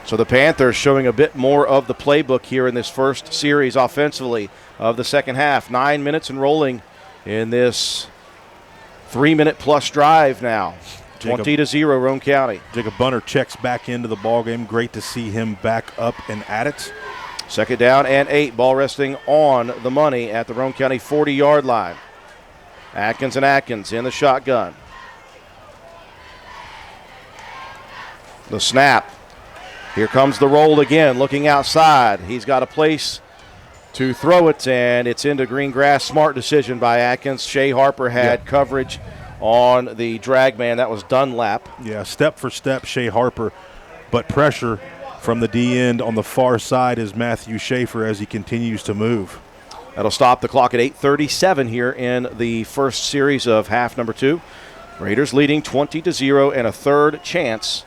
So the Panthers showing a bit more of the playbook here in this first series offensively of the second half. 9 minutes and rolling in this 3-minute plus drive now. 20-0 Roane County. Jacob Bunner checks back into the ball game. Great to see him back up and at it. 2nd down and 8. Ball resting on the money at the Roane County 40-yard line. Atkins in the shotgun. The snap. Here comes the roll again, looking outside. He's got a place to throw it, and it's into green grass. Smart decision by Atkins. Shea Harper had coverage on the drag man. That was Dunlap. Yeah, step for step, Shea Harper, but pressure from the D end on the far side is Matthew Schaefer as he continues to move. That'll stop the clock at 8:37 here in the first series of half number 2. Raiders leading 20-0 and a third chance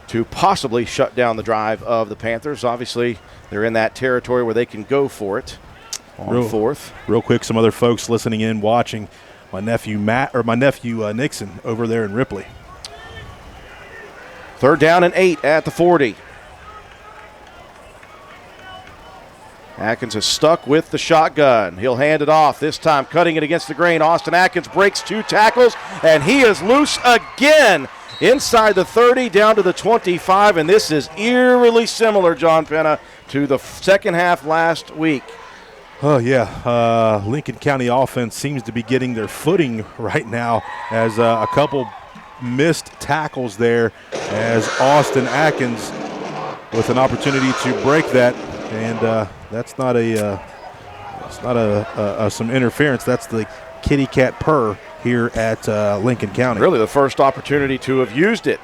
to possibly shut down the drive of the Panthers. Obviously, they're in that territory where they can go for it on fourth. Real quick, some other folks listening in, watching. My nephew Nixon over there in Ripley. 3rd down and 8 at the 40. Atkins is stuck with the shotgun. He'll hand it off, this time cutting it against the grain. Austin Atkins breaks 2 tackles, and he is loose again. Inside the 30, down to the 25, and this is eerily similar, John Penna, to the second half last week. Oh, yeah. Lincoln County offense seems to be getting their footing right now as a couple missed tackles there as Austin Atkins with an opportunity to break that, and that's not some interference. That's the kitty cat purr here at Lincoln County. Really the first opportunity to have used it.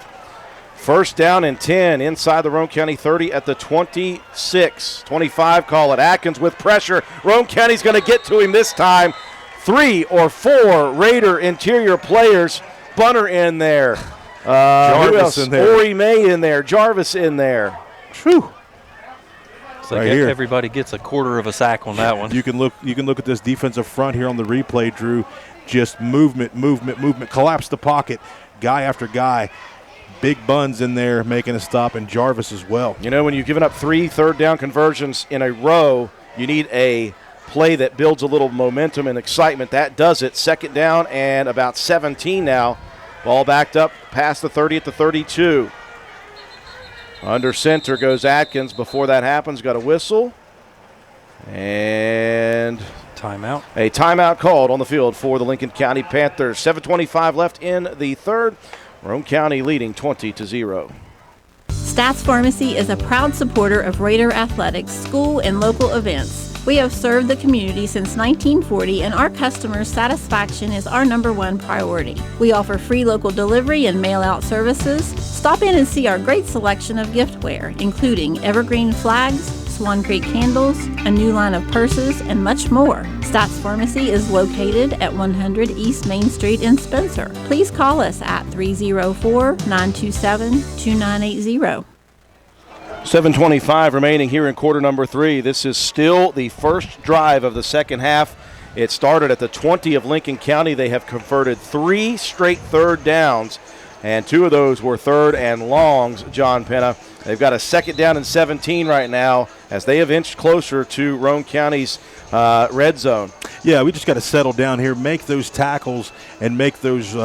1st down and 10 inside the Roane County 30 at the 26. 25 call it. Atkins with pressure. Roane County's going to get to him this time. 3 or 4 Raider interior players. Bunner in there. Jarvis in there. Ori May in there. Jarvis in there. Whew. So right here, everybody gets a quarter of a sack on that one. You can look at this defensive front here on the replay, Drew. Just movement. Collapse the pocket. Guy after guy. Big Buns in there making a stop, and Jarvis as well. You know, when you've given up 3 third down conversions in a row, you need a play that builds a little momentum and excitement. That does it. 2nd down and about 17 now. Ball backed up past the 30 at the 32. Under center goes Atkins. Before that happens, got a whistle. And timeout. A timeout called on the field for the Lincoln County Panthers. 7:25 left in the third. Roane County leading 20-0. Stats Pharmacy is a proud supporter of Raider athletics, school, and local events. We have served the community since 1940, and our customers' satisfaction is our #1 priority. We offer free local delivery and mail-out services. Stop in and see our great selection of giftware, including evergreen flags, Swan Creek candles, a new line of purses, and much more. Stats Pharmacy is located at 100 East Main Street in Spencer. Please call us at 304-927-2980. 7:25 remaining here in quarter number 3. This is still the first drive of the second half. It started at the 20 of Lincoln County. They have converted 3 straight third downs, and 2 of those were third and longs, John Penna. They've got a 2nd down and 17 right now as they have inched closer to Roane County's red zone. Yeah, we just got to settle down here, make those tackles, and make those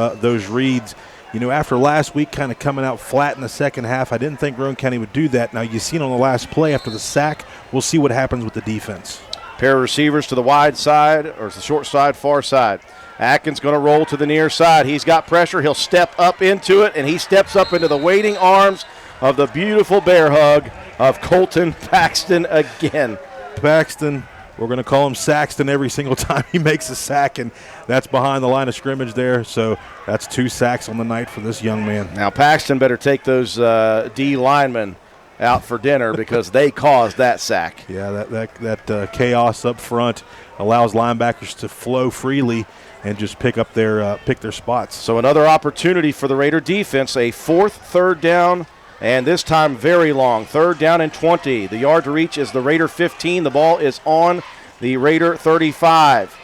reads. You know, after last week kind of coming out flat in the second half, I didn't think Roane County would do that. Now, you seen on the last play after the sack, we'll see what happens with the defense. Pair of receivers to the wide side, or the short side, far side. Atkins going to roll to the near side. He's got pressure. He'll step up into it, and he steps up into the waiting arms of the beautiful bear hug of Colton Paxton again. Paxton, we're going to call him Saxton every single time he makes a sack, and that's behind the line of scrimmage there. So that's 2 sacks on the night for this young man. Now Paxton better take those D linemen out for dinner because they caused that sack. Yeah, that chaos up front allows linebackers to flow freely and just pick their spots. So another opportunity for the Raider defense, a 4th third down, and this time very long. 3rd down and 20. The yard to reach is the Raider 15. The ball is on the Raider 35.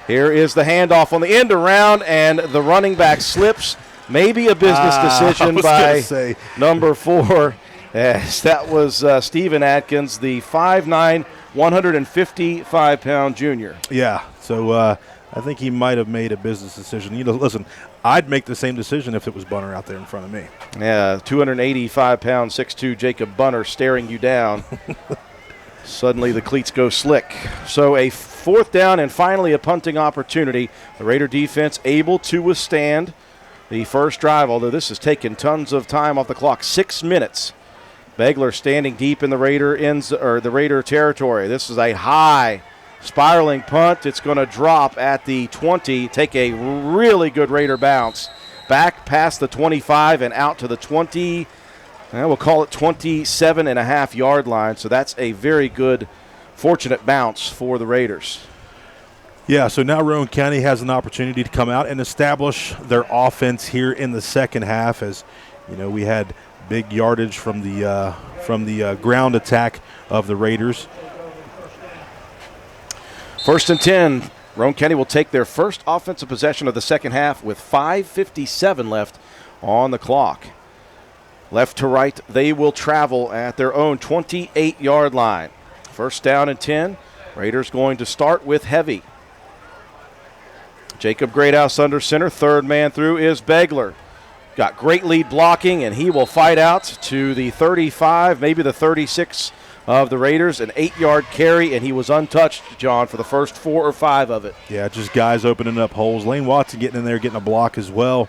Here is the handoff on the end around, and the running back slips. Maybe a business decision by number 4. Yes, that was Stephen Atkins, the 5'9", 155-pound junior. Yeah, so I think he might have made a business decision. You know, listen, I'd make the same decision if it was Bunner out there in front of me. Yeah, 285-pound, 6'2" Jacob Bunner staring you down. Suddenly the cleats go slick. So a 4th down and finally a punting opportunity. The Raider defense able to withstand the first drive, although this has taken tons of time off the clock. 6 minutes. Begler standing deep in the Raider territory. This is a high spiraling punt. It's going to drop at the 20. Take a really good Raider bounce. Back past the 25 and out to the 20. We'll call it 27.5-yard line. So that's a very good, fortunate bounce for the Raiders. Yeah, so now Roane County has an opportunity to come out and establish their offense here in the second half. As you know, we had big yardage from the ground attack of the Raiders. 1st and 10. Roane County will take their first offensive possession of the second half with 5:57 left on the clock. Left to right, they will travel at their own 28-yard line. 1st down and 10. Raiders going to start with heavy. Jacob Greathouse under center. 3rd man through is Begler. Got great lead blocking, and he will fight out to the 35, maybe the 36 of the Raiders. An 8-yard carry, and he was untouched, John, for the first 4 or 5 of it. Yeah, just guys opening up holes. Lane Watson getting in there, getting a block as well.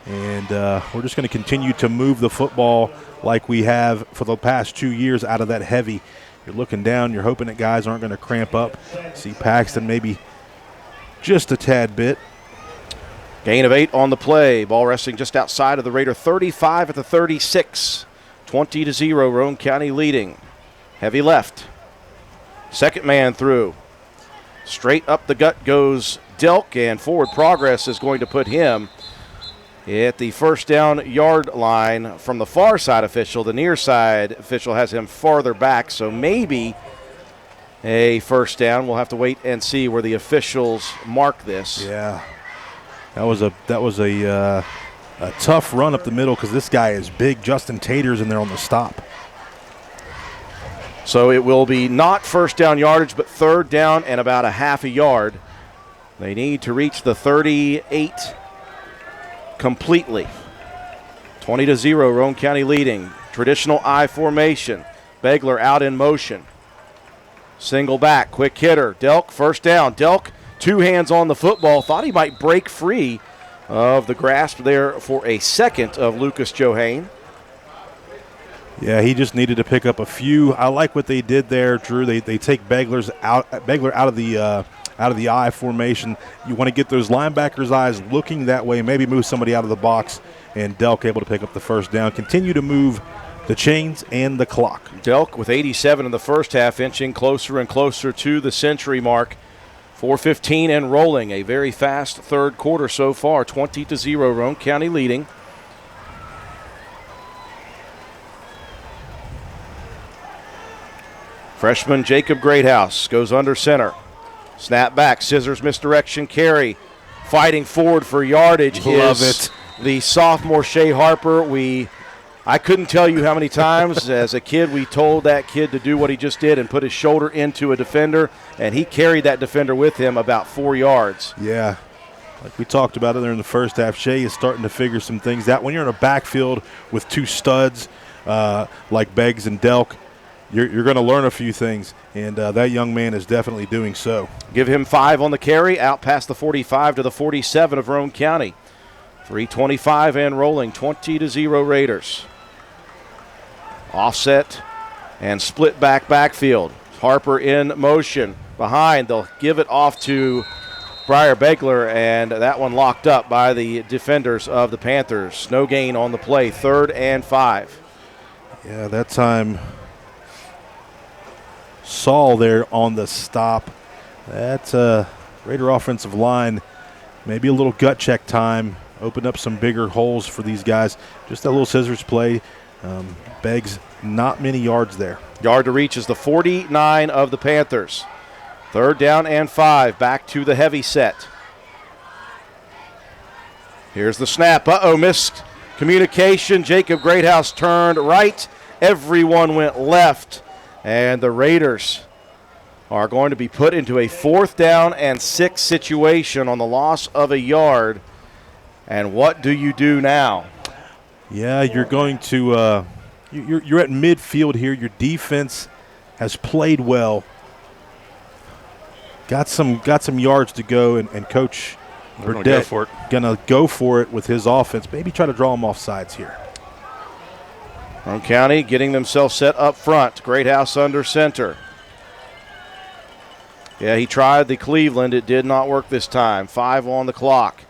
And we're just going to continue to move the football like we have for the past 2 years out of that heavy. You're looking down. You're hoping that guys aren't going to cramp up. See Paxton maybe just a tad bit. Gain of 8 on the play. Ball resting just outside of the Raider 35 at the 36. 20-0, Roane County leading. Heavy left. 2nd man through. Straight up the gut goes Delk, and forward progress is going to put him at the 1st down yard line from the far side official. The near side official has him farther back, so maybe a 1st down. We'll have to wait and see where the officials mark this. Yeah, that was a tough run up the middle because this guy is big. Justin Tater's in there on the stop. So it will be not 1st down yardage, but 3rd down and about a half a yard. They need to reach the 38 completely. 20-0, Roane County leading. Traditional I formation. Begler out in motion. Single back, quick hitter. Delk, 1st down. Delk, 2 hands on the football. Thought he might break free of the grasp there for a second of Lucas Johane. Yeah, he just needed to pick up a few. I like what they did there, Drew. They take Begler out of the I formation. You want to get those linebackers' eyes looking that way, maybe move somebody out of the box, and Delk able to pick up the 1st down. Continue to move the chains and the clock. Delk with 87 in the first half, inching closer and closer to the century mark. 4:15 and rolling. A very fast 3rd quarter so far. 20-0, Roane County leading. Freshman Jacob Greathouse goes under center. Snap back, scissors misdirection carry. Fighting forward for yardage is the sophomore Shea Harper. I couldn't tell you how many times as a kid we told that kid to do what he just did and put his shoulder into a defender, and he carried that defender with him about 4 yards. Yeah, like we talked about it there in the first half, Shea is starting to figure some things out. When you're in a backfield with 2 studs like Beggs and Delk, you're going to learn a few things, and that young man is definitely doing so. Give him 5 on the carry, out past the 45 to the 47 of Roane County. 3:25 and rolling, 20-0 Raiders. Offset and split backfield. Harper in motion. Behind, they'll give it off to Briar Begler, and that one locked up by the defenders of the Panthers. No gain on the play, 3rd and 5. Yeah, that time Saul there on the stop. That's Raider offensive line. Maybe a little gut check time. Opened up some bigger holes for these guys. Just that little scissors play. Beggs, not many yards there. Yard to reach is the 49 of the Panthers. 3rd down and 5. Back to the heavy set. Here's the snap. Missed communication. Jacob Greathouse turned right. Everyone went left. And the Raiders are going to be put into a 4th down and 6 situation on the loss of a yard. And what do you do now? Yeah, you're going to you're at midfield here. Your defense has played well. Got some yards to go, and Coach Burdett gonna go for it with his offense. Maybe try to draw them off sides here. Roane County getting themselves set up front. Greathouse under center. Yeah, he tried the Cleveland. It did not work this time. 5 on the clock.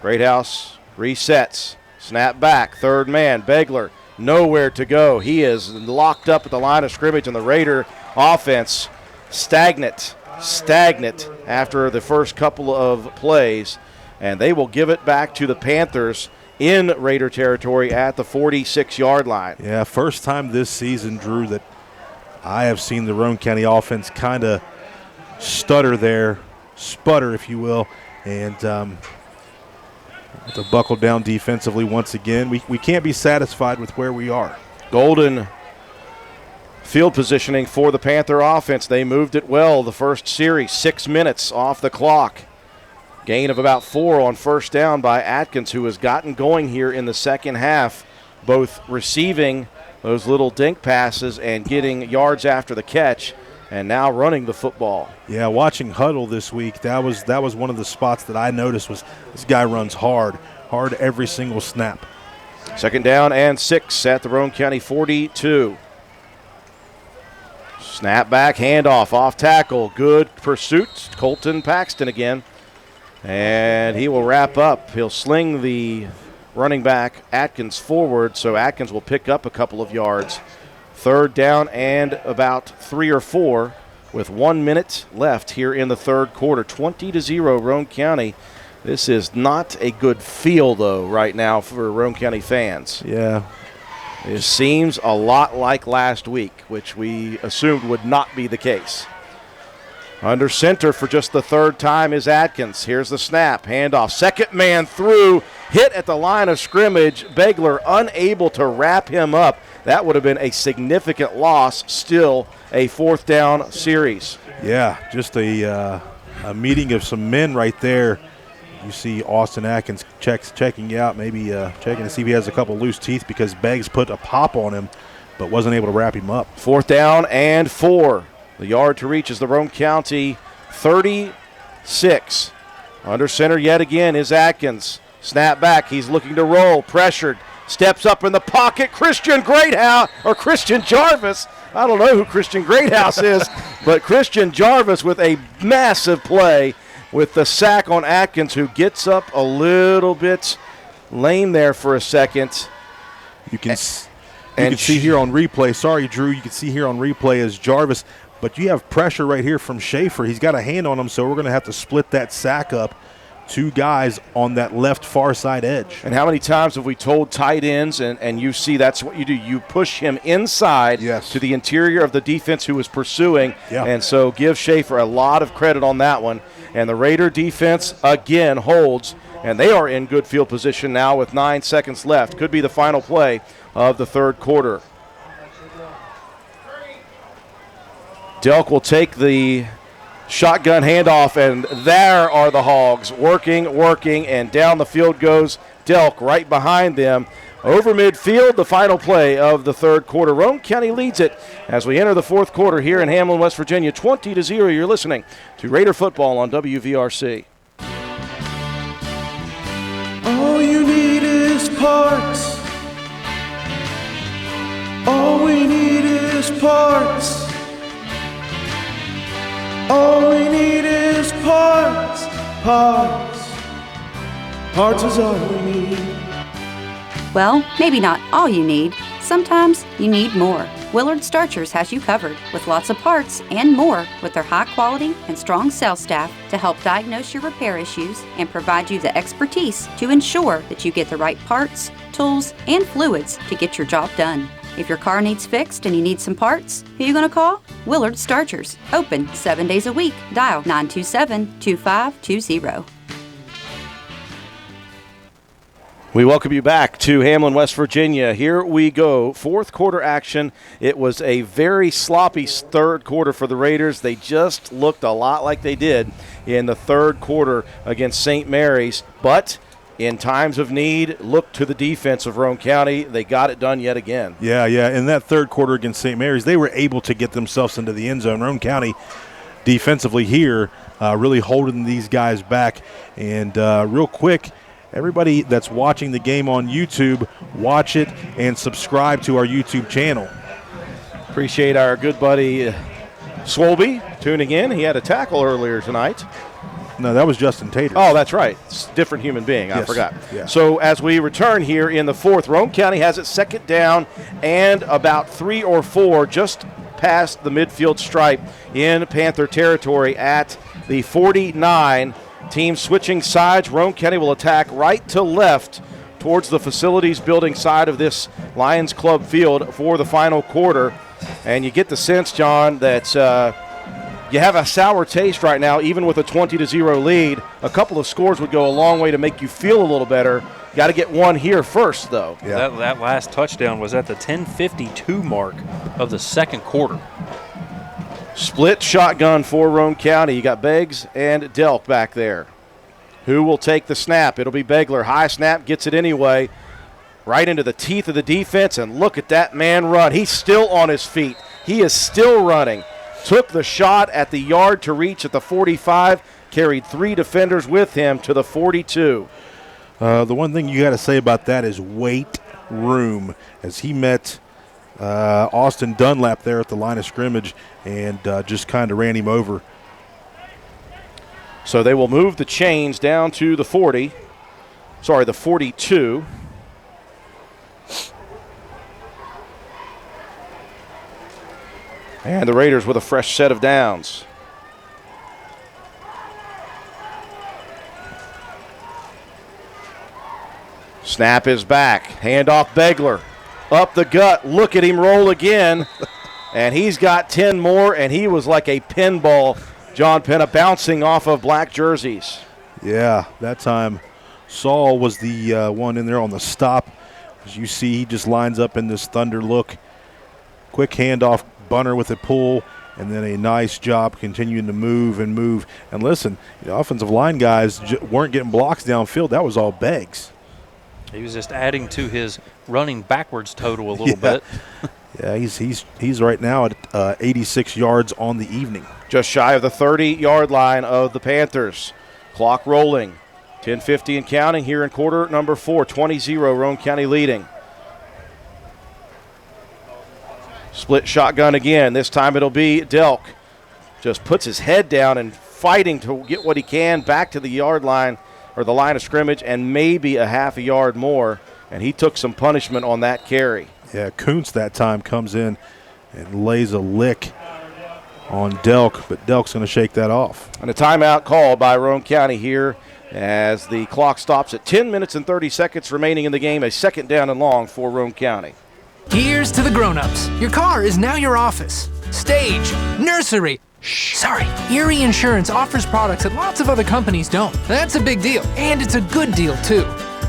Greathouse resets. Snap back. Third man. Begler. Nowhere to go. He is locked up at the line of scrimmage, and the Raider offense stagnant after the first couple of plays. And they will give it back to the Panthers in Raider territory at the 46-yard line. Yeah, first time this season, Drew, that I have seen the Roane County offense kind of sputter, if you will, and to buckle down defensively once again. We can't be satisfied with where we are. Golden field positioning for the Panther offense. They moved it well the first series, 6 minutes off the clock. Gain of about 4 on first down by Atkins, who has gotten going here in the second half, both receiving those little dink passes and getting yards after the catch, and now running the football. Yeah, watching Huddle this week, that was one of the spots that I noticed was this guy runs hard every single snap. Second down and 6 at the Roane County 42. Snap back, handoff, off tackle, good pursuit. Colton Paxton again. And he will wrap up. He'll sling the running back Atkins forward, so Atkins will pick up a couple of yards. Third down and about 3 or 4 with 1 minute left here in the third quarter. 20-0 Roane County. This is not a good feel, though, right now for Roane County fans. Yeah. It seems a lot like last week, which we assumed would not be the case. Under center for just the third time is Atkins. Here's the snap, handoff, second man through, hit at the line of scrimmage. Begler unable to wrap him up. That would have been a significant loss, still a fourth down series. Yeah, just a meeting of some men right there. You see Austin Atkins checking out, maybe checking to see if he has a couple loose teeth because Beggs put a pop on him but wasn't able to wrap him up. Fourth down and 4. The yard to reach is the Roane County 36. Under center yet again is Atkins. Snap back. He's looking to roll. Pressured. Steps up in the pocket. Christian Jarvis. I don't know who Christian Greathouse is, but Christian Jarvis with a massive play with the sack on Atkins, who gets up a little bit lame there for a second. You can see here on replay. Sorry, Drew. You can see here on replay is Jarvis. But you have pressure right here from Schaefer. He's got a hand on him, so we're going to have to split that sack up. 2 guys on that left far side edge. And how many times have we told tight ends, and you see that's what you do. You push him inside to the interior of the defense who is pursuing. Yeah. And so give Schaefer a lot of credit on that one. And the Raider defense, again, holds. And they are in good field position now with 9 seconds left. Could be the final play of the third quarter. Delk will take the shotgun handoff, and there are the Hogs working, and down the field goes Delk right behind them. Over midfield, the final play of the third quarter. Roane County leads it as we enter the fourth quarter here in Hamlin, West Virginia. 20-0, you're listening to Raider Football on WVRC. All you need is parts. All we need is parts. All we need is parts. Parts is all we need. Well, maybe not all you need. Sometimes you need more. Willard Starchers has you covered with lots of parts and more with their high quality and strong sales staff to help diagnose your repair issues and provide you the expertise to ensure that you get the right parts, tools, and fluids to get your job done. If your car needs fixed and you need some parts, who are you going to call? Willard Starchers. Open 7 days a week. Dial 927-2520. We welcome you back to Hamlin, West Virginia. Here we go. Fourth quarter action. It was a very sloppy third quarter for the Raiders. They just looked a lot like they did in the third quarter against St. Mary's. But in times of need, look to the defense of Roane County. They got it done yet again. Yeah. In that third quarter against St. Mary's, they were able to get themselves into the end zone. Roane County defensively here really holding these guys back. And real quick, everybody that's watching the game on YouTube, watch it and subscribe to our YouTube channel. Appreciate our good buddy Swolby tuning in. He had a tackle earlier tonight. No, that was Justin Tater. Oh, that's right. It's a different human being. I forgot. Yeah. So as we return here in the fourth, Roane County has it second down and about 3 or 4 just past the midfield stripe in Panther territory at the 49. Team switching sides. Roane County will attack right to left towards the facilities building side of this Lions Club field for the final quarter. And you get the sense, John, that you have a sour taste right now, even with a 20-0 lead. A couple of scores would go a long way to make you feel a little better. Got to get one here first, though. Yeah. That last touchdown was at the 10:52 mark of the second quarter. Split shotgun for Roane County. You got Beggs and Delk back there. Who will take the snap? It'll be Begler. High snap, gets it anyway. Right into the teeth of the defense, and look at that man run. He's still on his feet. He is still running. Took the shot at the yard to reach at the 45, carried 3 defenders with him to the 42. The one thing you got to say about that is weight room, as he met Austin Dunlap there at the line of scrimmage and just kind of ran him over. So they will move the chains down to the 40. Sorry, the 42. And the Raiders with a fresh set of downs. Snap is back. Handoff Begler. Up the gut. Look at him roll again. And he's got 10 more, and he was like a pinball, John Penna, bouncing off of black jerseys. Yeah, that time Saul was the one in there on the stop. As you see, he just lines up in this thunder look. Quick handoff. Bunner with a pull, and then a nice job continuing to move. And listen, the offensive line guys weren't getting blocks downfield. That was all Beggs. He was just adding to his running backwards total a little bit. Yeah, he's right now at 86 yards on the evening. Just shy of the 30-yard line of the Panthers. Clock rolling. 10:50 and counting here in quarter number 4. 20-0, Roane County leading. Split shotgun again. This time it'll be Delk. Just puts his head down and fighting to get what he can back to the yard line or the line of scrimmage and maybe a half a yard more. And he took some punishment on that carry. Yeah, Kuntz that time comes in and lays a lick on Delk, but Delk's going to shake that off. And a timeout call by Roane County here as the clock stops at 10 minutes and 30 seconds remaining in the game. A second down and long for Roane County. Here's to the grown-ups. Your car is now your office. Stage, nursery. Erie Insurance offers products that lots of other companies don't. That's a big deal, and it's a good deal, too.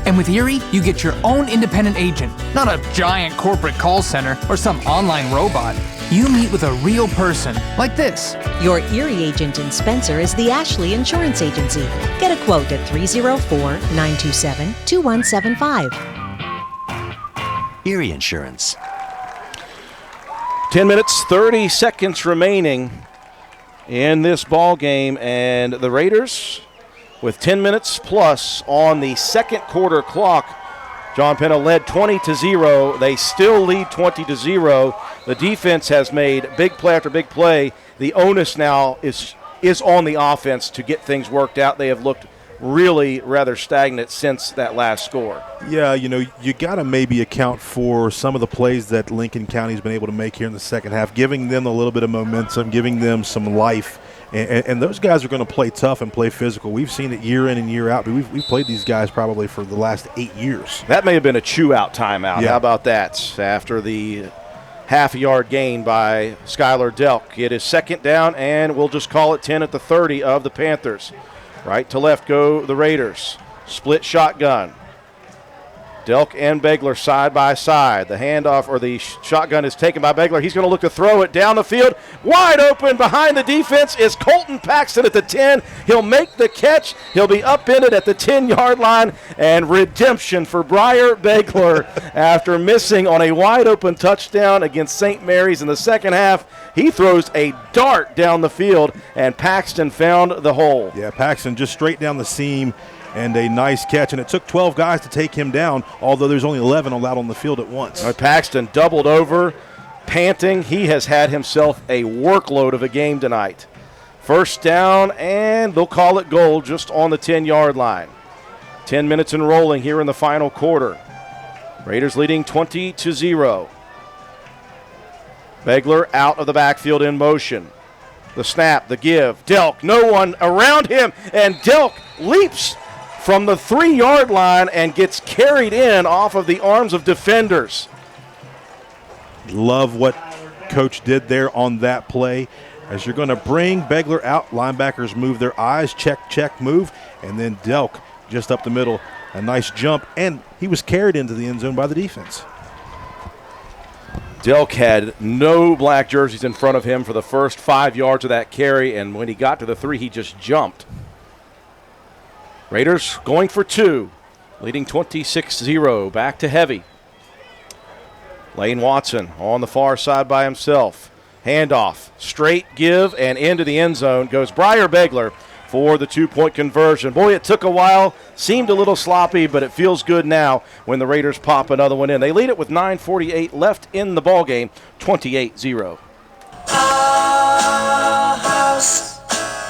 And with Erie, you get your own independent agent, not a giant corporate call center or some online robot. You meet with a real person, like this. Your Erie agent in Spencer is the Ashley Insurance Agency. Get a quote at 304-927-2175. Erie Insurance. 10 minutes, 30 seconds remaining in this ball game, and the Raiders with 10 minutes plus on the second quarter clock. John Penna led 20-0. They still lead 20-0. The defense has made big play after big play. The onus now is on the offense to get things worked out. They have looked really rather stagnant since that last score. Yeah, you got to maybe account for some of the plays that Lincoln County's been able to make here in the second half, giving them a little bit of momentum, giving them some life. And those guys are going to play tough and play physical. We've seen it year in and year out. We've played these guys probably for the last 8 years. That may have been a chew-out timeout. Yeah. How about that? After the half-yard gain by Skylar Delk. It is second down, and we'll just call it 10 at the 30 of the Panthers. Right to left go the Raiders. Split shotgun. Delk and Begler side by side. The handoff or the shotgun is taken by Begler. He's going to look to throw it down the field. Wide open behind the defense is Colton Paxton at the 10. He'll make the catch. He'll be up in it at the 10-yard line. And redemption for Briar Begler after missing on a wide open touchdown against St. Mary's in the second half. He throws a dart down the field, and Paxton found the hole. Yeah, Paxton just straight down the seam. And a nice catch, and it took 12 guys to take him down, although there's only 11 allowed on the field at once. Paxton doubled over, panting. He has had himself a workload of a game tonight. First down, and they'll call it goal just on the 10-yard line. 10 minutes and rolling here in the final quarter. Raiders leading 20-0. Begler out of the backfield in motion. The snap, the give. Delk, no one around him, and Delk leaps from the 3-yard line and gets carried in off of the arms of defenders. Love what Coach did there on that play. As you're going to bring Begler out, linebackers move their eyes, check, move, and then Delk just up the middle. A nice jump, and he was carried into the end zone by the defense. Delk had no black jerseys in front of him for the first 5 yards of that carry, and when he got to the 3, he just jumped. Raiders going for 2, leading 26-0, back to heavy. Lane Watson on the far side by himself. Handoff, straight give, and into the end zone goes Briar Begler for the 2-point conversion. Boy, it took a while, seemed a little sloppy, but it feels good now when the Raiders pop another one in. They lead it with 9:48 left in the ballgame, 28-0. Our house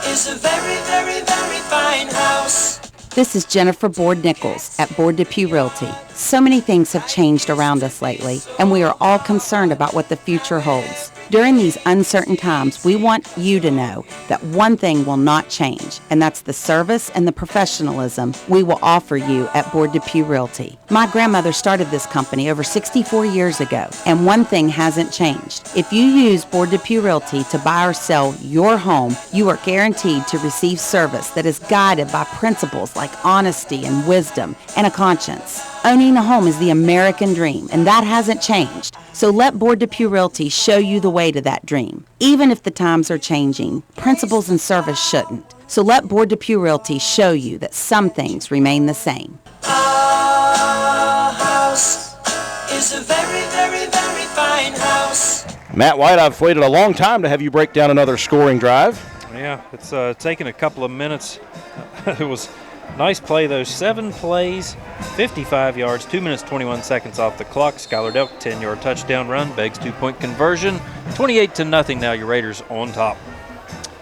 is a very, very, very fine house. This is Jennifer Board-Nichols at Board Depew Realty. So many things have changed around us lately, and we are all concerned about what the future holds. During these uncertain times, we want you to know that one thing will not change, and that's the service and the professionalism we will offer you at Board Depew Realty. My grandmother started this company over 64 years ago, and one thing hasn't changed. If you use Board Depew Realty to buy or sell your home, you are guaranteed to receive service that is guided by principles like honesty and wisdom and a conscience. Owning a home is the American dream, and that hasn't changed. So let Board Depew Realty show you the way to that dream. Even if the times are changing, principles and service shouldn't. So let Board Depew Realty show you that some things remain the same. Our house is a very, very, very fine house. Matt White, I've waited a long time to have you break down another scoring drive. Yeah, it's taken a couple of minutes. It was nice play, though. 7 plays, 55 yards, 2 minutes, 21 seconds off the clock. Skylar Delk, 10-yard touchdown run. Beggs 2-point conversion. 28-0 now. Your Raiders on top.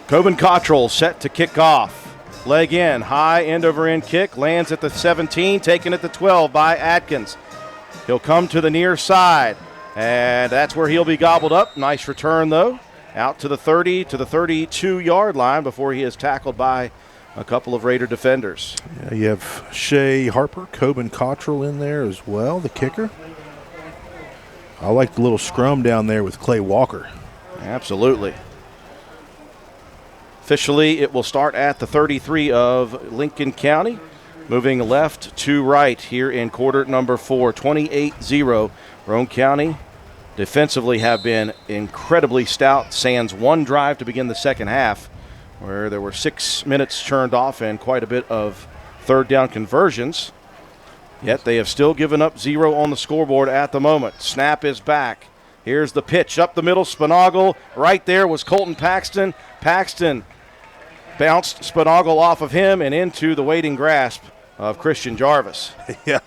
Coben Cottrell set to kick off. Leg in, high end-over-end kick. Lands at the 17, taken at the 12 by Atkins. He'll come to the near side, and that's where he'll be gobbled up. Nice return, though. Out to the 30, to the 32-yard line before he is tackled by a couple of Raider defenders. Yeah, you have Shea Harper, Coben Cottrell in there as well, the kicker. I like the little scrum down there with Clay Walker. Absolutely. Officially, it will start at the 33 of Lincoln County, moving left to right here in quarter number 4, 28-0. Roane County defensively have been incredibly stout. Sans one drive to begin the second half, where there were 6 minutes churned off and quite a bit of third down conversions. Yet they have still given up 0 on the scoreboard at the moment. Snap is back. Here's the pitch up the middle. Spinagle right there was Colton Paxton. Paxton bounced Spinagle off of him and into the waiting grasp of Christian Jarvis. Yeah,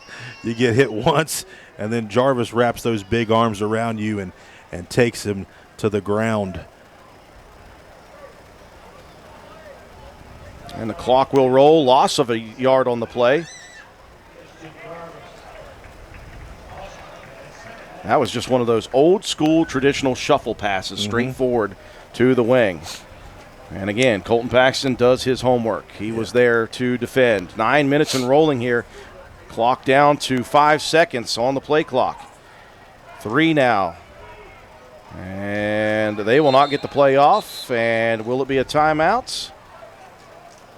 you get hit once, and then Jarvis wraps those big arms around you and takes him to the ground. And the clock will roll. Loss of a yard on the play. That was just one of those old school traditional shuffle passes straight forward to the wing. And again, Colton Paxton does his homework. He was there to defend. 9 minutes and rolling here. Clock down to 5 seconds on the play clock. 3 now. And they will not get the play off. And will it be a timeout?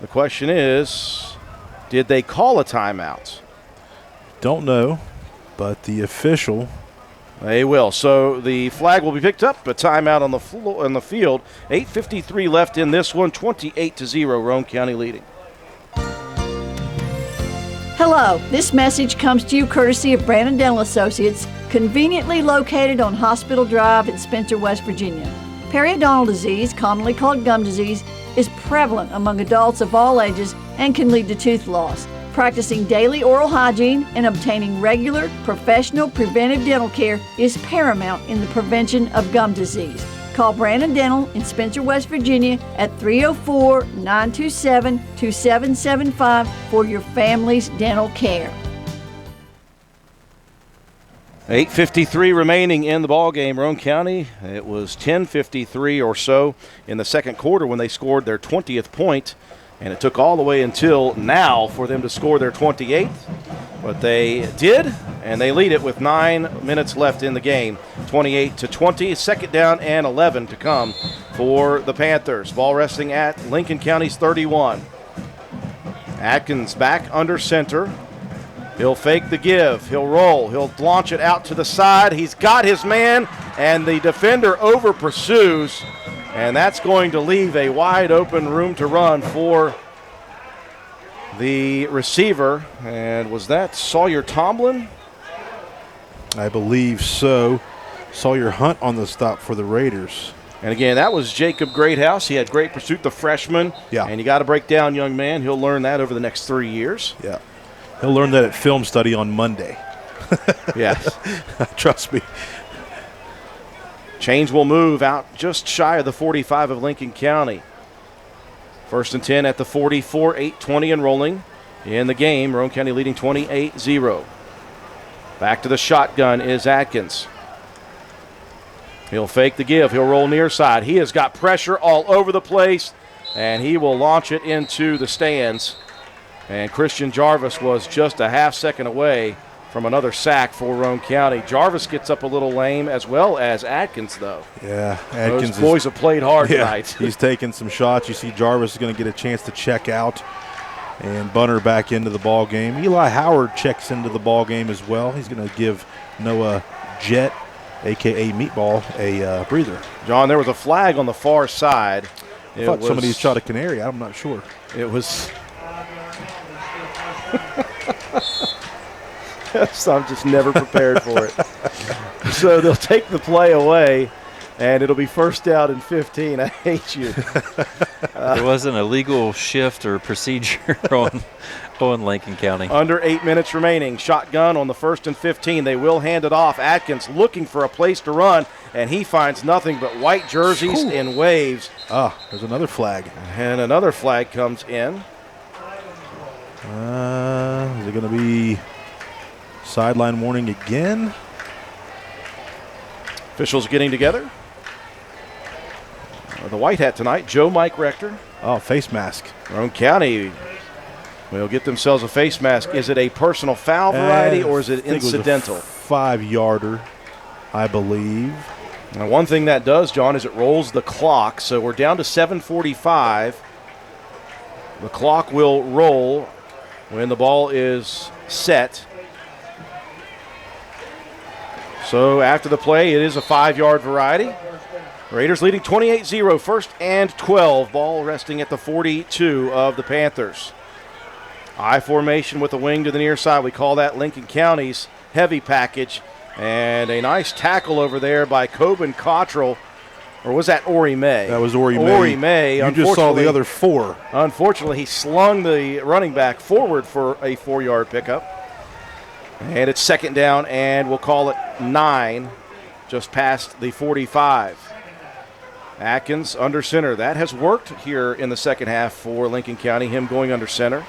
The question is, did they call a timeout? Don't know. But the official. They will. So the flag will be picked up. A timeout on the field. 8:53 left in this one. 28-0. Roane County leading. Hello. This message comes to you courtesy of Brandon Dental Associates, conveniently located on Hospital Drive in Spencer, West Virginia. Periodontal disease, commonly called gum disease, is prevalent among adults of all ages and can lead to tooth loss. Practicing daily oral hygiene and obtaining regular, professional, preventive dental care is paramount in the prevention of gum disease. Call Brandon Dental in Spencer, West Virginia at 304-927-2775 for your family's dental care. 8:53 remaining in the ball game. Roane County, it was 10:53 or so in the second quarter when they scored their 20th point. And it took all the way until now for them to score their 28th. But they did, and they lead it with 9 minutes left in the game. 28-20, second down and 11 to come for the Panthers. Ball resting at Lincoln County's 31. Atkins back under center. He'll fake the give. He'll roll. He'll launch it out to the side. He's got his man, and the defender over pursues. And that's going to leave a wide open room to run for the receiver. And was that Sawyer Tomlin? I believe so. Sawyer Hunt on the stop for the Raiders. And again, that was Jacob Greathouse. He had great pursuit, the freshman. Yeah. And you got to break down, young man. He'll learn that over the next 3 years. Yeah. He'll learn that at film study on Monday. Yes. Trust me. Chains will move out just shy of the 45 of Lincoln County. First and 10 at the 44, 8:20 and rolling in the game. Roane County leading 28-0. Back to the shotgun is Atkins. He'll fake the give. He'll roll near side. He has got pressure all over the place, and he will launch it into the stands. And Christian Jarvis was just a half second away from another sack for Roane County. Jarvis gets up a little lame, as well as Atkins, though. Yeah, Atkins. Those boys have played hard tonight. He's taking some shots. You see Jarvis is going to get a chance to check out and Bunner back into the ball game. Eli Howard checks into the ball game as well. He's going to give Noah Jet, a.k.a. Meatball, a breather. John, there was a flag on the far side. I thought somebody shot a canary. I'm not sure. It was... So I'm just never prepared for it. So they'll take the play away, and it'll be first down and 15. I hate you. It wasn't a legal shift or procedure on Lincoln County. Under 8 minutes remaining. Shotgun on the first and 15. They will hand it off. Atkins looking for a place to run, and he finds nothing but white jerseys in waves. There's another flag. And another flag comes in. Is it going to be sideline warning again? Officials getting together. The white hat tonight, Joe Mike Rector. Oh, face mask. Roane County will get themselves a face mask. Is it a personal foul variety or is it incidental? It was a 5-yarder, I believe. Now, one thing that does, John, is it rolls the clock. So we're down to 7:45. The clock will roll when the ball is set. So after the play, it is a 5-yard variety. Raiders leading 28-0, first and 12. Ball resting at the 42 of the Panthers. I formation with a wing to the near side. We call that Lincoln County's heavy package. And a nice tackle over there by Coben Cottrell. Or was that Ori May? That was Ori May. Ori May. You just saw the other 4. Unfortunately, he slung the running back forward for a 4-yard pickup. And it's second down, and we'll call it 9, just past the 45. Atkins under center. That has worked here in the second half for Lincoln County, him going under center.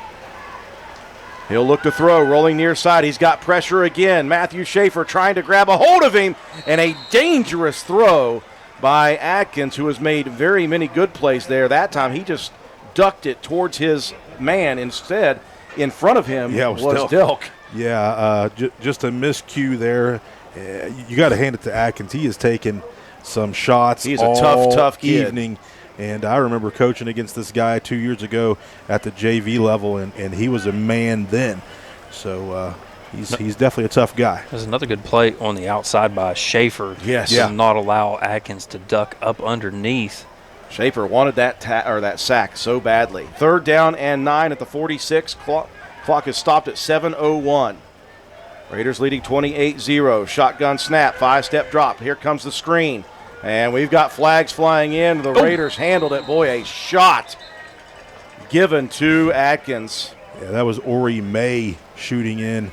He'll look to throw, rolling near side. He's got pressure again. Matthew Schaefer trying to grab a hold of him, and a dangerous throw by Atkins, who has made very many good plays there. That time he just ducked it towards his man. Instead, in front of him was Delk. Yeah, just a miscue there. You got to hand it to Atkins. He has taken some shots. He's a tough kid. Evening. And I remember coaching against this guy 2 years ago at the JV level, and he was a man then. So He's definitely a tough guy. There's another good play on the outside by Schaefer. Yes. To not allow Adkins to duck up underneath. Schaefer wanted that sack so badly. 3rd down and 9 at the 46. Clock is stopped at 7:01. Raiders leading 28-0. Shotgun snap, 5-step drop. Here comes the screen. And we've got flags flying in. The Raiders handled it. Boy, a shot given to Adkins. Yeah, that was Ori May shooting in.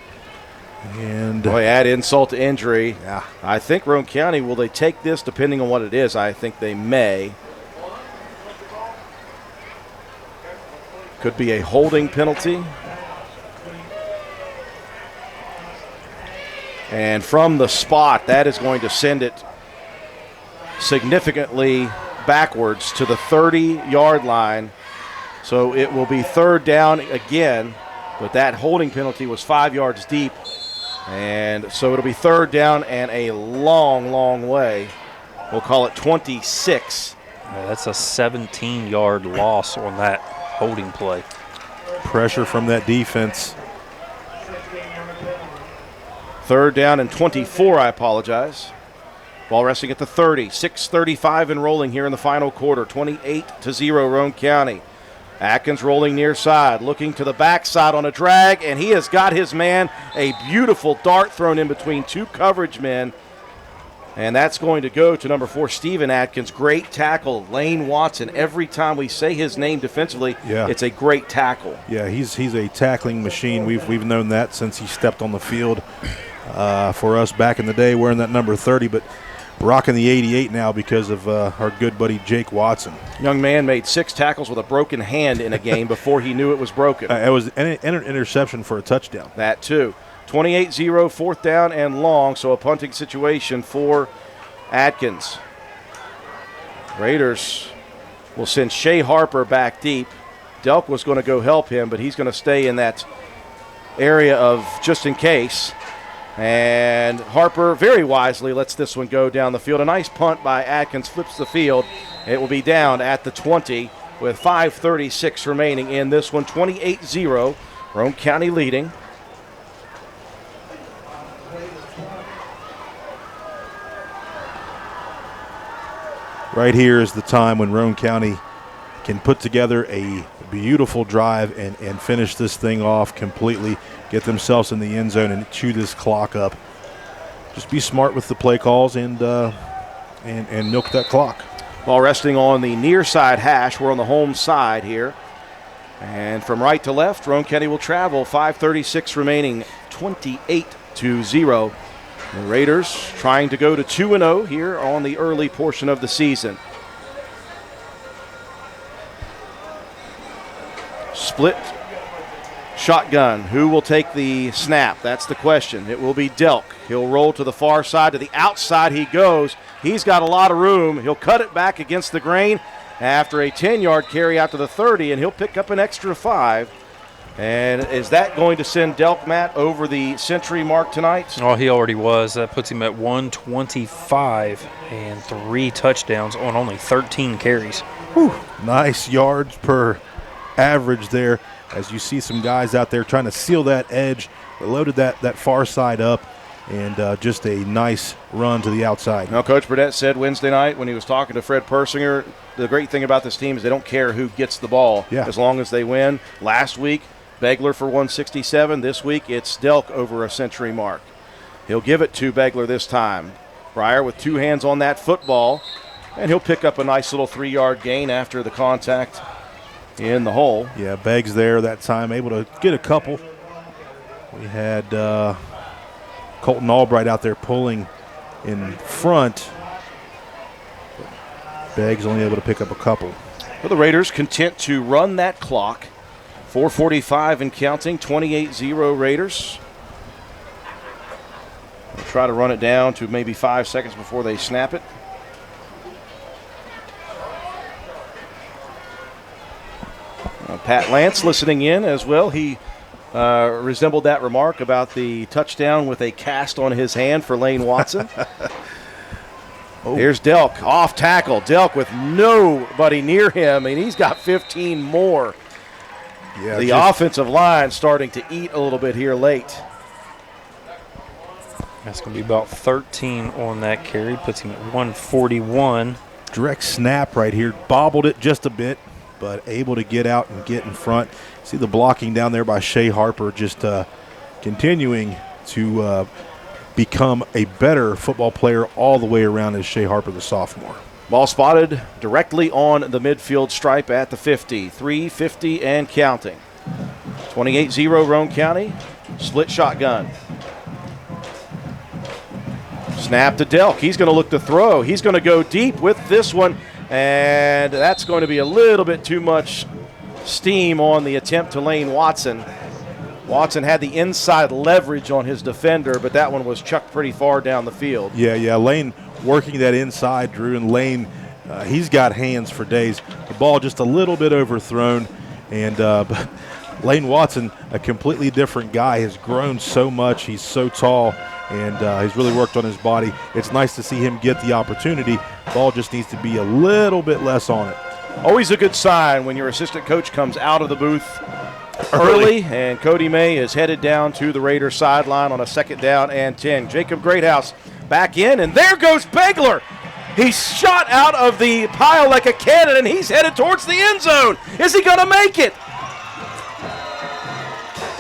And boy, add insult to injury. Yeah. I think Roane County, will they take this depending on what it is? I think they may. Could be a holding penalty. And from the spot, that is going to send it significantly backwards to the 30-yard line. So it will be 3rd down again, but that holding penalty was 5 yards deep. And so it'll be 3rd down and a long, long way. We'll call it 26. Yeah, that's a 17-yard loss on that holding play. Pressure from that defense. 3rd down and 24, I apologize. Ball resting at the 30. 6:35 and rolling here in the final quarter. 28-0 Roane County. Atkins rolling near side, looking to the backside on a drag, and he has got his man. A beautiful dart thrown in between 2 coverage men. And that's going to go to number 4, Steven Atkins. Great tackle, Lane Watson. Every time we say his name defensively, it's a great tackle. Yeah, he's a tackling machine. We've known that since he stepped on the field for us back in the day, wearing that number 30, but rocking the 88 now because of our good buddy Jake Watson. Young man made 6 tackles with a broken hand in a game before he knew it was broken. It was an interception for a touchdown. That too. 28-0, 4th down and long, so a punting situation for Atkins. Raiders will send Shea Harper back deep. Delk was going to go help him, but he's going to stay in that area of just in case. And Harper very wisely lets this one go down the field. A nice punt by Atkins flips the field. It will be down at the 20 with 5:36 remaining in this one. 28-0, Roane County leading. Right here is the time when Roane County can put together a beautiful drive and finish this thing off completely, get themselves in the end zone and chew this clock up. Just be smart with the play calls and milk that clock. Ball resting on the near side hash. We're on the home side here. And from right to left, Roane County will travel. 5:36 remaining, 28-0. The Raiders trying to go to 2-0 here on the early portion of the season. Split shotgun. Who will take the snap? That's the question. It will be Delk. He'll roll to the far side. To the outside he goes. He's got a lot of room. He'll cut it back against the grain after a 10-yard carry out to the 30, and he'll pick up an extra 5. And is that going to send Delk, Matt, over the century mark tonight? Oh, he already was. That puts him at 125 and 3 touchdowns on only 13 carries. Whew. Nice yards per average there, as you see some guys out there trying to seal that edge. They loaded that far side up, and just a nice run to the outside. Now, Coach Burdett said Wednesday night when he was talking to Fred Persinger, the great thing about this team is they don't care who gets the ball as long as they win. Last week, Begler for 167. This week, it's Delk over a century mark. He'll give it to Begler this time. Breyer with 2 hands on that football, and he'll pick up a nice little 3-yard gain after the contact in the hole. Yeah, Beggs there that time, able to get a couple. We had Colton Albright out there pulling in front. Beggs only able to pick up a couple. Well, the Raiders content to run that clock. 4:45 and counting, 28-0 Raiders. They'll try to run it down to maybe 5 seconds before they snap it. Pat Lance listening in as well. He resembled that remark about the touchdown with a cast on his hand for Lane Watson. Here's Delk, off tackle. Delk with nobody near him, and he's got 15 more. The offensive line starting to eat a little bit here late. That's going to be about 13 on that carry. Puts him at 141. Direct snap right here. Bobbled it just a bit, but able to get out and get in front. See the blocking down there by Shea Harper, just continuing to become a better football player all the way around as Shea Harper, the sophomore. Ball spotted directly on the midfield stripe at the 50. 350 and counting. 28-0 Roane County. Split shotgun. Snap to Delk. He's going to look to throw. He's going to go deep with this one, and that's going to be a little bit too much steam on the attempt to Lane Watson. Watson had the inside leverage on his defender, but that one was chucked pretty far down the field. Yeah, Lane working that inside, Drew, and Lane, he's got hands for days. The ball just a little bit overthrown, and but Lane Watson, a completely different guy, has grown so much. He's so tall, and he's really worked on his body. It's nice to see him get the opportunity. Ball just needs to be a little bit less on it. Always a good sign when your assistant coach comes out of the booth early, and Cody May is headed down to the Raiders sideline on a 2nd down and 10. Jacob Greathouse back in, and there goes Begler. He's shot out of the pile like a cannon, and he's headed towards the end zone. Is he going to make it?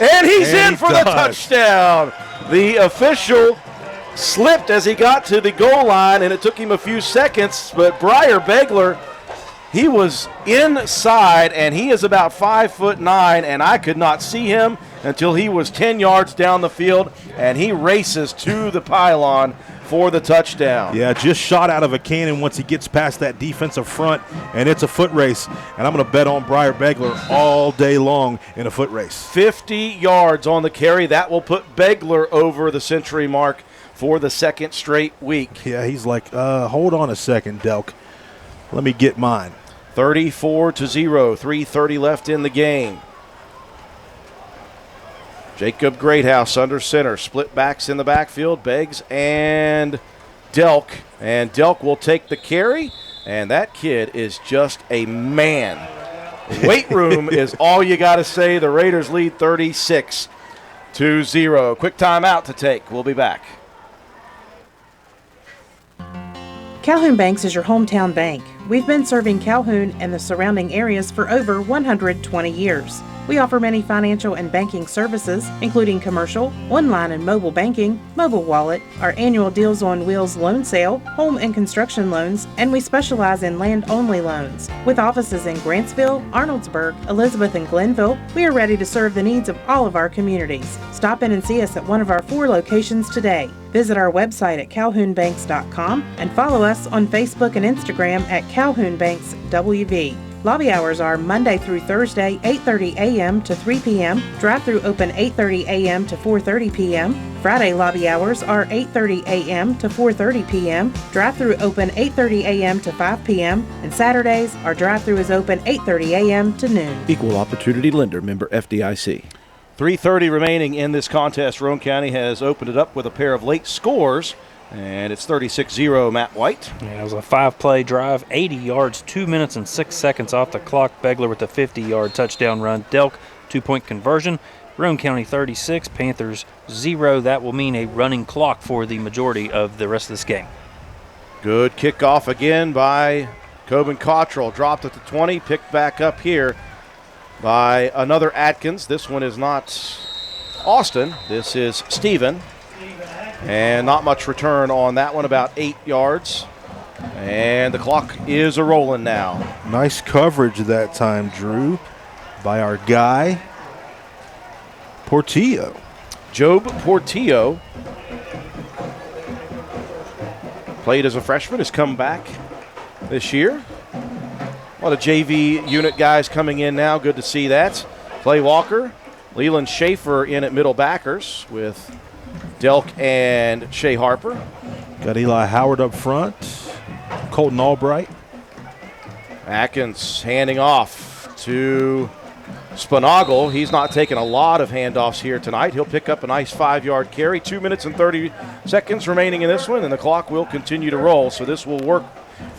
And he's in for the touchdown. The official slipped as he got to the goal line, and it took him a few seconds, but Briar Begler, he was inside, and he is about 5'9", and I could not see him until he was 10 yards down the field, and he races to the pylon for the touchdown. Yeah, just shot out of a cannon once he gets past that defensive front, and it's a foot race. And I'm going to bet on Briar Begler all day long in a foot race. 50 yards on the carry. That will put Begler over the century mark for the 2nd straight week. Yeah, he's like, hold on a second, Delk. Let me get mine. 34-0, 3:30 left in the game. Jacob Greathouse under center, split backs in the backfield, Beggs and Delk. And Delk will take the carry, and that kid is just a man. Weight room is all you got to say. The Raiders lead 36-0. Quick timeout to take. We'll be back. Calhoun Banks is your hometown bank. We've been serving Calhoun and the surrounding areas for over 120 years. We offer many financial and banking services, including commercial, online and mobile banking, mobile wallet, our annual Deals on Wheels loan sale, home and construction loans, and we specialize in land-only loans. With offices in Grantsville, Arnoldsburg, Elizabeth, and Glenville, we are ready to serve the needs of all of our communities. Stop in and see us at one of our 4 locations today. Visit our website at calhounbanks.com and follow us on Facebook and Instagram at Calhoun Banks WV. Lobby hours are Monday through Thursday, 8:30 a.m. to 3 p.m. Drive-through open 8:30 a.m. to 4:30 p.m. Friday lobby hours are 8:30 a.m. to 4:30 p.m. Drive-through open 8:30 a.m. to 5 p.m. And Saturdays, our drive-through is open 8:30 a.m. to noon. Equal opportunity lender, member FDIC. 3:30 remaining in this contest. Roane County has opened it up with a pair of late scores, and it's 36-0 Matt White. Yeah, it was a 5-play drive, 80 yards, 2 minutes and 6 seconds off the clock. Begler with a 50-yard touchdown run. Delk, 2-point conversion. Roane County 36, Panthers 0. That will mean a running clock for the majority of the rest of this game. Good kickoff again by Coben Cottrell. Dropped at the 20, picked back up here by another Atkins. This one is not Austin. This is Steven. And not much return on that one, about 8 yards. And the clock is a-rolling now. Nice coverage that time, Drew, by our guy, Portillo. Job Portillo played as a freshman, has come back this year. A lot of JV unit guys coming in now. Good to see that. Clay Walker, Leland Schaefer in at middle backers with Delk and Shea Harper. Got Eli Howard up front. Colton Albright. Atkins handing off to Spinagle. He's not taking a lot of handoffs here tonight. He'll pick up a nice 5-yard carry. 2 minutes and 30 seconds remaining in this one, and the clock will continue to roll. So this will work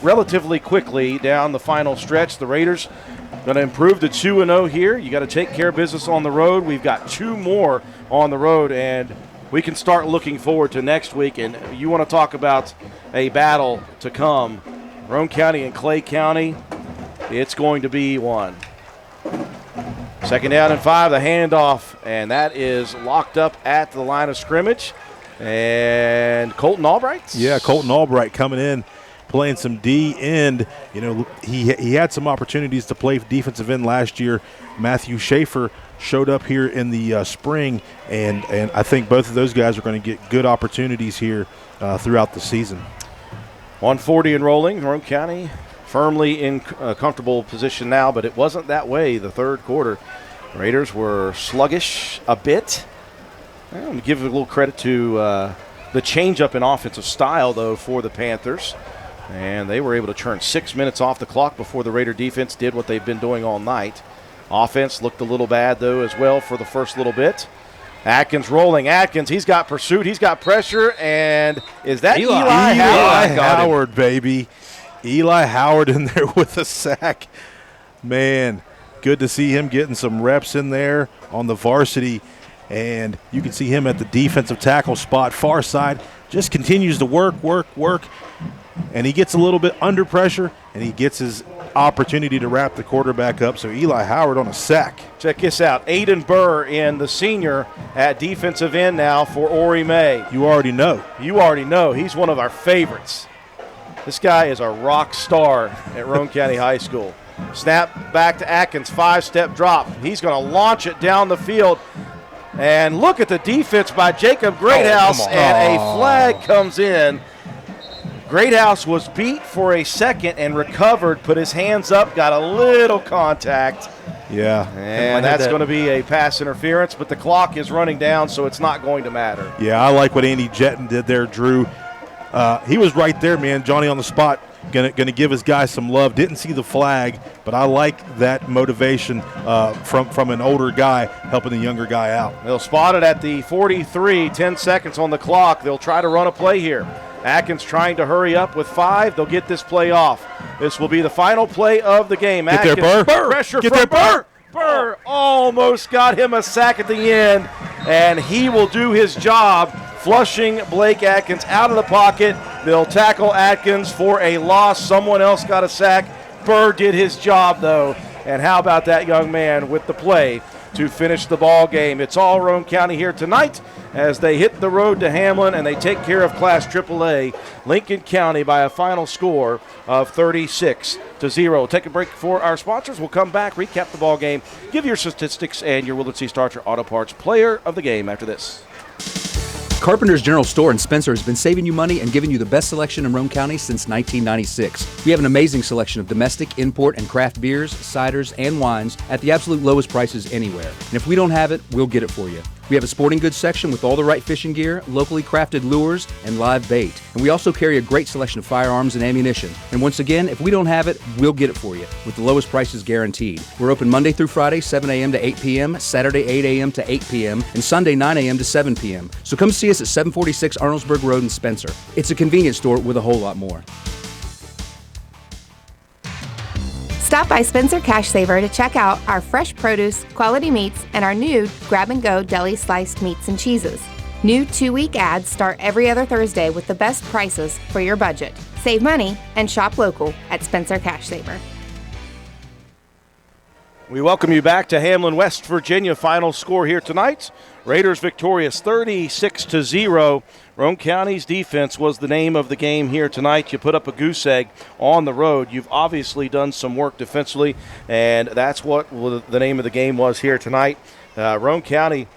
relatively quickly down the final stretch. The Raiders going to improve to 2-0 here. You got to take care of business on the road. We've got 2 more on the road, and we can start looking forward to next week. And you want to talk about a battle to come, Roane County and Clay County, it's going to be one. 2nd down and 5, the handoff, and that is locked up at the line of scrimmage. And Colton Albright? Yeah, Colton Albright coming in, playing some D end. You know, he had some opportunities to play defensive end last year. Matthew Schaefer showed up here in the spring, and I think both of those guys are going to get good opportunities here throughout the season. 140 and rolling. Roane County firmly in a comfortable position now, but it wasn't that way the third quarter. Raiders were sluggish a bit. I'm going to give a little credit to the change-up in offensive style, though, for the Panthers. And they were able to turn 6 minutes off the clock before the Raider defense did what they've been doing all night. Offense looked a little bad, though, as well for the first little bit. Atkins rolling. Atkins, he's got pursuit. He's got pressure. And is that Eli Howard? Eli Howard, baby. Eli Howard in there with a sack. Man, good to see him getting some reps in there on the varsity. And you can see him at the defensive tackle spot, far side. Just continues to work. And he gets a little bit under pressure, and he gets his opportunity to wrap the quarterback up. So Eli Howard on a sack. Check this out. Aiden Burr in the senior at defensive end now for Ori May. You already know. He's one of our favorites. This guy is a rock star at Roane County High School. Snap back to Atkins, 5-step drop. He's going to launch it down the field. And look at the defense by Jacob Greathouse, and a flag comes in. Greathouse was beat for a second and recovered, put his hands up, got a little contact. Yeah. And that's going to be a pass interference, but the clock is running down, so it's not going to matter. Yeah, I like what Andy Jetton did there, Drew. He was right there, man, Johnny on the spot, going to give his guy some love. Didn't see the flag, but I like that motivation from an older guy helping the younger guy out. They'll spot it at the 43, 10 seconds on the clock. They'll try to run a play here. Atkins trying to hurry up with 5. They'll get this play off. This will be the final play of the game. Get Atkins, there, Burr. Pressure Get from there, Burr. Burr almost got him a sack at the end, and he will do his job, flushing Blake Atkins out of the pocket. They'll tackle Atkins for a loss. Someone else got a sack. Burr did his job, though. And how about that young man with the play to finish the ball game? It's all Roane County here tonight as they hit the road to Hamlin and they take care of Class AAA Lincoln County by a final score of 36-0. Take a break for our sponsors. We'll come back, recap the ball game, give your statistics, and your Willard C. Starcher Auto Parts player of the game after this. Carpenter's General Store in Spencer has been saving you money and giving you the best selection in Roane County since 1996. We have an amazing selection of domestic, import, and craft beers, ciders, and wines at the absolute lowest prices anywhere. And if we don't have it, we'll get it for you. We have a sporting goods section with all the right fishing gear, locally crafted lures, and live bait. And we also carry a great selection of firearms and ammunition. And once again, if we don't have it, we'll get it for you with the lowest prices guaranteed. We're open Monday through Friday, 7 a.m. to 8 p.m., Saturday, 8 a.m. to 8 p.m., and Sunday, 9 a.m. to 7 p.m. So come see us at 746 Arnoldesburg Road in Spencer. It's a convenience store with a whole lot more. Stop by Spencer Cash Saver to check out our fresh produce, quality meats, and our new grab-and-go deli sliced meats and cheeses. New 2-week ads start every other Thursday with the best prices for your budget. Save money and shop local at Spencer Cash Saver. We welcome you back to Hamlin, West Virginia. Final score here tonight. Raiders victorious 36-0. Roane County's defense was the name of the game here tonight. You put up a goose egg on the road. You've obviously done some work defensively, and that's what the name of the game was here tonight. Roane County,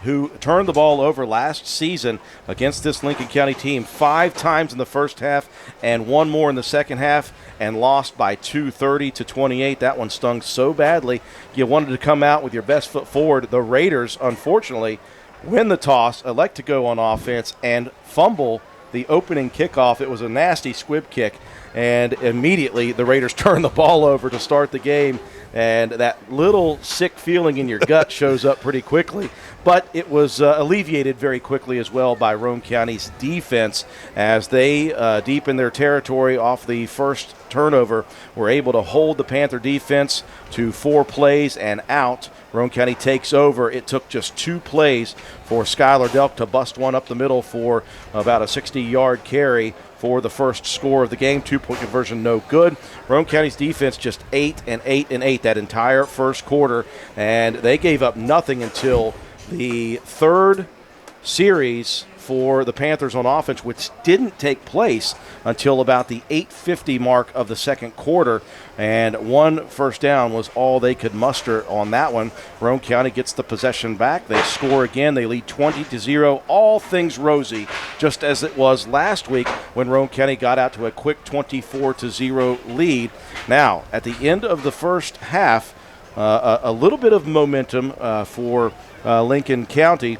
who turned the ball over last season against this Lincoln County team 5 times in the first half and 1 more in the second half, and lost by 30-28. That one stung so badly. You wanted to come out with your best foot forward. The Raiders, unfortunately, win the toss, elect to go on offense, and fumble the opening kickoff. It was a nasty squib kick, and immediately the Raiders turn the ball over to start the game, and that little sick feeling in your gut shows up pretty quickly. But it was alleviated very quickly as well by Roane County's defense as they, deep in their territory off the first turnover, were able to hold the Panther defense to 4 plays and out Roane County takes over. It took just 2 plays for Skylar Delk to bust one up the middle for about a 60-yard carry for the first score of the game. 2-point conversion, no good. Roane County's defense just 8 and 8 and 8 that entire first quarter, and they gave up nothing until the third series for the Panthers on offense, which didn't take place until about the 8:50 mark of the second quarter, and 1 first down was all they could muster on that one. Roane County gets the possession back. They score again. They lead 20-0. All things rosy, just as it was last week when Roane County got out to a quick 24-0 lead. Now, at the end of the first half, a little bit of momentum for Lincoln County,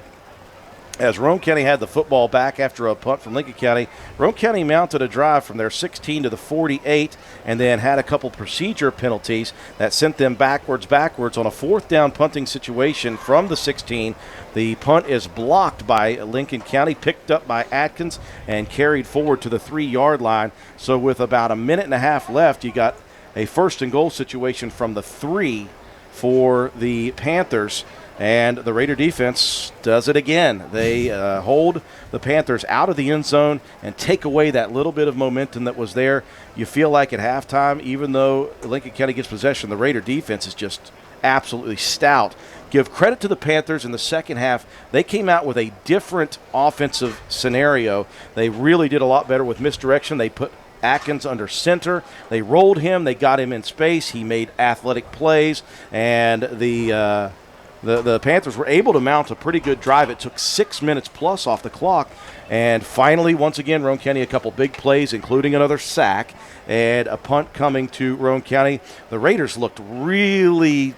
as Roane County had the football back after a punt from Lincoln County. Roane County mounted a drive from their 16 to the 48 and then had a couple procedure penalties that sent them backwards on a 4th down punting situation from the 16. The punt is blocked by Lincoln County, picked up by Atkins, and carried forward to the 3-yard line. So with about a minute and a half left, you got a 1st and goal situation from the 3 for the Panthers. And the Raider defense does it again. They hold the Panthers out of the end zone and take away that little bit of momentum that was there. You feel like at halftime, even though Lincoln County gets possession, the Raider defense is just absolutely stout. Give credit to the Panthers in the second half. They came out with a different offensive scenario. They really did a lot better with misdirection. They put Atkins under center. They rolled him. They got him in space. He made athletic plays, and the Panthers were able to mount a pretty good drive. It took 6 minutes plus off the clock. And finally, once again, Roane County a couple big plays, including another sack and a punt coming to Roane County. The Raiders looked really,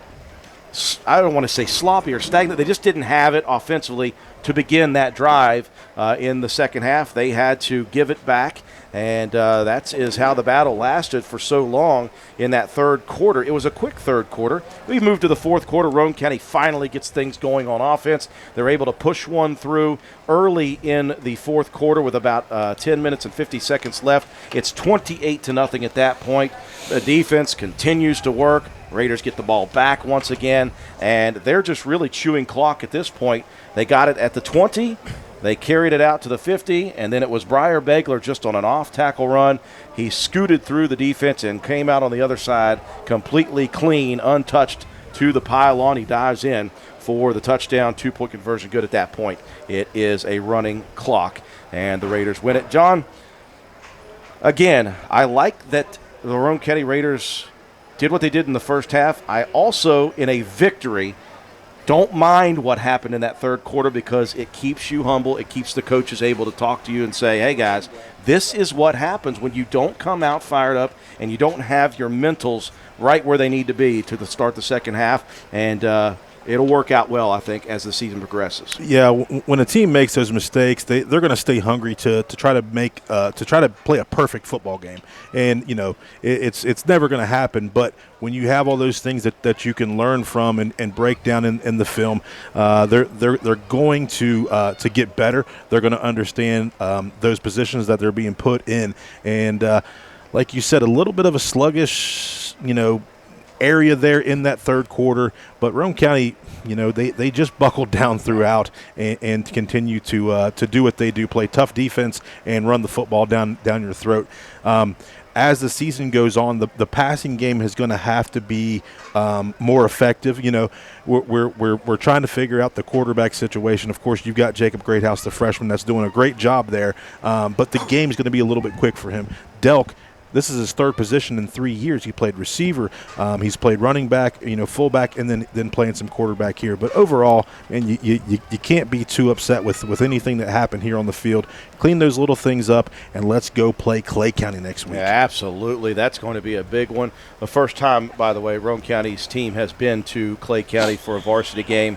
I don't want to say sloppy or stagnant. They just didn't have it offensively to begin that drive in the second half. They had to give it back. And that is how the battle lasted for so long in that third quarter. It was a quick third quarter. We moved to the fourth quarter. Roane County finally gets things going on offense. They're able to push one through early in the fourth quarter with about 10 minutes and 50 seconds left. It's 28-0 at that point. The defense continues to work. Raiders get the ball back once again, and they're just really chewing clock at this point. They got it at the 20. They carried it out to the 50, and then it was Briar Begler just on an off-tackle run. He scooted through the defense and came out on the other side completely clean, untouched to the pylon. He dives in for the touchdown, 2-point conversion, good at that point. It is a running clock, and the Raiders win it. John, again, I like that the Roane County Raiders did what they did in the first half. I also, in a victory, don't mind what happened in that third quarter because it keeps you humble. It keeps the coaches able to talk to you and say, hey, guys, this is what happens when you don't come out fired up and you don't have your mentals right where they need to be to start the second half. And it'll work out well, I think, as the season progresses. Yeah, when a team makes those mistakes, they're going to stay hungry to try to play a perfect football game. And it's never going to happen. But when you have all those things that you can learn from and break down in the film, they're going to get better. They're going to understand those positions that they're being put in. And like you said, a little bit of a sluggish, area there in that third quarter, but Roane County, they just buckled down throughout and continue to do what they do, play tough defense and run the football down your throat. As the season goes on, the passing game is going to have to be more effective. We're trying to figure out the quarterback situation. Of course, you've got Jacob Greathouse, the freshman, that's doing a great job there, but the game is going to be a little bit quick for him. Delk, this is his third position in 3 years. He played receiver. He's played running back, fullback, and then playing some quarterback here. But overall, man, you can't be too upset with anything that happened here on the field. Clean those little things up, and let's go play Clay County next week. Yeah, absolutely. That's going to be a big one. The first time, by the way, Roane County's team has been to Clay County for a varsity game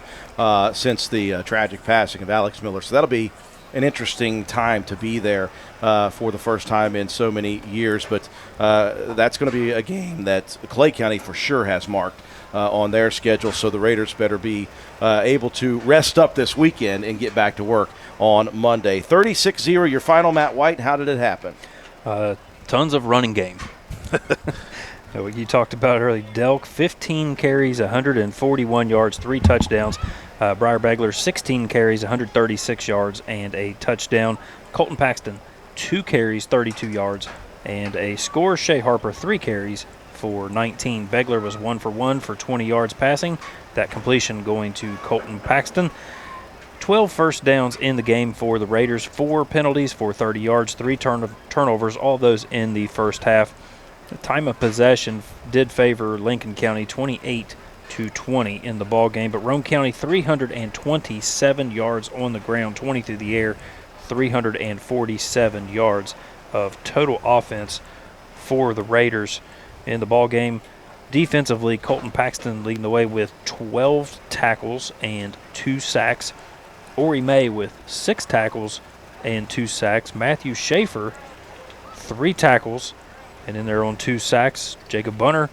since the tragic passing of Alex Miller. So that'll be an interesting time to be there for the first time in so many years. But that's going to be a game that Clay County for sure has marked on their schedule, so the Raiders better be able to rest up this weekend and get back to work on Monday. 36-0, your final, Matt White. How did it happen? Tons of running game. You talked about it earlier. Delk, 15 carries, 141 yards, 3 touchdowns. Briar Begler, 16 carries, 136 yards, and a touchdown. Colton Paxton, 2 carries, 32 yards, and a score. Shea Harper, 3 carries for 19. Begler was 1 for 1 for 20 yards passing. That completion going to Colton Paxton. 12 first downs in the game for the Raiders, 4 penalties for 30 yards, 3 turnovers, all those in the first half. The time of possession did favor Lincoln County 28-20 in the ball game, but Roane County 327 yards on the ground, 20 through the air, 347 yards of total offense for the Raiders in the ball game. Defensively, Colton Paxton leading the way with 12 tackles and 2 sacks. Ori May with 6 tackles and 2 sacks. Matthew Schaefer, 3 tackles and in there on 2 sacks. Jacob Bunner,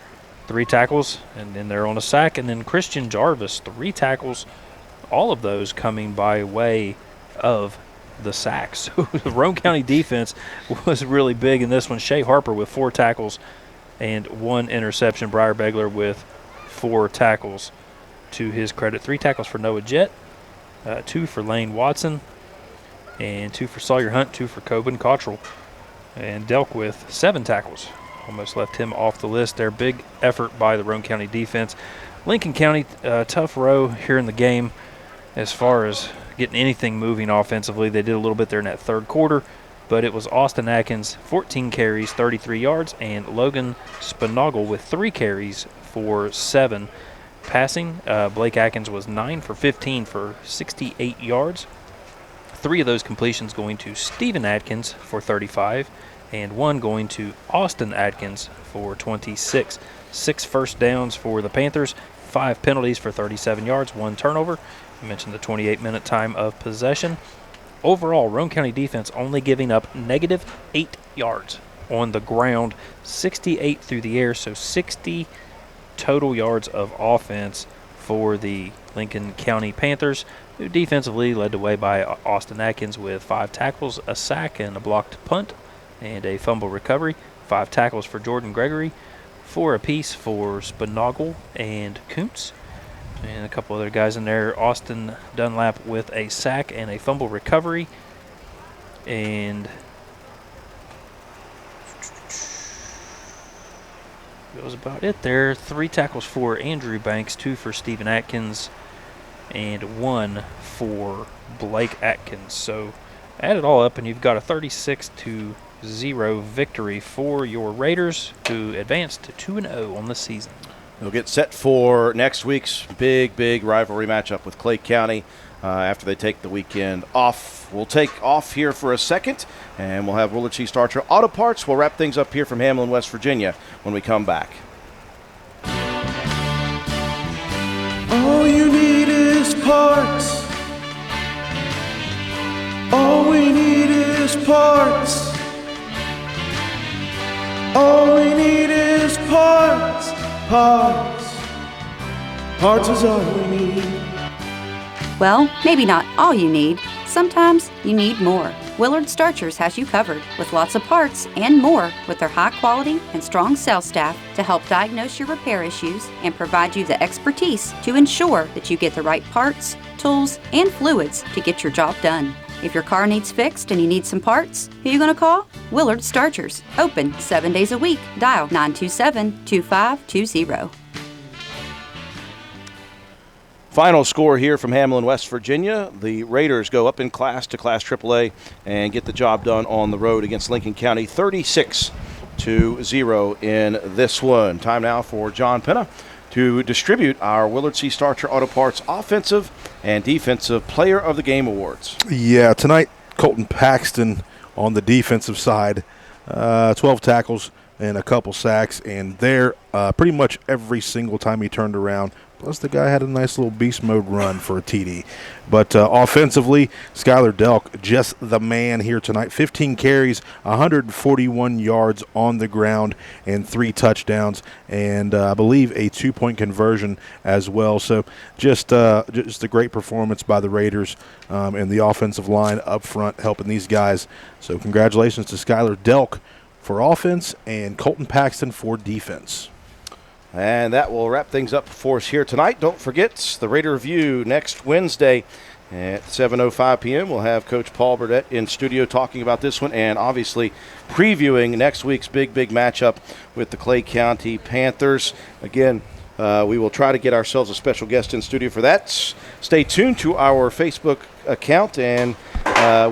3 tackles and in there on a sack. And then Christian Jarvis, 3 tackles, all of those coming by way of the sacks. The Roane County defense was really big in this one. Shea Harper with 4 tackles and 1 interception. Briar Begler with 4 tackles to his credit. 3 tackles for Noah Jett, 2 for Lane Watson, and 2 for Sawyer Hunt, 2 for Coben Cottrell. And Delk with 7 tackles. Almost left him off the list there. Big effort by the Roane County defense. Lincoln County, tough row here in the game as far as getting anything moving offensively. They did a little bit there in that third quarter, but it was Austin Atkins, 14 carries, 33 yards, and Logan Spinagle with 3 carries for 7 passing. Blake Atkins was 9 for 15 for 68 yards. 3 of those completions going to Stephen Atkins for 35, and 1 going to Austin Atkins for 26. 6 first downs for the Panthers, 5 penalties for 37 yards, 1 turnover. I mentioned the 28-minute time of possession. Overall, Roane County defense only giving up -8 yards on the ground, 68 through the air, so 60 total yards of offense for the Lincoln County Panthers, who defensively led the way by Austin Atkins with 5 tackles, a sack, and a blocked punt, and a fumble recovery. 5 tackles for Jordan Gregory, 4 apiece for Spinagle and Kuntz, and a couple other guys in there. Austin Dunlap with a sack and a fumble recovery, and that was about it there. 3 tackles for Andrew Banks, 2 for Stephen Atkins, and 1 for Blake Atkins. So add it all up, and you've got a 36-0 victory for your Raiders, who advanced to 2-0 on the season. They'll get set for next week's big rivalry matchup with Clay County after they take the weekend off. We'll take off here for a second, and we'll have Willard C. Starcher Auto Parts. We'll wrap things up here from Hamlin, West Virginia when we come back. All you need is parts. All we need is parts. All we need is parts. Parts. Parts is all we need. Well, maybe not all you need. Sometimes you need more. Willard Starchers has you covered with lots of parts and more with their high quality and strong sales staff to help diagnose your repair issues and provide you the expertise to ensure that you get the right parts, tools, and fluids to get your job done. If your car needs fixed and you need some parts, who are you going to call? Willard Starchers. Open 7 days a week. Dial 927-2520. Final score here from Hamlin, West Virginia. The Raiders go up in class to Class AAA and get the job done on the road against Lincoln County, 36-0 in this one. Time now for John Penna to distribute our Willard C. Starcher Auto Parts Offensive and Defensive Player of the Game Awards. Yeah, tonight Colton Paxton on the defensive side, 12 tackles and a couple sacks, and there pretty much every single time he turned around. Plus, the guy had a nice little beast mode run for a TD. But offensively, Skylar Delk, just the man here tonight. 15 carries, 141 yards on the ground, and 3 touchdowns, and I believe a 2-point conversion as well. So just a great performance by the Raiders and the offensive line up front helping these guys. So congratulations to Skylar Delk for offense and Colton Paxton for defense. And that will wrap things up for us here tonight. Don't forget the Raider Review next Wednesday at 7:05 p.m. We'll have Coach Paul Burdett in studio talking about this one and obviously previewing next week's big matchup with the Clay County Panthers. Again, we will try to get ourselves a special guest in studio for that. Stay tuned to our Facebook account, and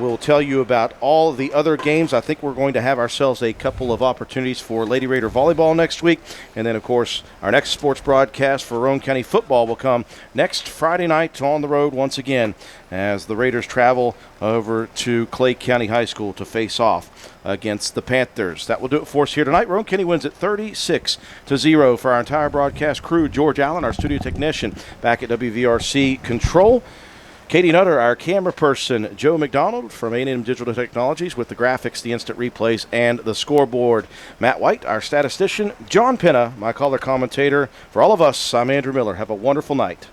we'll tell you about all the other games. I think we're going to have ourselves a couple of opportunities for Lady Raider volleyball next week. And then, of course, our next sports broadcast for Roane County football will come next Friday night on the road once again as the Raiders travel over to Clay County High School to face off against the Panthers. That will do it for us here tonight. Roane County wins at 36-0 for our entire broadcast crew. George Allen, our studio technician, back at WVRC Control. Katie Nutter, our camera person, Joe McDonald from A&M Digital Technologies with the graphics, the instant replays, and the scoreboard. Matt White, our statistician. John Penna, my color commentator. For all of us, I'm Andrew Miller. Have a wonderful night.